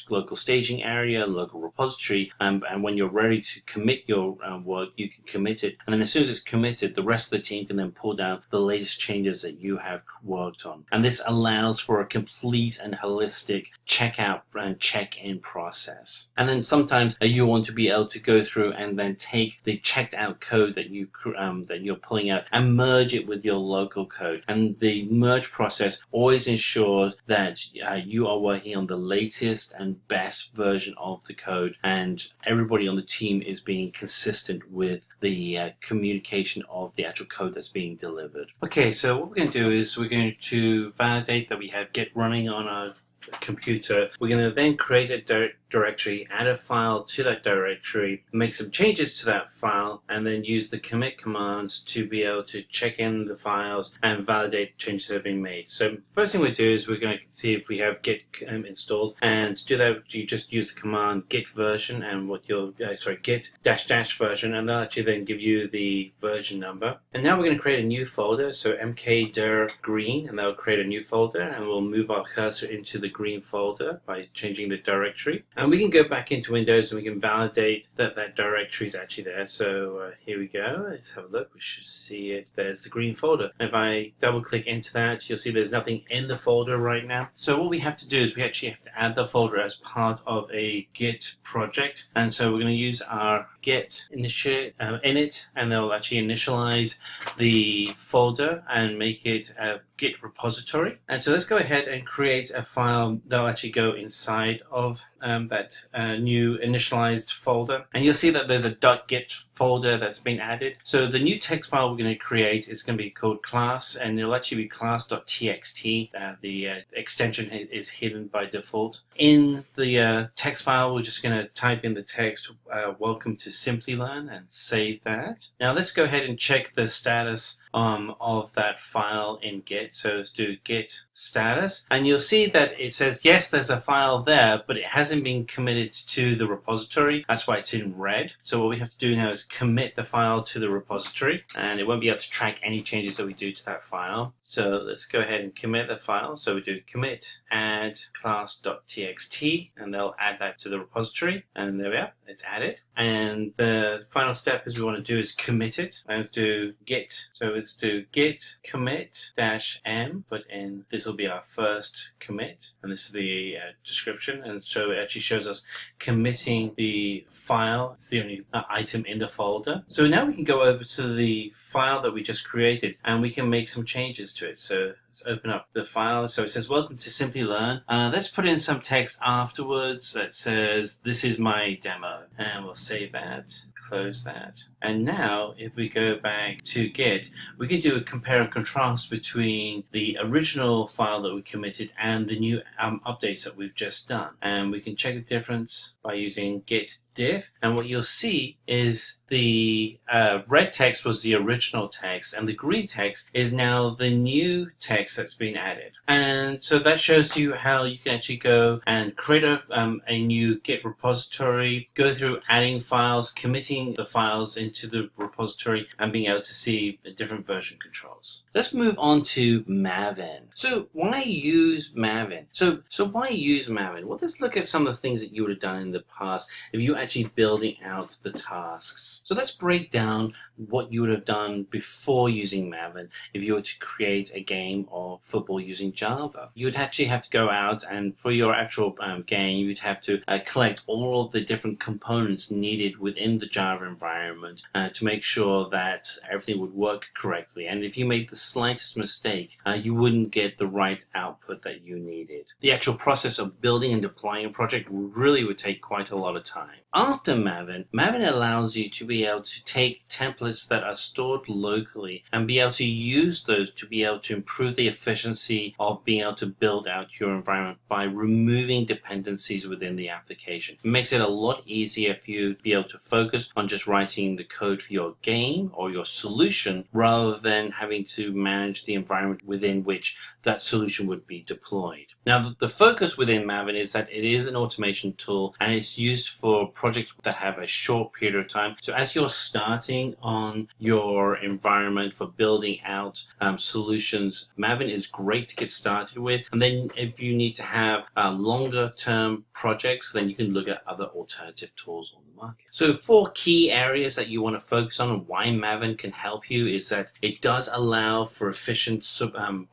local staging area, local repository, and when you're ready to commit your work, you can commit it. And then as soon as it's committed, the rest of the team can then pull down the latest changes that you have worked on. And this allows for a complete and holistic checkout and check-in process. And then sometimes you want to be able to go through and then take the checked out code that you're pulling out and merge it with your local code. And the merge process always ensures that you are working on the latest and best version of the code, and everybody on the team is being consistent with the communication of the actual code that's being delivered. Okay, so what we're going to do is we're going to validate that we have Git running on our computer. We're going to then create a directory, add a file to that directory, make some changes to that file, and then use the commit commands to be able to check in the files and validate changes that have been made. So first thing we do is we're going to see if we have Git installed, and to do that you just use the command git version and what your git -- version, and they'll actually then give you the version number. And now we're going to create a new folder, so mkdir green, and that'll create a new folder, and we'll move our cursor into the green folder by changing the directory. And we can go back into Windows and we can validate that that directory is actually there. So here we go. Let's have a look. We should see it. There's the green folder. If I double click into that, you'll see there's nothing in the folder right now. So what we have to do is we actually have to add the folder as part of a Git project. And so we're going to use our git init, and they'll actually initialize the folder and make it a Git repository. And so let's go ahead and create a file that'll actually go inside of that new initialized folder. And you'll see that there's a .git folder that's been added. So the new text file we're going to create is going to be called class, and it'll actually be class.txt. The extension is hidden by default. In the text file, we're just going to type in the text, welcome to Simplilearn, and save that. Now let's go ahead and check the status of that file in Git. So let's do git status, and you'll see that it says yes, there's a file there, but it hasn't been committed to the repository. That's why it's in red. So what we have to do now is commit the file to the repository, and it won't be able to track any changes that we do to that file. So let's go ahead and commit the file. So we do commit add class.txt, and they'll add that to the repository, and there we are, it's added. And the final step is we want to do is commit it, and let's do git. So let's do git commit -m, but in this will be our first commit, and this is the description, and so it actually shows us committing the file. It's the only item in the folder. So now we can go over to the file that we just created, and we can make some changes to it. So let's open up the file. So it says welcome to Simplilearn. Let's put in some text afterwards that says this is my demo, and we'll save that, close that. And now if we go back to Git, we can do a compare and contrast between the original file that we committed and the new updates that we've just done. And we can check the difference by using git diff, and what you'll see is the red text was the original text, and the green text is now the new text that's been added. And so that shows you how you can actually go and create a new Git repository, go through adding files, committing the files into the repository, and being able to see the different version controls. Let's move on to Maven. So why use Maven? So why use Maven? Well, let's look at some of the things that you would have done in the past if you actually building out the tasks. So let's break down what you would have done before using Maven if you were to create a game of football using Java. You would actually have to go out, and for your actual game, you'd have to collect all of the different components needed within the Java environment to make sure that everything would work correctly. And if you made the slightest mistake, you wouldn't get the right output that you needed. The actual process of building and deploying a project really would take quite a lot of time. After Maven, Maven allows you to be able to take templates templates that are stored locally and be able to use those to be able to improve the efficiency of being able to build out your environment by removing dependencies within the application. It makes it a lot easier for you to be able to focus on just writing the code for your game or your solution rather than having to manage the environment within which that solution would be deployed. Now, the focus within Maven is that it is an automation tool and it's used for projects that have a short period of time. So as you're starting on your environment for building out solutions, Maven is great to get started with. And then if you need to have longer term projects, then you can look at other alternative tools on the market. So 4 key areas that you want to focus on and why Maven can help you is that it does allow for efficient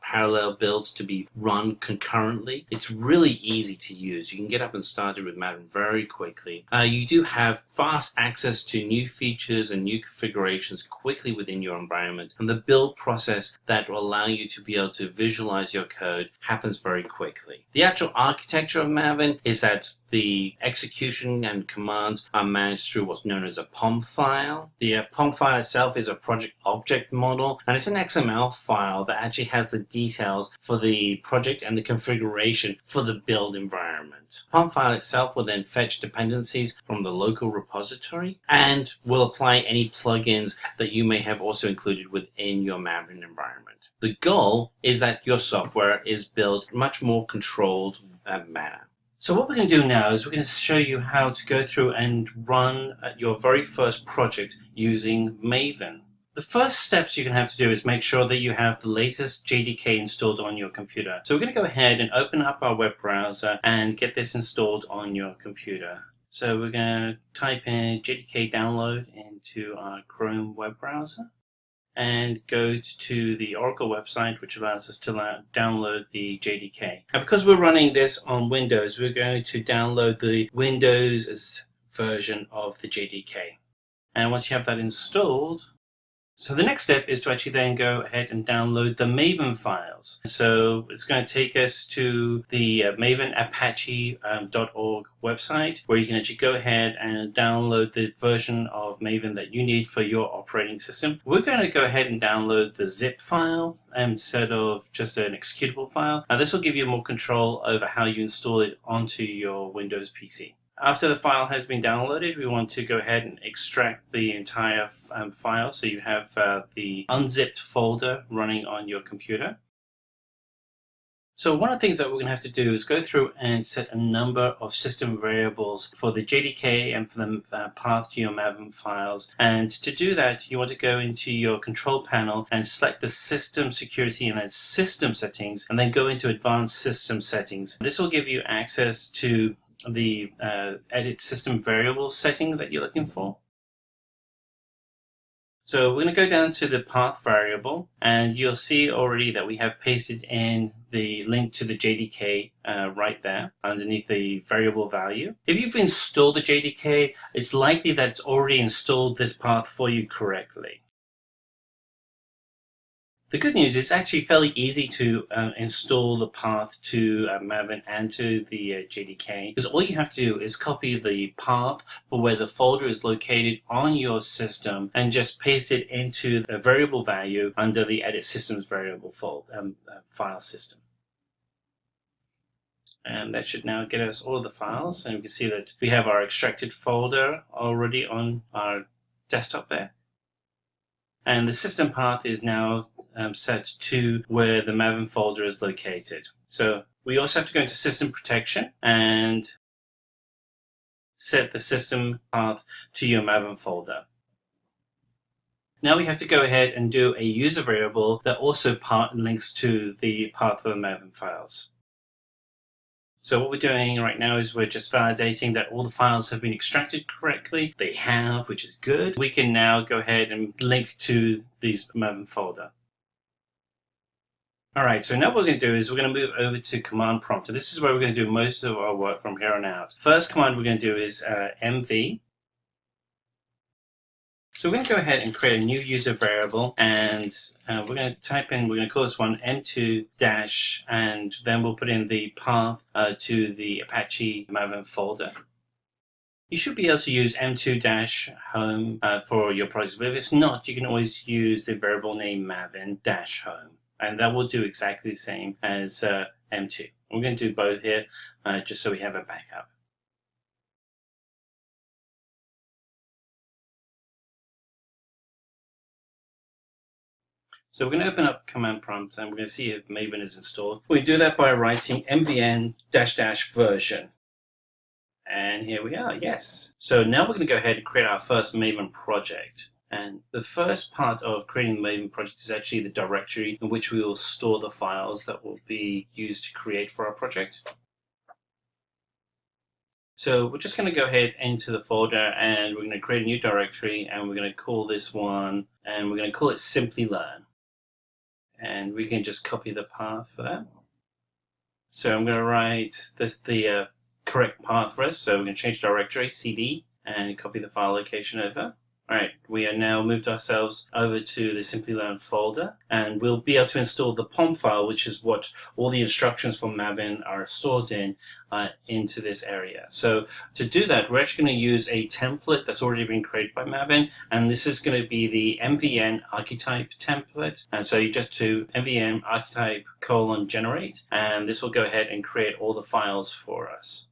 parallel builds to be run concurrently. It's really easy to use. You can get up and started with Maven very quickly. You do have fast access to new features and new configurations quickly within your environment, and the build process that will allow you to be able to visualize your code happens very quickly. The actual architecture of Maven is that the execution and commands are managed through what's known as a POM file. The POM file itself is a project object model, and it's an XML file that actually has the details for the project and the configuration for the build environment. POM file itself will then fetch dependencies from the local repository and will apply any plugins that you may have also included within your Maven environment. The goal is that your software is built much more controlled manner. So what we're going to do now is we're going to show you how to go through and run your very first project using Maven. The first steps you're going to have to do is make sure that you have the latest JDK installed on your computer. So we're going to go ahead and open up our web browser and get this installed on your computer. So we're going to type in JDK download into our Chrome web browser and go to the Oracle website, which allows us to download the JDK. And because we're running this on Windows, we're going to download the Windows version of the JDK. And once you have that installed, so the next step is to actually then go ahead and download the Maven files. So it's going to take us to the mavenapache.org website, where you can actually go ahead and download the version of Maven that you need for your operating system. We're going to go ahead and download the zip file instead of just an executable file. Now this will give you more control over how you install it onto your Windows PC. After the file has been downloaded, we want to go ahead and extract the entire file so you have the unzipped folder running on your computer. So one of the things that we're going to have to do is go through and set a number of system variables for the JDK and for the path to your Maven files. And to do that, you want to go into your control panel and select the system security and then system settings, and then go into advanced system settings. This will give you access to the edit system variable setting that you're looking for. So we're going to go down to the path variable, and you'll see already that we have pasted in the link to the JDK right there underneath the variable value. If you've installed the JDK, it's likely that it's already installed this path for you correctly. The good news is it's actually fairly easy to install the path to Maven and to the JDK, because all you have to do is copy the path for where the folder is located on your system and just paste it into a variable value under the edit systems variable file system. And that should now get us all of the files, and we can see that we have our extracted folder already on our desktop there. And the system path is now set to where the Maven folder is located. So we also have to go into system protection and set the system path to your Maven folder. Now we have to go ahead and do a user variable that also links to the path of the Maven files. So what we're doing right now is we're just validating that all the files have been extracted correctly. They have, which is good. We can now go ahead and link to this Maven folder. All right, so now what we're going to do is we're going to move over to command prompt. And this is where we're going to do most of our work from here on out. First command we're going to do is mv. So we're going to go ahead and create a new user variable, and we're going to type in, we're going to call this one m2 dash, and then we'll put in the path to the Apache Maven folder. You should be able to use m2-home for your project, but if it's not, you can always use the variable name Maven-home, and that will do exactly the same as m2. We're going to do both here, just so we have a backup. So we're going to open up command prompt and we're going to see if Maven is installed. We do that by writing mvn-version. And here we are, yes. So now we're going to go ahead and create our first Maven project. And the first part of creating the Maven project is actually the directory in which we will store the files that will be used to create for our project. So we're just going to go ahead into the folder and we're going to create a new directory, and we're going to call this one, and we're going to call it Simplilearn. And we can just copy the path for that. So I'm going to write the correct path for us. So we're going to change directory, cd, and copy the file location over. All right, we are now moved ourselves over to the Simplilearn folder, and we'll be able to install the POM file, which is what all the instructions from Maven are stored in, into this area. So to do that, we're actually going to use a template that's already been created by Maven, and this is going to be the MVN archetype template. And so you just do MVN archetype :generate, and this will go ahead and create all the files for us.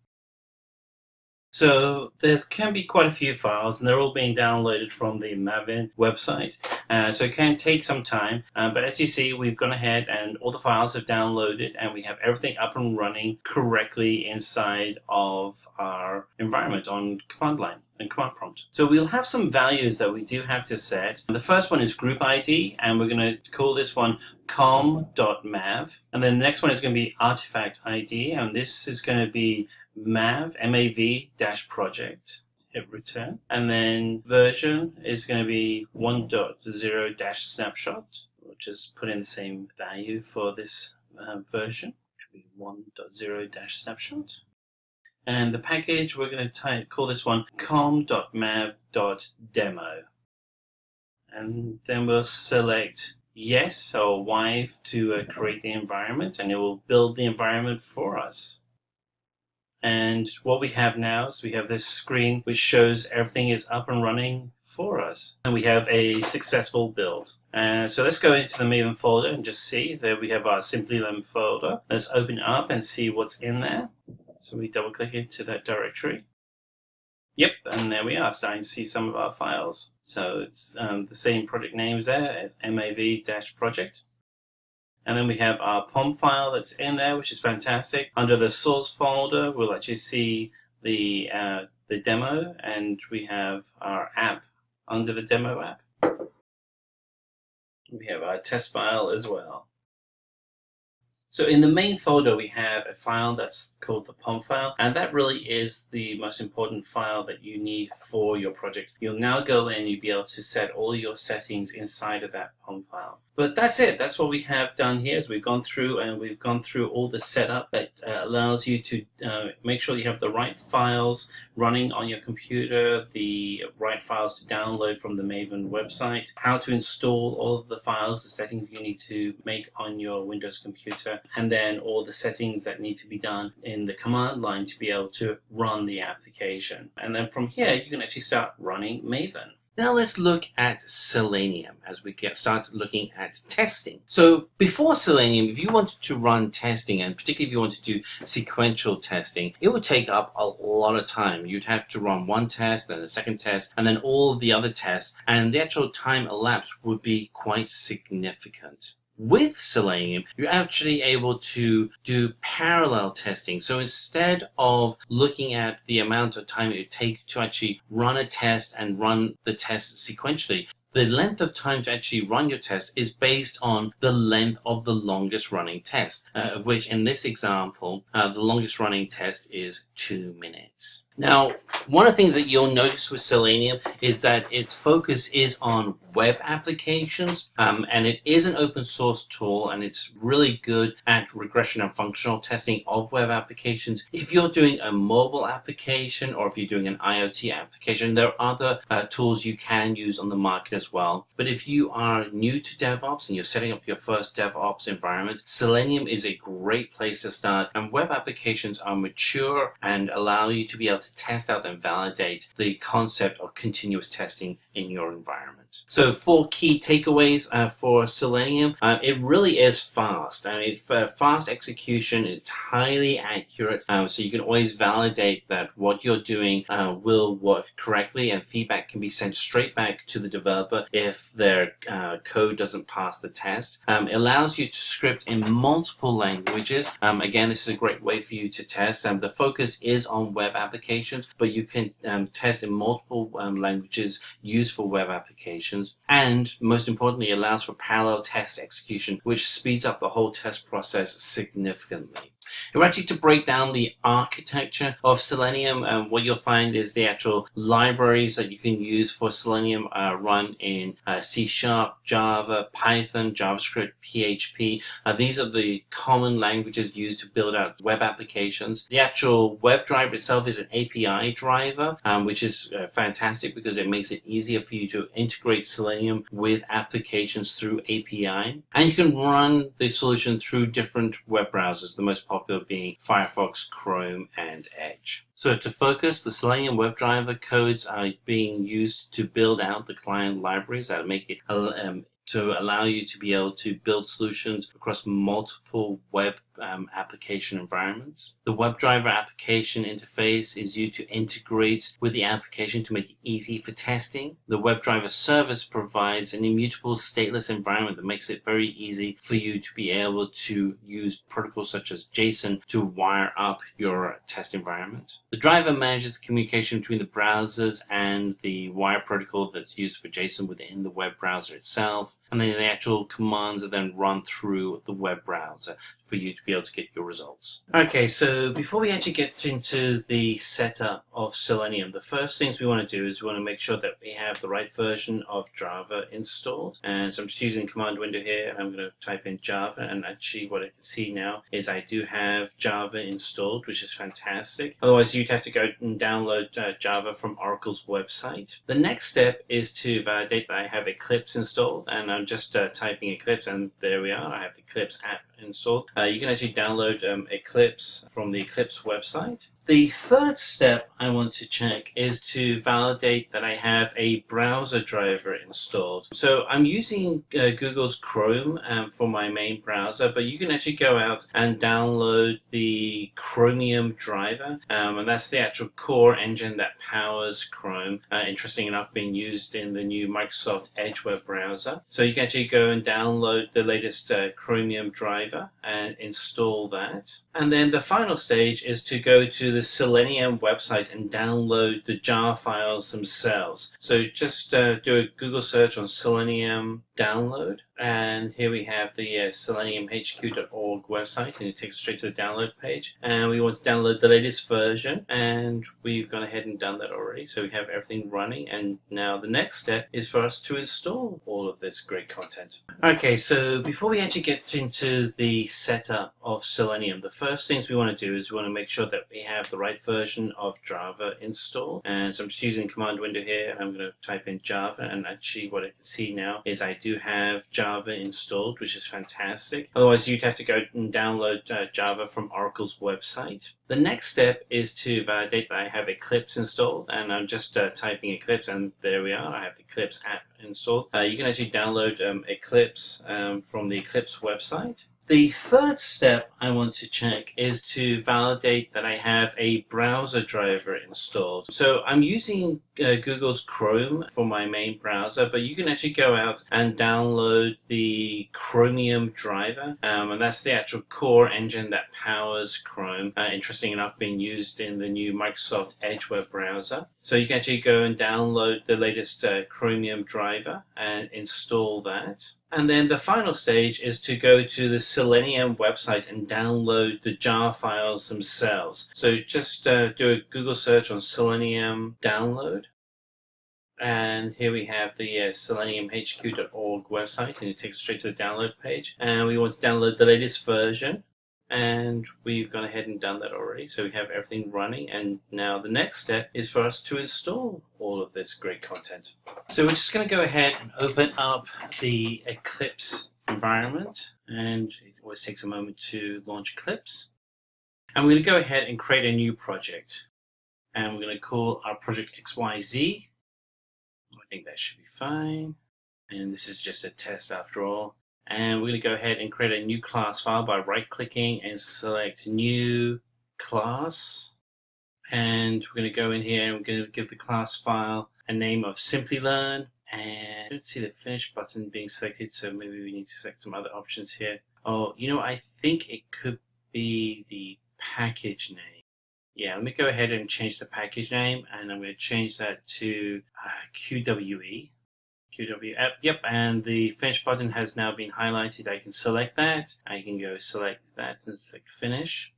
So there can be quite a few files, and they're all being downloaded from the Maven website. So it can take some time, but as you see, we've gone ahead and all the files have downloaded, and we have everything up and running correctly inside of our environment on command line and command prompt. So we'll have some values that we do have to set. The first one is group ID, and we're going to call this one com.mav. And then the next one is going to be artifact ID, and this is going to be mav-project, hit return. And then version is going to be 1.0-snapshot. We'll just put in the same value for this version, which will be 1.0-snapshot. And the package, we're going to call this one com.mav.demo. And then we'll select yes or Y to create the environment, and it will build the environment for us. And what we have now is we have this screen which shows everything is up and running for us. And we have a successful build. So let's go into the Maven folder and just see that we have our Simplilearn folder. Let's open it up and see what's in there. So we double click into that directory. Yep, and there we are, starting to see some of our files. So it's the same project names there as mav-project. And then we have our POM file that's in there, which is fantastic. Under the source folder, we'll actually see the demo, and we have our app under the demo app. We have our test file as well. So in the main folder, we have a file that's called the POM file, and that really is the most important file that you need for your project. You'll now go in, you'll be able to set all your settings inside of that POM file. But that's it. That's what we have done here. Is we've gone through all the setup that allows you to make sure you have the right files running on your computer, the right files to download from the Maven website, how to install all of the files, the settings you need to make on your Windows computer, and then all the settings that need to be done in the command line to be able to run the application. And then from here, you can actually start running Maven. Now let's look at Selenium as we get started looking at testing. So before Selenium, if you wanted to run testing, and particularly if you wanted to do sequential testing, it would take up a lot of time. You'd have to run one test, then a second test, and then all of the other tests, and the actual time elapsed would be quite significant. With Selenium, you're actually able to do parallel testing. So instead of looking at the amount of time it would take to actually run a test and run the test sequentially, the length of time to actually run your test is based on the length of the longest running test, of which in this example, the longest running test is 2 minutes. Now, one of the things that you'll notice with Selenium is that its focus is on web applications, and it is an open source tool, and it's really good at regression and functional testing of web applications. If you're doing a mobile application or if you're doing an IoT application, there are other tools you can use on the market as well. But if you are new to DevOps and you're setting up your first DevOps environment, Selenium is a great place to start, and web applications are mature and allow you to be able to test out and validate the concept of continuous testing in your environment. So 4 key takeaways for Selenium. It really is fast. I mean, fast execution, it's highly accurate, so you can always validate that what you're doing will work correctly, and feedback can be sent straight back to the developer if their code doesn't pass the test. It allows you to script in multiple languages. Again, this is a great way for you to test. The focus is on web applications, but you can test in multiple languages used for web applications, and most importantly, allows for parallel test execution, which speeds up the whole test process significantly. If we're actually to break down the architecture of Selenium, what you'll find is the actual libraries that you can use for Selenium run in C#, Java, Python, JavaScript, PHP. These are the common languages used to build out web applications. The actual web driver itself is an API driver, which is fantastic because it makes it easier for you to integrate Selenium with applications through API. And you can run the solution through different web browsers, the most popular being Firefox, Chrome, and Edge. So to focus, the Selenium WebDriver codes are being used to build out the client libraries that make it to allow you to be able to build solutions across multiple web application environments. The WebDriver application interface is used to integrate with the application to make it easy for testing. The WebDriver service provides an immutable stateless environment that makes it very easy for you to be able to use protocols such as JSON to wire up your test environment. The driver manages the communication between the browsers and the wire protocol that's used for JSON within the web browser itself, and then the actual commands are then run through the web browser for you to be able to get your results. Okay, so before we actually get into the setup of Selenium, the first things we want to do is we want to make sure that we have the right version of Java installed. And so I'm just using the command window here, and I'm going to type in Java, and actually what I can see now is I do have Java installed, which is fantastic. Otherwise, you'd have to go and download Java from Oracle's website. The next step is to validate that I have Eclipse installed, and I'm just typing Eclipse, and there we are. I have the Eclipse app installed. You can actually download Eclipse from the Eclipse website. The third step I want to check is to validate that I have a browser driver installed. So I'm using Google's Chrome for my main browser, but you can actually go out and download the Chromium driver, and that's the actual core engine that powers Chrome. Interesting enough, being used in the new Microsoft Edge web browser. So you can actually go and download the latest Chromium driver and install that. And then the final stage is to go to the Selenium website and download the jar files themselves. So just do a Google search on Selenium download, and here we have the seleniumhq.org website, and it takes us straight to the download page. And we want to download the latest version, and we've gone ahead and done that already. So we have everything running, and now the next step is for us to install all of this great content. Okay, so before we actually get into the setup of Selenium, the first things we want to do is we want to make sure that we have the right version of Java installed. And so I'm just using the command window here, and I'm going to type in Java, and actually what I can see now is I do have Java installed, which is fantastic. Otherwise, you'd have to go and download Java from Oracle's website. The next step is to validate that I have Eclipse installed, and I'm just typing Eclipse, and there we are. I have the Eclipse app installed. You can actually download Eclipse from the Eclipse website. The third step I want to check is to validate that I have a browser driver installed. So I'm using Google's Chrome for my main browser, but you can actually go out and download the Chromium driver, and that's the actual core engine that powers Chrome. Interesting enough, being used in the new Microsoft Edge web browser. So you can actually go and download the latest Chromium driver and install that. And then the final stage is to go to the Selenium website and download the jar files themselves. So just do a Google search on Selenium download. And here we have the seleniumhq.org website, and it takes us straight to the download page. And we want to download the latest version. And we've gone ahead and done that already. So we have everything running. And now the next step is for us to install all of this great content. So we're just going to go ahead and open up the Eclipse environment. And it always takes a moment to launch Eclipse. And we're going to go ahead and create a new project. And we're going to call our project XYZ. I think that should be fine. And this is just a test after all. And we're going to go ahead and create a new class file by right-clicking and select New Class. And we're going to go in here and we're going to give the class file a name of Simplilearn. And I don't see the Finish button being selected, so maybe we need to select some other options here. Oh, I think it could be the package name. Yeah, let me go ahead and change the package name, and I'm going to change that to QWE. Yep, and the Finish button has now been highlighted. I can select that. I can go select that and select Finish.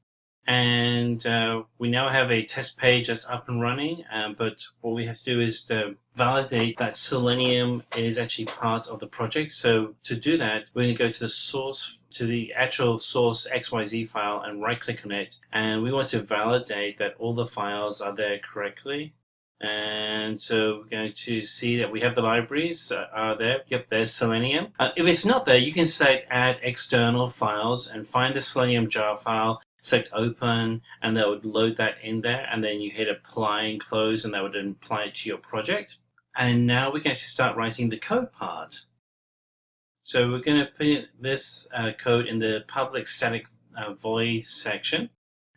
And we now have a test page that's up and running, but what we have to do is to validate that Selenium is actually part of the project. So to do that, we're going to go to the source, to the actual source XYZ file, and right-click on it. And we want to validate that all the files are there correctly. And so we're going to see that we have the libraries are there. Yep, there's Selenium. If it's not there, you can select Add External Files and find the Selenium jar file, select Open, and that would load that in there. And then you hit Apply and Close, and that would then apply it to your project. And now we can actually start writing the code part. So we're going to put this code in the public static void section.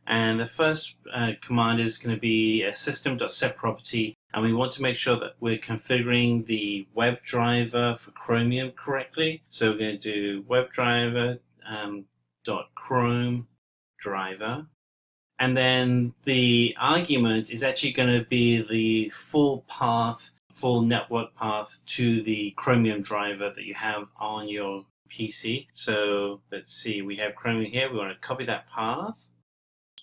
And the first command is going to be a system.setProperty, and we want to make sure that we're configuring the WebDriver for Chromium correctly. So we're going to do WebDriver .Chrome driver, and then the argument is actually going to be the full network path to the Chromium driver that you have on your PC. So let's see, we have Chromium here. We want to copy that path.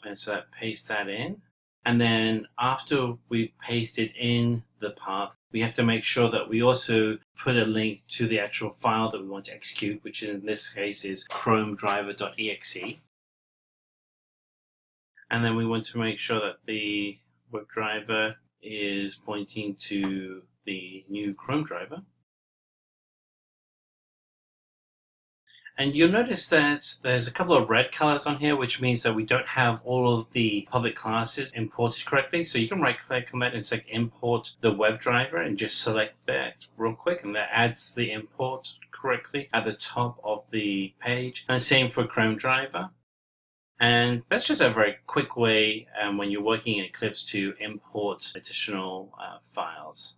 And so paste that in. And then after we've pasted in the path, we have to make sure that we also put a link to the actual file that we want to execute, which in this case is chromedriver.exe. And then we want to make sure that the WebDriver is pointing to the new Chrome driver. And you'll notice that there's a couple of red colors on here, which means that we don't have all of the public classes imported correctly. So you can right-click on that and select Import the WebDriver and just select that real quick, and that adds the import correctly at the top of the page. And the same for Chrome driver. And that's just a very quick way when you're working in Eclipse to import additional files.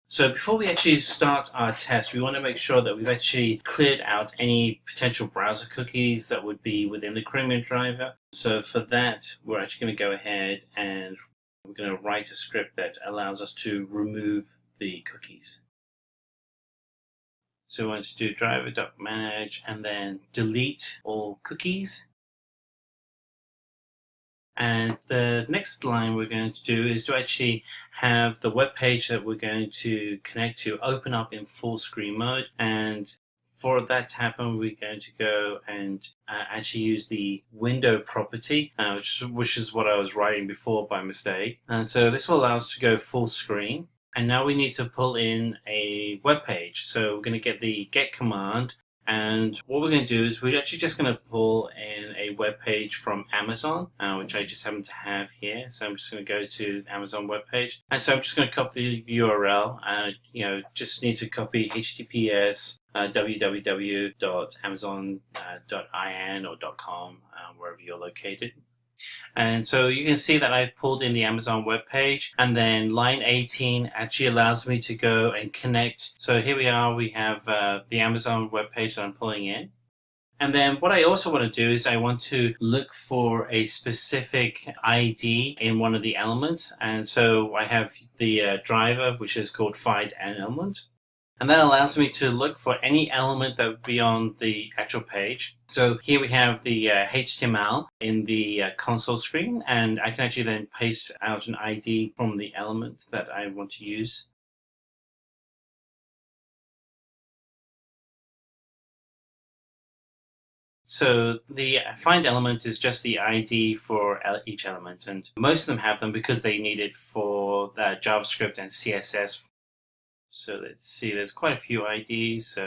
So before we actually start our test, we want to make sure that we've actually cleared out any potential browser cookies that would be within the Chromium driver. So for that, we're actually going to go ahead and we're going to write a script that allows us to remove the cookies. So we want to do driver.manage and then delete all cookies. And the next line we're going to do is to actually have the web page that we're going to connect to open up in full screen mode. And for that to happen, we're going to go and actually use the window property, which is what I was writing before by mistake. And so this will allow us to go full screen. And now we need to pull in a web page. So we're going to get the get command. And what we're going to do is we're actually just going to pull in a web page from Amazon, which I just happen to have here. So I'm just going to go to the Amazon web page. And so I'm just going to copy the URL. Just need to copy HTTPS www.amazon.in or .com, wherever you're located. And so you can see that I've pulled in the Amazon web page, and then line 18 actually allows me to go and connect. So here we are, we have the Amazon web page that I'm pulling in. And then what I also want to do is I want to look for a specific ID in one of the elements. And so I have the driver, which is called find an element. And that allows me to look for any element that would be on the actual page. So here we have the HTML in the console screen, and I can actually then paste out an ID from the element that I want to use. So the find element is just the ID for each element, and most of them have them because they need it for JavaScript and CSS. So let's see, there's quite a few IDs,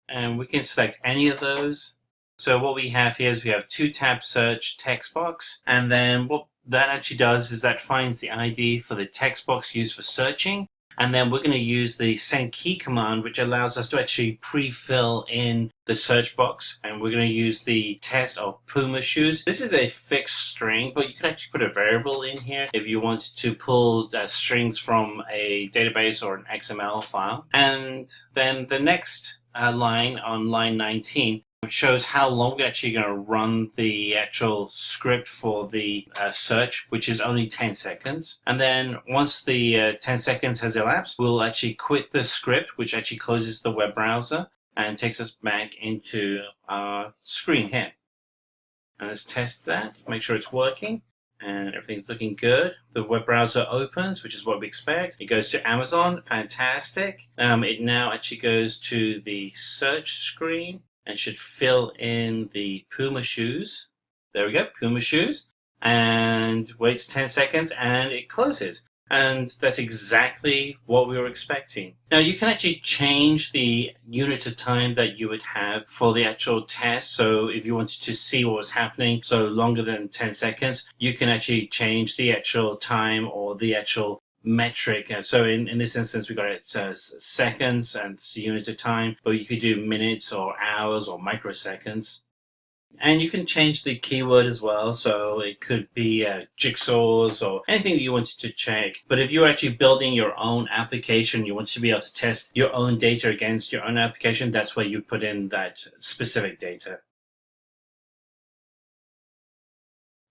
and we can select any of those. So what we have here is we have 2-tab search text box, and then what that actually does is that finds the ID for the text box used for searching, and then we're going to use the send key command, which allows us to actually pre-fill in the search box, and we're going to use the test of Puma shoes. This is a fixed string, but you could actually put a variable in here if you want to pull strings from a database or an XML file. And then the next line on line 19 shows how long we're actually going to run the actual script for the search, which is only 10 seconds. And then once the 10 seconds has elapsed, we'll actually quit the script, which actually closes the web browser and takes us back into our screen here. And let's test that, make sure it's working. And everything's looking good. The web browser opens, which is what we expect. It goes to Amazon, fantastic. It now actually goes to the search screen and should fill in the Puma shoes. There we go, Puma shoes. And waits 10 seconds and it closes. And that's exactly what we were expecting. Now you can actually change the unit of time that you would have for the actual test. So if you wanted to see what was happening, so longer than 10 seconds, you can actually change the actual time or the actual metric. So in this instance, we got it as seconds and it's a unit of time, but you could do minutes or hours or microseconds. And you can change the keyword as well, so it could be jigsaws or anything that you wanted to check. But if you're actually building your own application, you want to be able to test your own data against your own application, that's where you put in that specific data.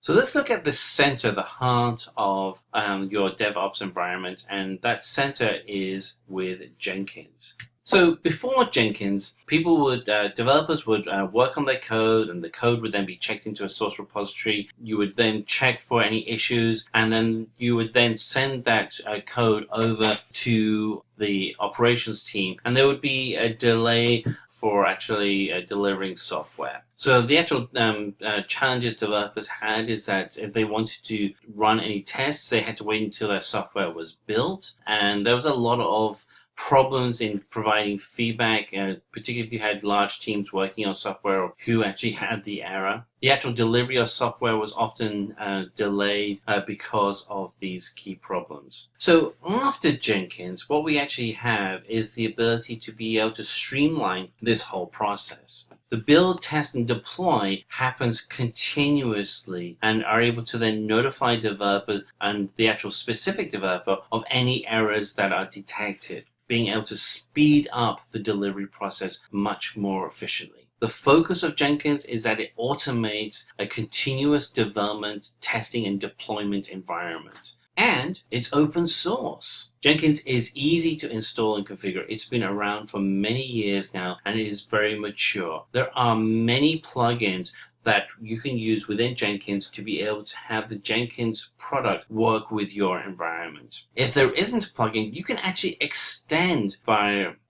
So let's look at the center, the heart of your DevOps environment, and that center is with Jenkins. So before Jenkins, developers would work on their code, and the code would then be checked into a source repository. You would then check for any issues, and then you would then send that code over to the operations team, and there would be a delay for actually delivering software. So the actual challenges developers had is that if they wanted to run any tests, they had to wait until their software was built, and there was a lot of problems in providing feedback, particularly if you had large teams working on software who actually had the error. The actual delivery of software was often delayed because of these key problems. So after Jenkins, what we actually have is the ability to be able to streamline this whole process. The build, test, and deploy happens continuously and are able to then notify developers and the actual specific developer of any errors that are detected, being able to speed up the delivery process much more efficiently. The focus of Jenkins is that it automates a continuous development, testing, and deployment environment. And it's open source. Jenkins is easy to install and configure. It's been around for many years now, and it is very mature. There are many plugins that you can use within Jenkins to be able to have the Jenkins product work with your environment. If there isn't a plugin, you can actually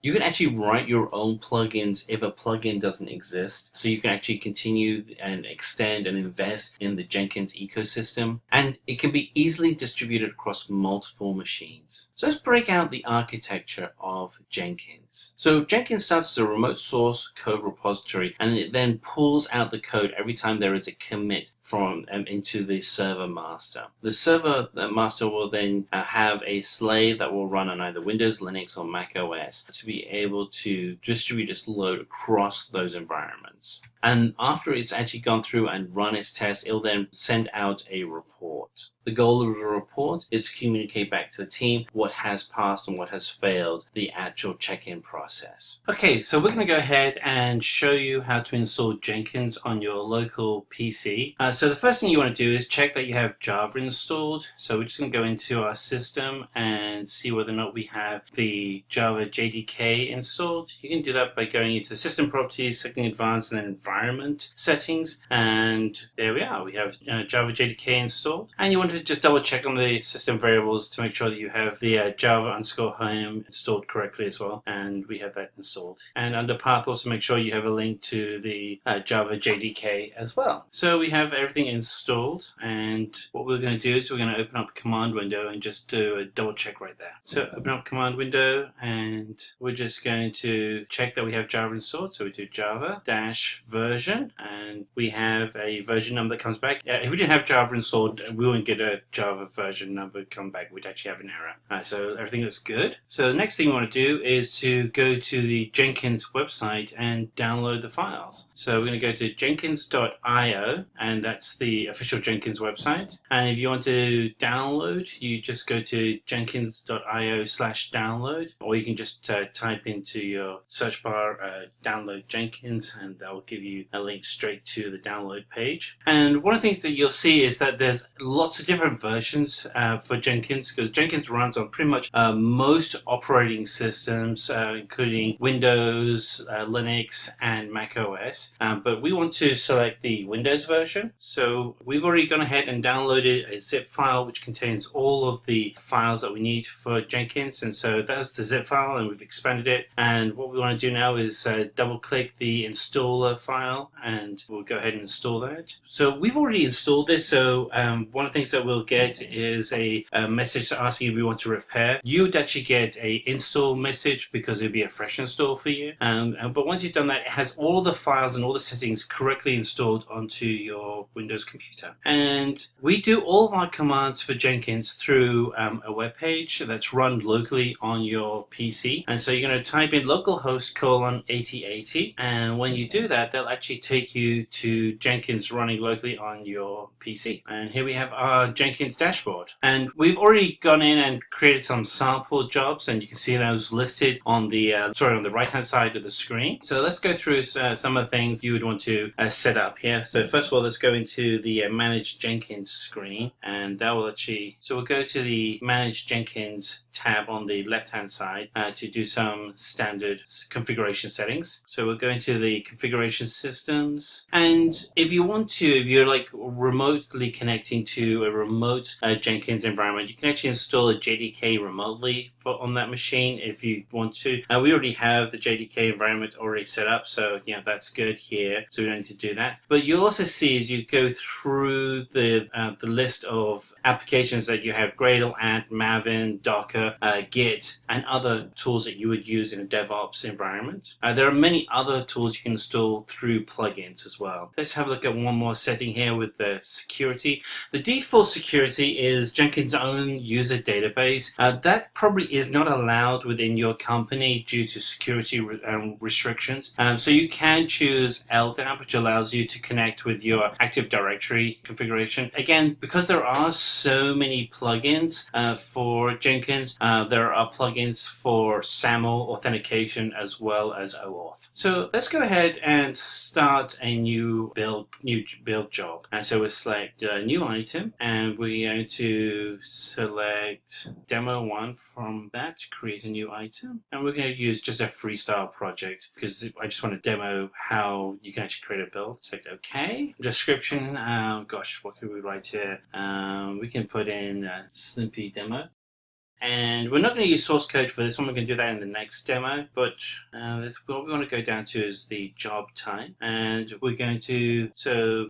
you can actually write your own plugins if a plugin doesn't exist. So you can actually continue and extend and invest in the Jenkins ecosystem, and it can be easily distributed across multiple machines. So let's break out the architecture of Jenkins. So Jenkins starts as a remote source code repository, and it then pulls out the code every time there is a commit from into the server master. The server master will then have a slave that will run on either Windows, Linux, or Mac OS to be able to distribute its load across those environments. And after it's actually gone through and run its test, it'll then send out a report. The goal of the report is to communicate back to the team what has passed and what has failed the actual check-in process. Okay, so we're going to go ahead and show you how to install Jenkins on your local PC. So the first thing you want to do is check that you have Java installed. So we're just going to go into our system and see whether or not we have the Java JDK installed. You can do that by going into System Properties, Selecting Advanced, and then Environment Settings. And there we are. We have Java JDK installed. And you want to to just double check on the system variables to make sure that you have the Java_home installed correctly as well, and we have that installed. And under path, also make sure you have a link to the Java JDK as well. So we have everything installed, and what we're going to do is we're going to open up a command window and just do a double check right there. So open up command window, and we're just going to check that we have Java installed. So we do Java-version, and we have a version number that comes back. If we didn't have Java installed, we wouldn't get a Java version number come back. We'd actually have an error. So everything looks good. So the next thing we want to do is to go to the Jenkins website and download the files. So we're going to go to jenkins.io, and that's the official Jenkins website. And if you want to download, you just go to jenkins.io/download, or you can just type into your search bar download Jenkins, and that will give you a link straight to the download page. And one of the things that you'll see is that there's lots of different versions for Jenkins, because Jenkins runs on pretty much most operating systems, including Windows, Linux, and Mac OS. But we want to select the Windows version. So we've already gone ahead and downloaded a zip file which contains all of the files that we need for Jenkins. And so that's the zip file, and we've expanded it. And what we want to do now is double click the installer file, and we'll go ahead and install that. So we've already installed this. So one of the things that we'll get is a message asking if we want to repair. You would actually get a install message because it'd be a fresh install for you. But once you've done that, it has all the files and all the settings correctly installed onto your Windows computer. And we do all of our commands for Jenkins through a web page that's run locally on your PC. And so you're going to type in localhost:8080, and when you do that, they'll actually take you to Jenkins running locally on your PC. And here we have our Jenkins dashboard. And we've already gone in and created some sample jobs, and you can see those listed on the on the right hand side of the screen. So let's go through some of the things you would want to set up here. So first of all, let's go into the Manage Jenkins screen, and that will actually, so we'll go to the Manage Jenkins tab on the left hand side to do some standard configuration settings. So we'll go into the configuration systems, and if you want to, if you're like remotely connecting to a remote Jenkins environment, you can actually install a JDK remotely on that machine if you want to. We already have the JDK environment already set up, so yeah, that's good here, so we don't need to do that. But you'll also see as you go through the list of applications that you have: Gradle, Ant, Maven, Docker, Git, and other tools that you would use in a DevOps environment. There are many other tools you can install through plugins as well. Let's have a look at one more setting here with the security. The default security is Jenkins' own user database. That probably is not allowed within your company due to security restrictions. So you can choose LDAP, which allows you to connect with your Active Directory configuration. Again, because there are so many plugins for Jenkins, there are plugins for SAML authentication as well as OAuth. So let's go ahead and start a new build job. And so we'll select a new item, and we're going to select demo 1 from that to create a new item. And we're going to use just a freestyle project because I just want to demo how you can actually create a build. Select OK. Description, gosh, what could we write here? We can put in Snippy demo. And we're not going to use source code for this one. We're going to do that in the next demo. But what we want to go down to is the job type. And we're going to,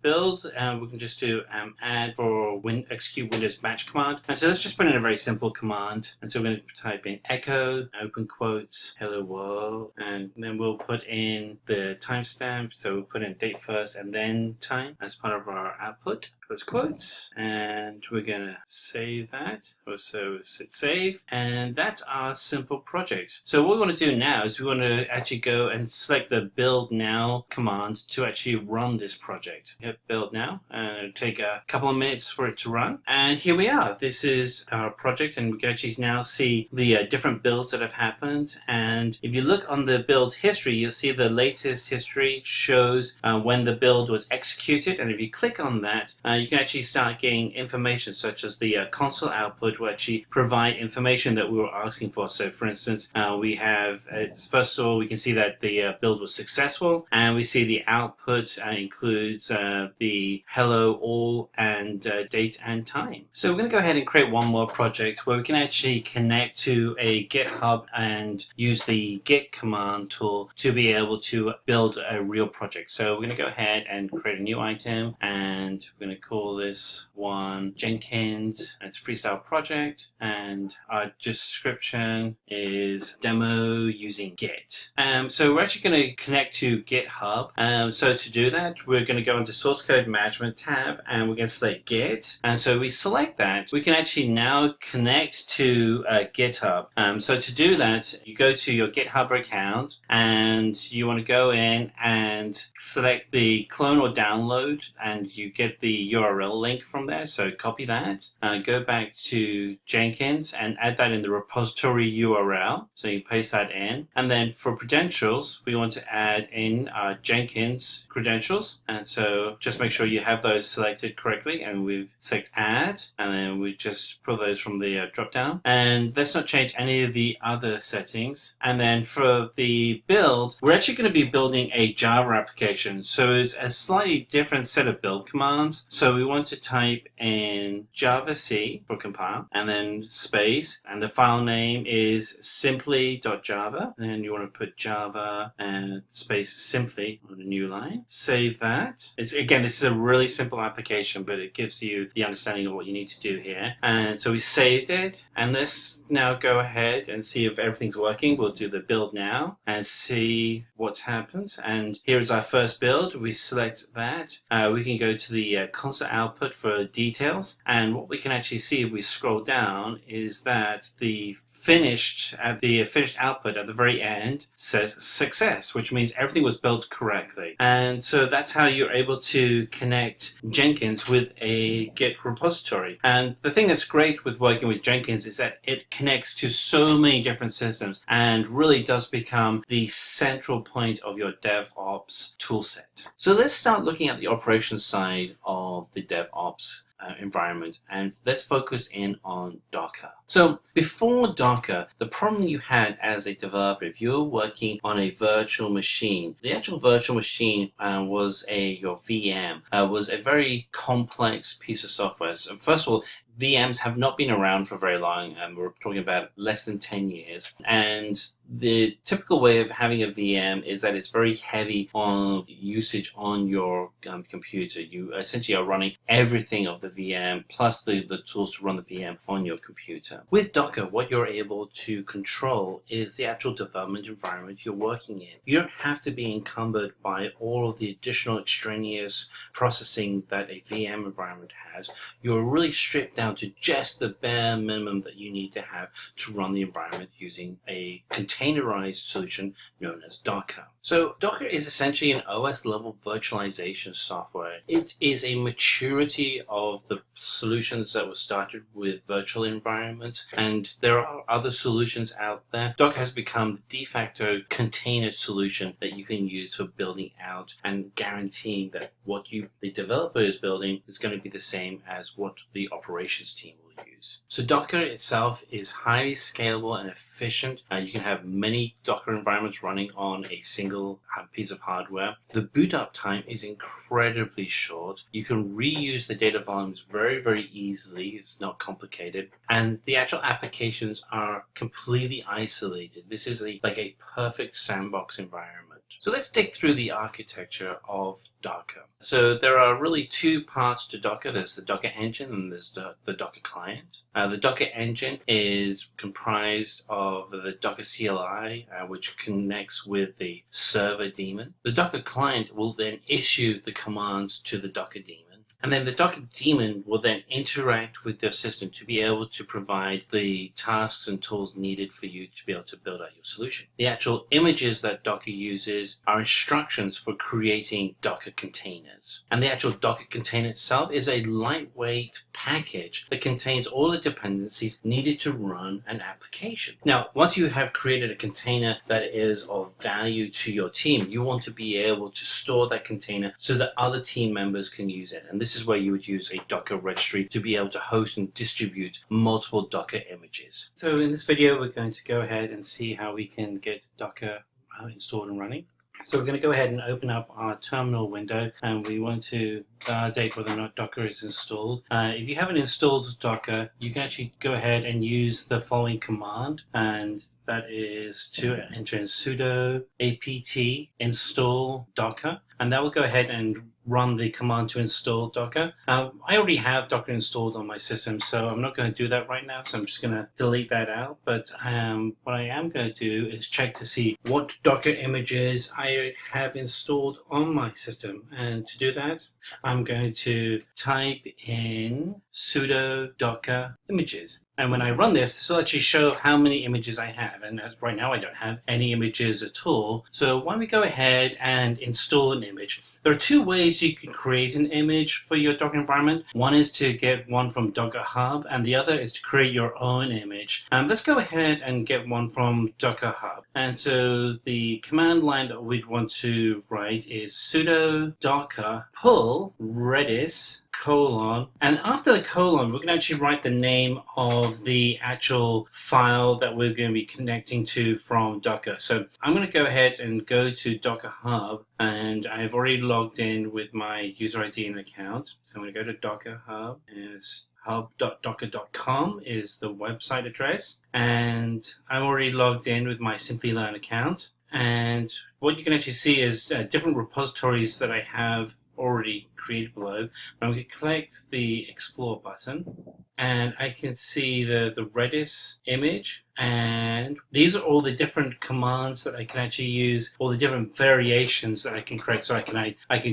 build, we can just do add for execute Windows batch command. And so let's just put in a very simple command. And so we're going to type in echo, open quotes, hello world. And then we'll put in the timestamp. So we'll put in date first and then time as part of our output. Close quotes, and we're gonna save that. Also hit save, and that's our simple project. So what we want to do now is we want to actually go and select the build now command to actually run this project. Hit build now, and it'll take a couple of minutes for it to run. And here we are. This is our project, and we can actually now see the different builds that have happened. And if you look on the build history, you'll see the latest history shows when the build was executed. And if you click on that, you can actually start getting information such as the console output will actually provide information that we were asking for. So for instance, we have, first of all, we can see that the build was successful, and we see the output includes the hello all and date and time. So we're going to go ahead and create one more project where we can actually connect to a GitHub and use the Git command tool to be able to build a real project. So we're going to go ahead and create a new item, and we're going to call this one Jenkins. It's a freestyle project, and our description is demo using Git. So we're actually going to connect to GitHub. So to do that, we're going to go into source code management tab, and we're going to select Git. And so we select that, we can actually now connect to GitHub. So to do that, you go to your GitHub account, and you want to go in and select the clone or download, and you get the URL link from there. So copy that, go back to Jenkins and add that in the repository URL. So you paste that in, and then for credentials, we want to add in our Jenkins credentials. And so just make sure you have those selected correctly, and we've select add, and then we just pull those from the drop down. And let's not change any of the other settings. And then for the build, we're actually going to be building a Java application. So it's a slightly different set of build commands. So we want to type in javac for compile, and then space, and the file name is simply.java. And then you want to put Java and space simply on a new line. Save that. Again, this is a really simple application, but it gives you the understanding of what you need to do here. And so we saved it, and let's now go ahead and see if everything's working. We'll do the build now and see what happens. And here's our first build. We select that. We can go to the console output for details, and what we can actually see if we scroll down is that the finished output at the very end says success, which means everything was built correctly. And so that's how you're able to connect Jenkins with a Git repository. And the thing that's great with working with Jenkins is that it connects to so many different systems and really does become the central point of your DevOps toolset. So let's start looking at the operations side of the DevOps environment, and let's focus in on Docker. So before Docker, the problem you had as a developer, if you're working on a virtual machine, the actual virtual machine was your VM, was a very complex piece of software. So first of all, VMs have not been around for very long, and we're talking about less than 10 years. And the typical way of having a VM is that it's very heavy on usage on your computer. You essentially are running everything of the VM plus the tools to run the VM on your computer. With Docker, what you're able to control is the actual development environment you're working in. You don't have to be encumbered by all of the additional extraneous processing that a VM environment has. You're really stripped down to just the bare minimum that you need to have to run the environment using a containerized solution known as Docker. So Docker is essentially an OS level virtualization software. It is a maturity of the solutions that were started with virtual environments, and there are other solutions out there. Docker has become the de facto container solution that you can use for building out and guaranteeing that what the developer is building is going to be the same as what the operations team will use. So Docker itself is highly scalable and efficient. You can have many Docker environments running on a single piece of hardware. The boot up time is incredibly short. You can reuse the data volumes very, very easily. It's not complicated. And the actual applications are completely isolated. This is like a perfect sandbox environment. So let's dig through the architecture of Docker. So there are really two parts to Docker. There's the Docker engine and there's the Docker client. The Docker engine is comprised of the Docker CLI, which connects with the server daemon. The Docker client will then issue the commands to the Docker daemon. And then the Docker daemon will then interact with your system to be able to provide the tasks and tools needed for you to be able to build out your solution. The actual images that Docker uses are instructions for creating Docker containers. And the actual Docker container itself is a lightweight package that contains all the dependencies needed to run an application. Now, once you have created a container that is of value to your team, you want to be able to store store that container so that other team members can use it. And this is where you would use a Docker registry to be able to host and distribute multiple Docker images. So in this video, we're going to go ahead and see how we can get Docker installed and running. So we're going to go ahead and open up our terminal window, and we want to validate whether or not Docker is installed. If you haven't installed Docker, you can actually go ahead and use the following command, and that is to enter in sudo apt install docker, and that will go ahead and run the command to install Docker. I already have Docker installed on my system, so I'm not going to do that right now, so I'm just going to delete that out. But what I am going to do is check to see what Docker images I have installed on my system. And to do that, I'm going to type in sudo docker images. And when I run this will actually show how many images I have. And right now I don't have any images at all. So why don't we go ahead and install an image. There are two ways you can create an image for your Docker environment. One is to get one from Docker Hub, and the other is to create your own image. Let's go ahead and get one from Docker Hub. And so the command line that we'd want to write is sudo docker pull redis colon, and after the colon, we're going to actually write the name of the actual file that we're going to be connecting to from Docker. So I'm going to go ahead and go to Docker Hub, and I've already logged in with my user ID and account. So I'm going to go to Docker Hub, and hub.docker.com is the website address, and I'm already logged in with my Simplilearn account. And what you can actually see is different repositories that I have already created below. I'm going to click the Explore button, and I can see the Redis image, and these are all the different commands that I can actually use, all the different variations that I can create. So I can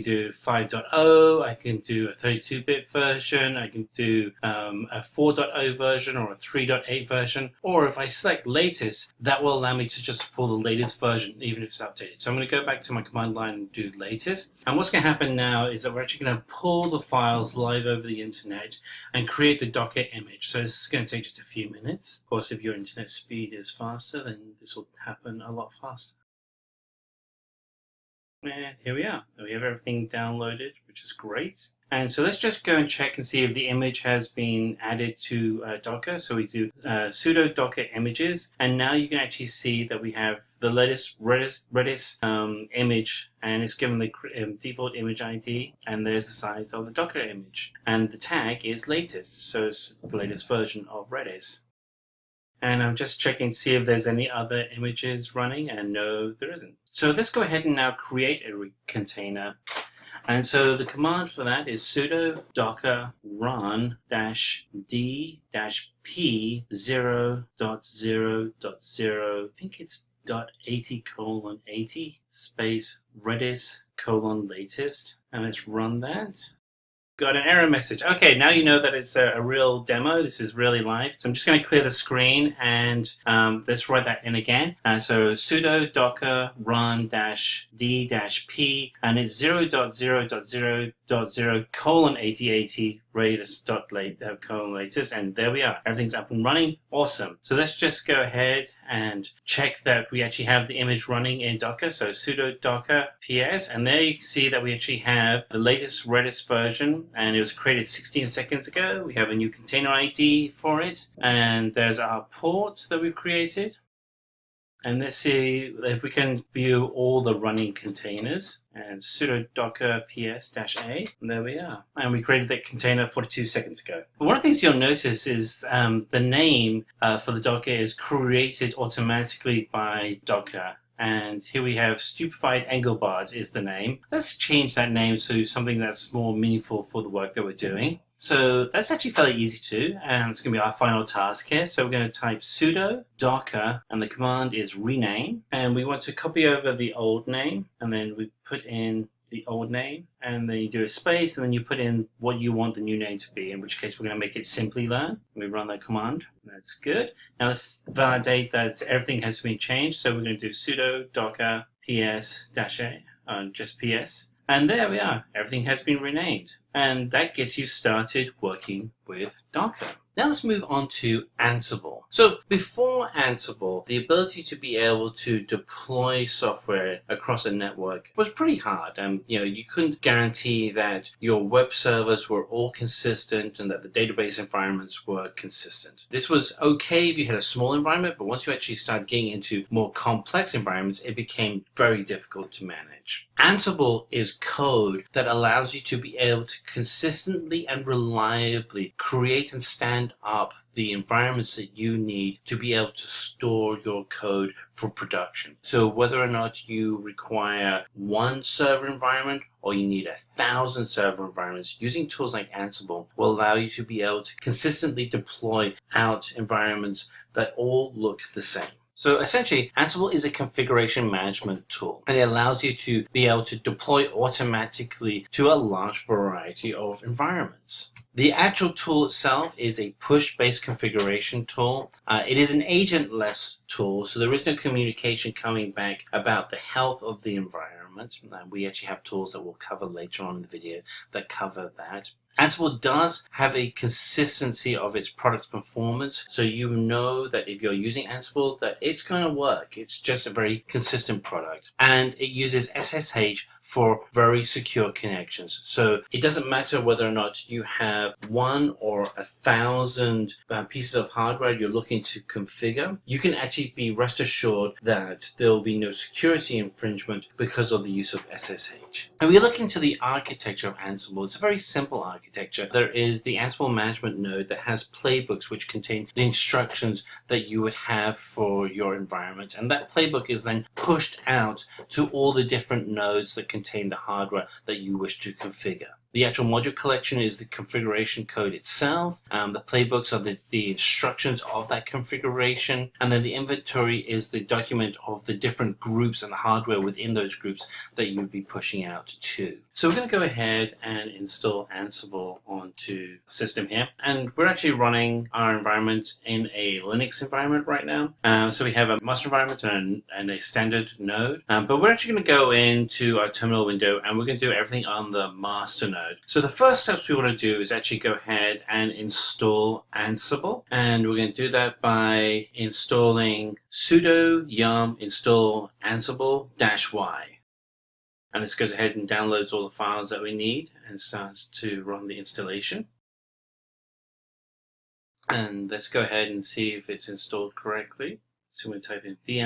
do 5.0, I can do a 32-bit version, I can do a 4.0 version or a 3.8 version, or if I select latest, that will allow me to just pull the latest version even if it's updated. So I'm going to go back to my command line and do latest, and what's going to happen now is that we're actually going to pull the files live over the internet and create the Docker image. So this is going to take just a few minutes. Of course, if your internet speed is faster, then this will happen a lot faster. And here we are. We have everything downloaded, which is great. And so let's just go and check and see if the image has been added to Docker. So we do sudo docker images, and now you can actually see that we have the latest Redis image, and it's given the default image ID, and there's the size of the Docker image, and the tag is latest, so it's the latest version of Redis. And I'm just checking to see if there's any other images running, and no, there isn't. So let's go ahead and now create a container. And so the command for that is sudo docker run -d -p 0.0.0, I think it's .80:80 space redis latest, and let's run that. Got an error message. Okay, now you know that it's a real demo. This is really live. So I'm just going to clear the screen, and let's write that in again. So sudo docker run -d -p, and it's 0.0.0.0:80:80 redis.latest, and there we are. Everything's up and running. Awesome. So let's just go ahead and check that we actually have the image running in Docker. So sudo docker ps, and there you can see that we actually have the latest Redis version, and it was created 16 seconds ago. We have a new container ID for it, and there's our port that we've created. And let's see if we can view all the running containers. And sudo docker ps-a, and there we are. And we created that container 42 seconds ago. But one of the things you'll notice is the name for the Docker is created automatically by Docker. And here we have Stupefied Engelbards is the name. Let's change that name to something that's more meaningful for the work that we're doing. So that's actually fairly easy to do, and it's going to be our final task here. So we're going to type sudo docker, and the command is rename, and we want to copy over the old name, and then we put in the old name, and then you do a space, and then you put in what you want the new name to be, in which case we're going to make it Simplilearn. We run that command. That's good. Now let's validate that everything has been changed. So we're going to do sudo docker ps-a, just ps. And there we are. Everything has been renamed. And that gets you started working with Docker. Now let's move on to Ansible. So before Ansible, the ability to be able to deploy software across a network was pretty hard. You couldn't guarantee that your web servers were all consistent and that the database environments were consistent. This was okay if you had a small environment, but once you actually started getting into more complex environments, it became very difficult to manage. Ansible is code that allows you to be able to consistently and reliably create and stand up the environments that you need to be able to store your code for production. So whether or not you require one server environment or you need 1,000 server environments, using tools like Ansible will allow you to be able to consistently deploy out environments that all look the same. So essentially, Ansible is a configuration management tool, and it allows you to be able to deploy automatically to a large variety of environments. The actual tool itself is a push-based configuration tool. It is an agentless tool, so there is no communication coming back about the health of the environment. We actually have tools that we'll cover later on in the video that cover that. Ansible does have a consistency of its product performance, so you know that if you're using Ansible that it's going to work. It's just a very consistent product, and it uses SSH for very secure connections. So it doesn't matter whether or not you have 1 or 1,000 pieces of hardware you're looking to configure, you can actually be rest assured that there will be no security infringement because of the use of SSH. And we look into the architecture of Ansible. It's a very simple architecture. There is the Ansible management node that has playbooks which contain the instructions that you would have for your environment, and that playbook is then pushed out to all the different nodes that contain the hardware that you wish to configure. The actual module collection is the configuration code itself. The playbooks are the instructions of that configuration, and then the inventory is the document of the different groups and the hardware within those groups that you would be pushing out to. So we're going to go ahead and install Ansible onto the system here, and we're actually running our environment in a Linux environment right now. So we have a master environment and a standard node, but we're actually going to go into our terminal window and we're going to do everything on the master node. So the first steps we want to do is actually go ahead and install Ansible, and we're going to do that by installing sudo yum install ansible -y. And this goes ahead and downloads all the files that we need and starts to run the installation. And let's go ahead and see if it's installed correctly. So we're going to type in vi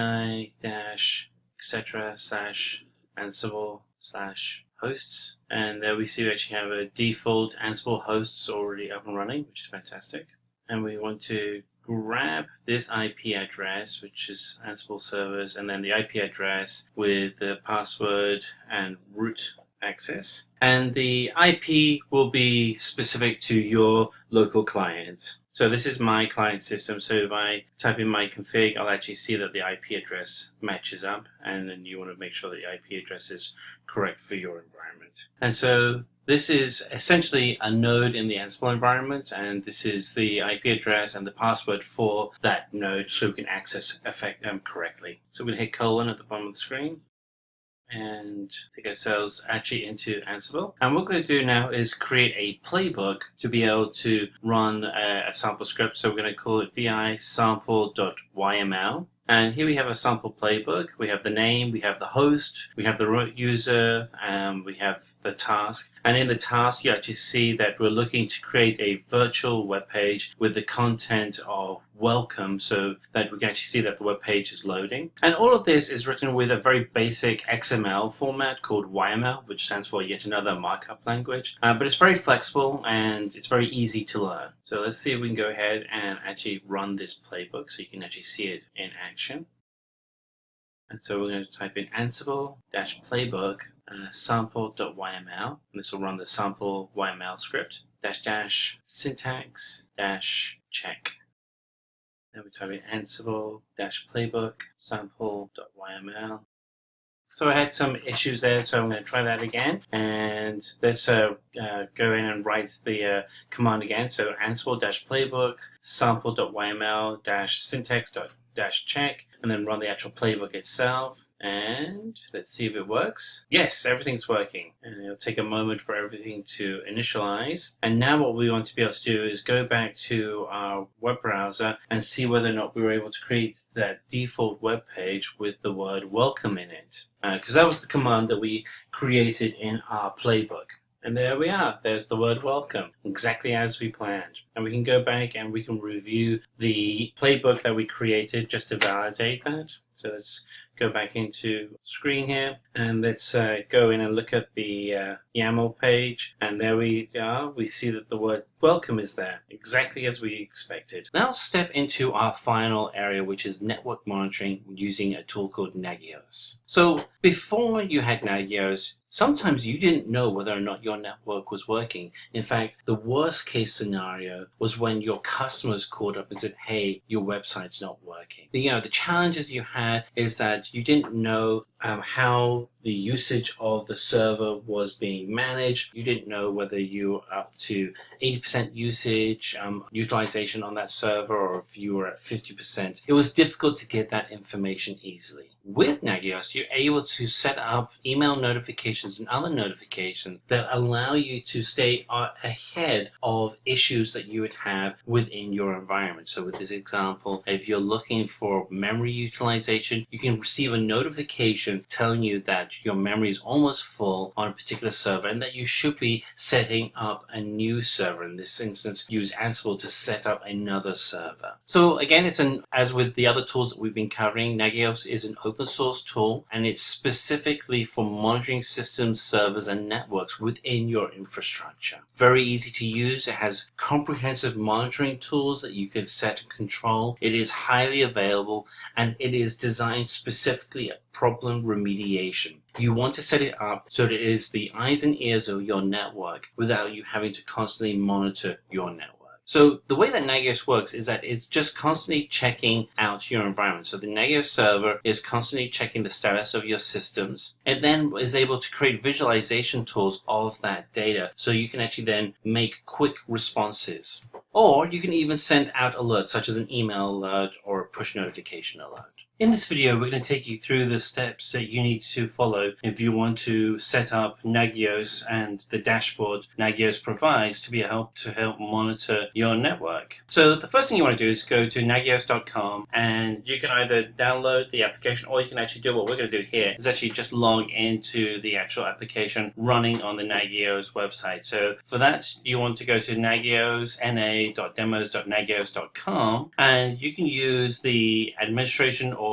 -etc/ansible/hosts, and there we see we actually have a default Ansible hosts already up and running, which is fantastic. And we want to grab this IP address, which is Ansible servers, and then the IP address with the password and root access. And the IP will be specific to your local client. So this is my client system, so if I type in my config, I'll actually see that the IP address matches up, and then you want to make sure that the IP address is correct for your environment. And so this is essentially a node in the Ansible environment, and this is the IP address and the password for that node so we can access correctly. So we're going to hit colon at the bottom of the screen and take ourselves actually into Ansible. And what we're going to do now is create a playbook to be able to run a sample script. So we're going to call it vi sample.yml. And here we have a sample playbook. We have the name, we have the host, we have the root user, and we have the task. And in the task, you actually see that we're looking to create a virtual web page with the content of welcome, so that we can actually see that the web page is loading. And all of this is written with a very basic XML format called YML, which stands for yet another markup language. But it's very flexible and it's very easy to learn. So let's see if we can go ahead and actually run this playbook so you can actually see it in action. And so we're going to type in Ansible-playbook sample.yml, and this will run the sample YML script -- syntax -check. Then we type in Ansible-playbook sample.yml. So I had some issues there, so I'm going to try that again. And let's go in and write the command again. So Ansible-playbook sample.yml -syntax -check, and then run the actual playbook itself. And let's see if it works. Yes, everything's working. And it'll take a moment for everything to initialize. And now what we want to be able to do is go back to our web browser and see whether or not we were able to create that default web page with the word welcome in it. Because that was the command that we created in our playbook. And there we are. There's the word welcome, exactly as we planned. And we can go back and we can review the playbook that we created just to validate that. So let's go back into screen here and let's go in and look at the YAML page. And there we are. We see that the word welcome is there, exactly as we expected. Now let's step into our final area, which is network monitoring using a tool called Nagios. So before you had Nagios, sometimes you didn't know whether or not your network was working. In fact, the worst case scenario was when your customers called up and said, hey, your website's not working. The challenges you had is that you didn't know how the usage of the server was being managed. You didn't know whether you were up to 80% usage, utilization on that server, or if you were at 50%. It was difficult to get that information easily. With Nagios, you're able to set up email notifications and other notifications that allow you to stay ahead of issues that you would have within your environment. So with this example, if you're looking for memory utilization, you can receive a notification telling you that your memory is almost full on a particular server and that you should be setting up a new server. In this instance, use Ansible to set up another server. So again, as with the other tools that we've been covering, Nagios is an open source tool, and it's specifically for monitoring systems, servers, and networks within your infrastructure. Very easy to use. It has comprehensive monitoring tools that you can set and control. It is highly available, and it is designed specifically at problem remediation. You want to set it up so that it is the eyes and ears of your network without you having to constantly monitor your network. So the way that Nagios works is that it's just constantly checking out your environment. So the Nagios server is constantly checking the status of your systems, and then is able to create visualization tools of that data. So you can actually then make quick responses. Or you can even send out alerts, such as an email alert or a push notification alert. In this video, we're going to take you through the steps that you need to follow if you want to set up Nagios and the dashboard Nagios provides to help monitor your network. So the first thing you want to do is go to nagios.com, and you can either download the application, or you can actually do what we're going to do here is actually just log into the actual application running on the Nagios website. So for that, you want to go to nagios.na.demos.nagios.com, and you can use the administration or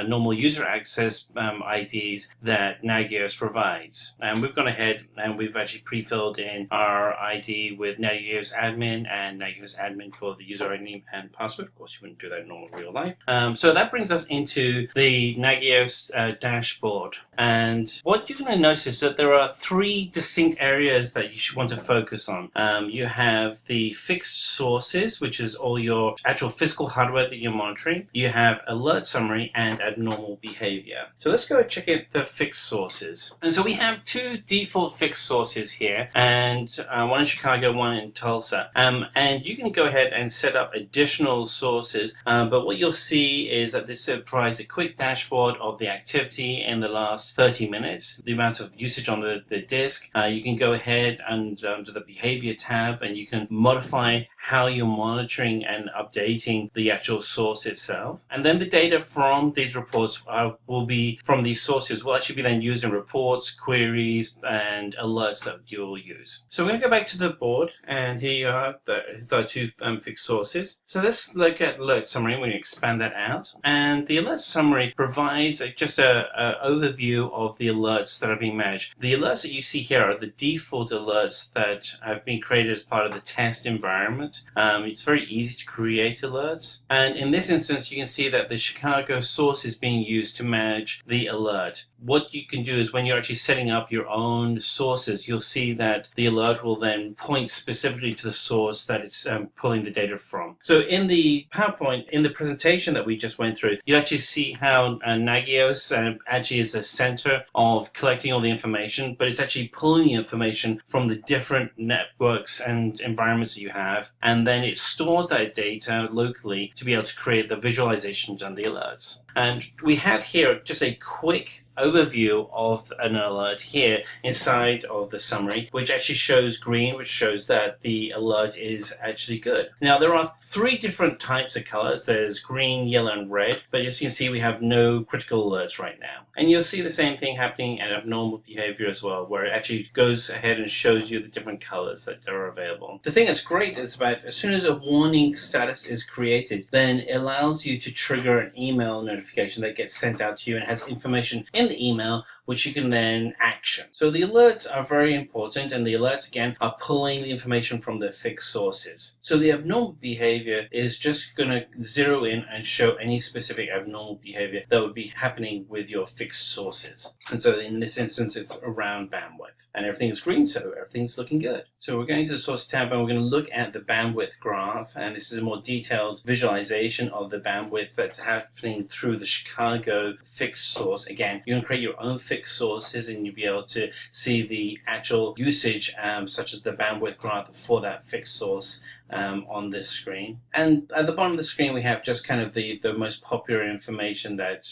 normal user access IDs that Nagios provides. And we've gone ahead and we've actually pre-filled in our ID with Nagios admin and Nagios admin for the user ID and password. Of course, you wouldn't do that in normal real life. So that brings us into the Nagios dashboard. And what you're going to notice is that there are three distinct areas that you should want to focus on. You have the fixed sources, which is all your actual physical hardware that you're monitoring. You have alert summary and abnormal behavior. So let's go check out the fixed sources. And so we have two default fixed sources here, and one in Chicago, one in Tulsa. And you can go ahead and set up additional sources, but what you'll see is that this provides a quick dashboard of the activity in the last 30 minutes, the amount of usage on the disk. You can go ahead and to the behavior tab, and you can modify how you're monitoring and updating the actual source itself. And then the data from these reports will be from these sources will actually be then used in reports, queries, and alerts that you'll use. So we're going to go back to the board, and here you are. Here's the two fixed sources. So let's look at alert summary. We're going to expand that out. And the alert summary provides just an overview of the alerts that are being managed. The alerts that you see here are the default alerts that have been created as part of the test environment. It's very easy to create alerts. And in this instance, you can see that the Chicago source is being used to manage the alert. What you can do is when you're actually setting up your own sources, you'll see that the alert will then point specifically to the source that it's pulling the data from. So in the PowerPoint, in the presentation that we just went through, you actually see how Nagios actually is the center of collecting all the information, but it's actually pulling the information from the different networks and environments that you have, and then it stores that data locally to be able to create the visualizations and the alerts. And we have here just a quick overview of an alert here inside of the summary, which actually shows green, which shows that the alert is actually good. Now there are 3 different types of colors. There's green, yellow, and red, but as you can see we have no critical alerts right now. And you'll see the same thing happening at abnormal behavior as well, where it actually goes ahead and shows you the different colors that are available. The thing that's great is about as soon as a warning status is created, then it allows you to trigger an email notification that gets sent out to you and has information in the email which you can then action. So the alerts are very important, and the alerts again are pulling the information from the fixed sources. So the abnormal behavior is just going to zero in and show any specific abnormal behavior that would be happening with your fixed sources. And so in this instance it's around bandwidth, and everything is green, so everything's looking good. So we're going to the source tab and we're going to look at the bandwidth graph, and this is a more detailed visualization of the bandwidth that's happening through the Chicago fixed source. Again, you're going to create your own fixed sources and you'll be able to see the actual usage such as the bandwidth graph for that fixed source on this screen. And at the bottom of the screen we have just kind of the most popular information that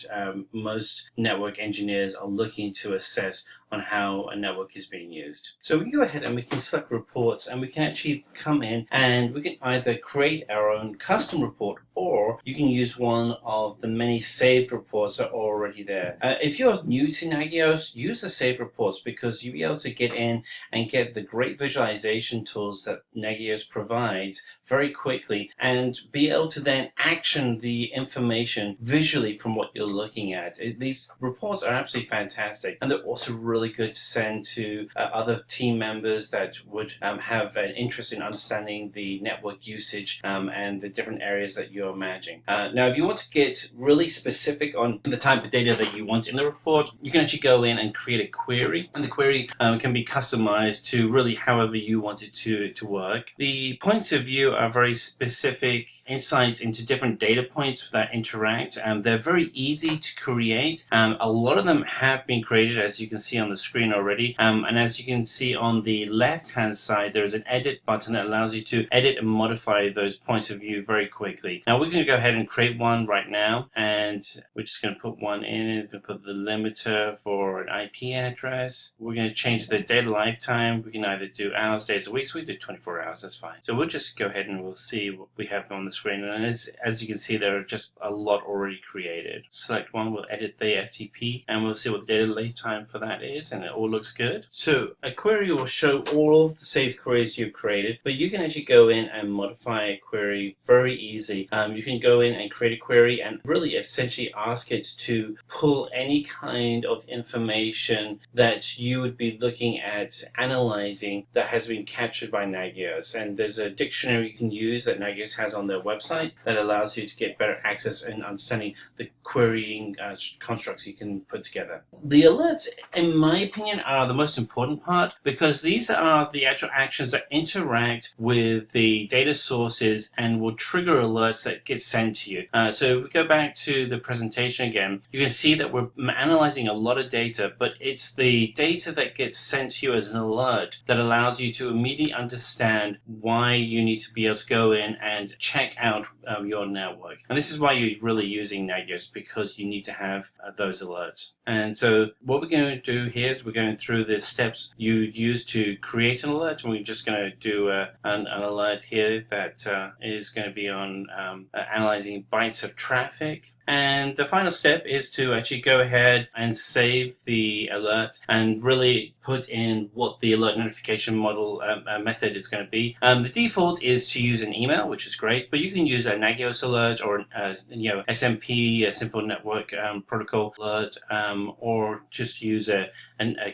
most network engineers are looking to assess on how a network is being used. So we can go ahead and we can select reports, and we can actually come in and we can either create our own custom report, or you can use one of the many saved reports that are already there. If you're new to Nagios, use the saved reports, because you'll be able to get in and get the great visualization tools that Nagios provides very quickly and be able to then action the information visually from what you're looking at. These reports are absolutely fantastic, and they're also really good to send to other team members that would have an interest in understanding the network usage and the different areas that you're managing. Now, if you want to get really specific on the type of data that you want in the report, you can actually go in and create a query, and the query can be customized to really however you want it to work. The points of view are very specific insights into different data points that interact, and they're very easy to create. A lot of them have been created, as you can see on the screen already, and as you can see on the left hand side there is an edit button that allows you to edit and modify those points of view very quickly. Now we're going to go ahead and create one right now, and we're just going to put one in. We're going to put the limiter for an IP address. We're going to change the data lifetime. We can either do hours, days, or weeks. We do 24 hours, that's fine. So we'll just go ahead and we'll see what we have on the screen, and as you can see there are just a lot already created. Select one, we'll edit the FTP, and we'll see what the data lifetime for that is, and it all looks good. So a query will show all of the saved queries you've created, but you can actually go in and modify a query very easy. You can go in and create a query and really essentially ask it to pull any kind of information that you would be looking at analyzing that has been captured by Nagios. And there's a dictionary you can use that Nagios has on their website that allows you to get better access and understanding the querying constructs you can put together. The alerts, in my opinion, are the most important part, because these are the actual actions that interact with the data sources and will trigger alerts that get sent to you. So if we go back to the presentation again, you can see that we're analyzing a lot of data, but it's the data that gets sent to you as an alert that allows you to immediately understand why you need to be able to go in and check out your network. And this is why you're really using Nagios, because you need to have those alerts. And so what we're going to do here is we're going through the steps you use to create an alert, and we're just going to do an alert here that is going to be on analyzing bytes of traffic. And the final step is to actually go ahead and save the alert and really put in what the alert notification model method is going to be. The default is to use an email, which is great, but you can use a Nagios alert or SMP, a simple network protocol alert, or just use a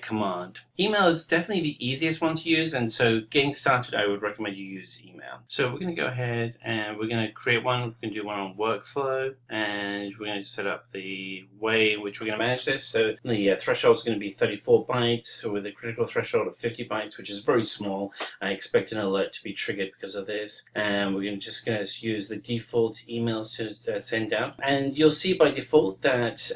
command. Email is definitely the easiest one to use, and so getting started, I would recommend you use email. So we're going to go ahead and we're going to create one. We're going to do one on workflow, and we're going to set up the way in which we're going to manage this. So the threshold is going to be 34 bytes with a critical threshold of 50 bytes, which is very small. I expect an alert to be triggered because of this. this, and we're just going to use the default emails to send out. And you'll see by default that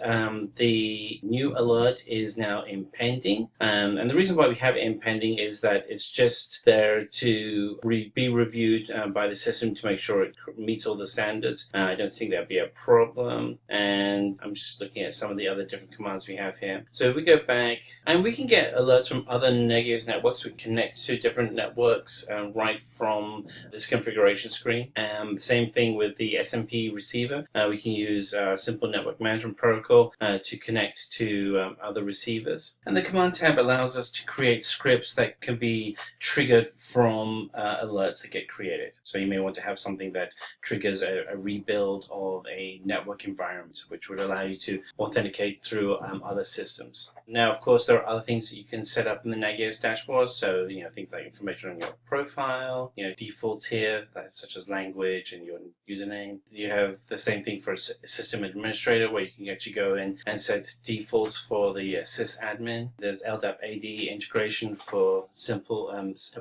the new alert is now in pending. And the reason why we have it in pending is that it's just there to be reviewed by the system to make sure it meets all the standards. I don't think that'd be a problem. And I'm just looking at some of the other different commands we have here. So if we go back, and we can get alerts from other Nagios networks. We connect to different networks right from this configuration screen. Same thing with the SMP receiver. We can use Simple Network Management Protocol to connect to other receivers. And the command tab allows us to create scripts that can be triggered from alerts that get created. So you may want to have something that triggers a rebuild of a network environment, which would allow you to authenticate through other systems. Now, of course, there are other things that you can set up in the Nagios dashboard. So, things like information on your profile, defaults here, such as language and your username. You have the same thing for a system administrator, where you can actually go in and set defaults for the sysadmin. There's LDAP AD integration for simple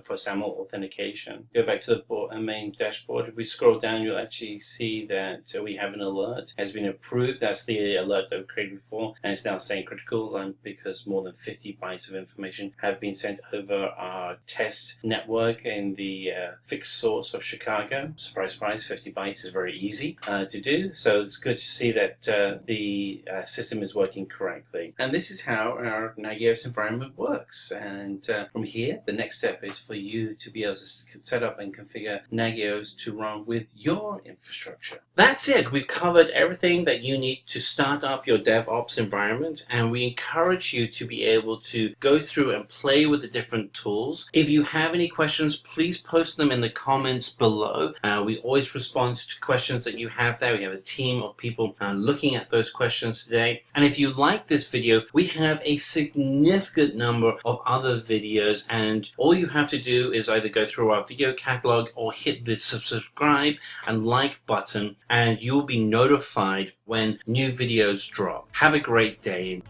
for SAML authentication. Go back to the main dashboard. If we scroll down, you'll actually see that we have an alert has been approved. That's the alert that we created before, and it's now saying critical because more than 50 bytes of information have been sent over our test network in the fixed source of Chicago. Surprise, surprise, 50 bytes is very easy to do. So it's good to see that the system is working correctly. And this is how our Nagios environment works. And from here, the next step is for you to be able to set up and configure Nagios to run with your infrastructure. That's it. We've covered everything that you need to start up your DevOps environment, and we encourage you to be able to go through and play with the different tools. If you have any questions, please post them in the comments below. We always respond to questions that you have there. We have a team of people looking at those questions today. And if you like this video, we have a significant number of other videos, and all you have to do is either go through our video catalog or hit the subscribe and like button, and you'll be notified when new videos drop. Have a great day.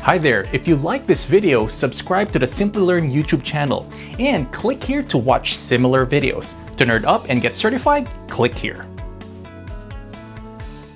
Hi there, if you like this video, subscribe to the Simplilearn YouTube channel and click here to watch similar videos. To nerd up and get certified, click here.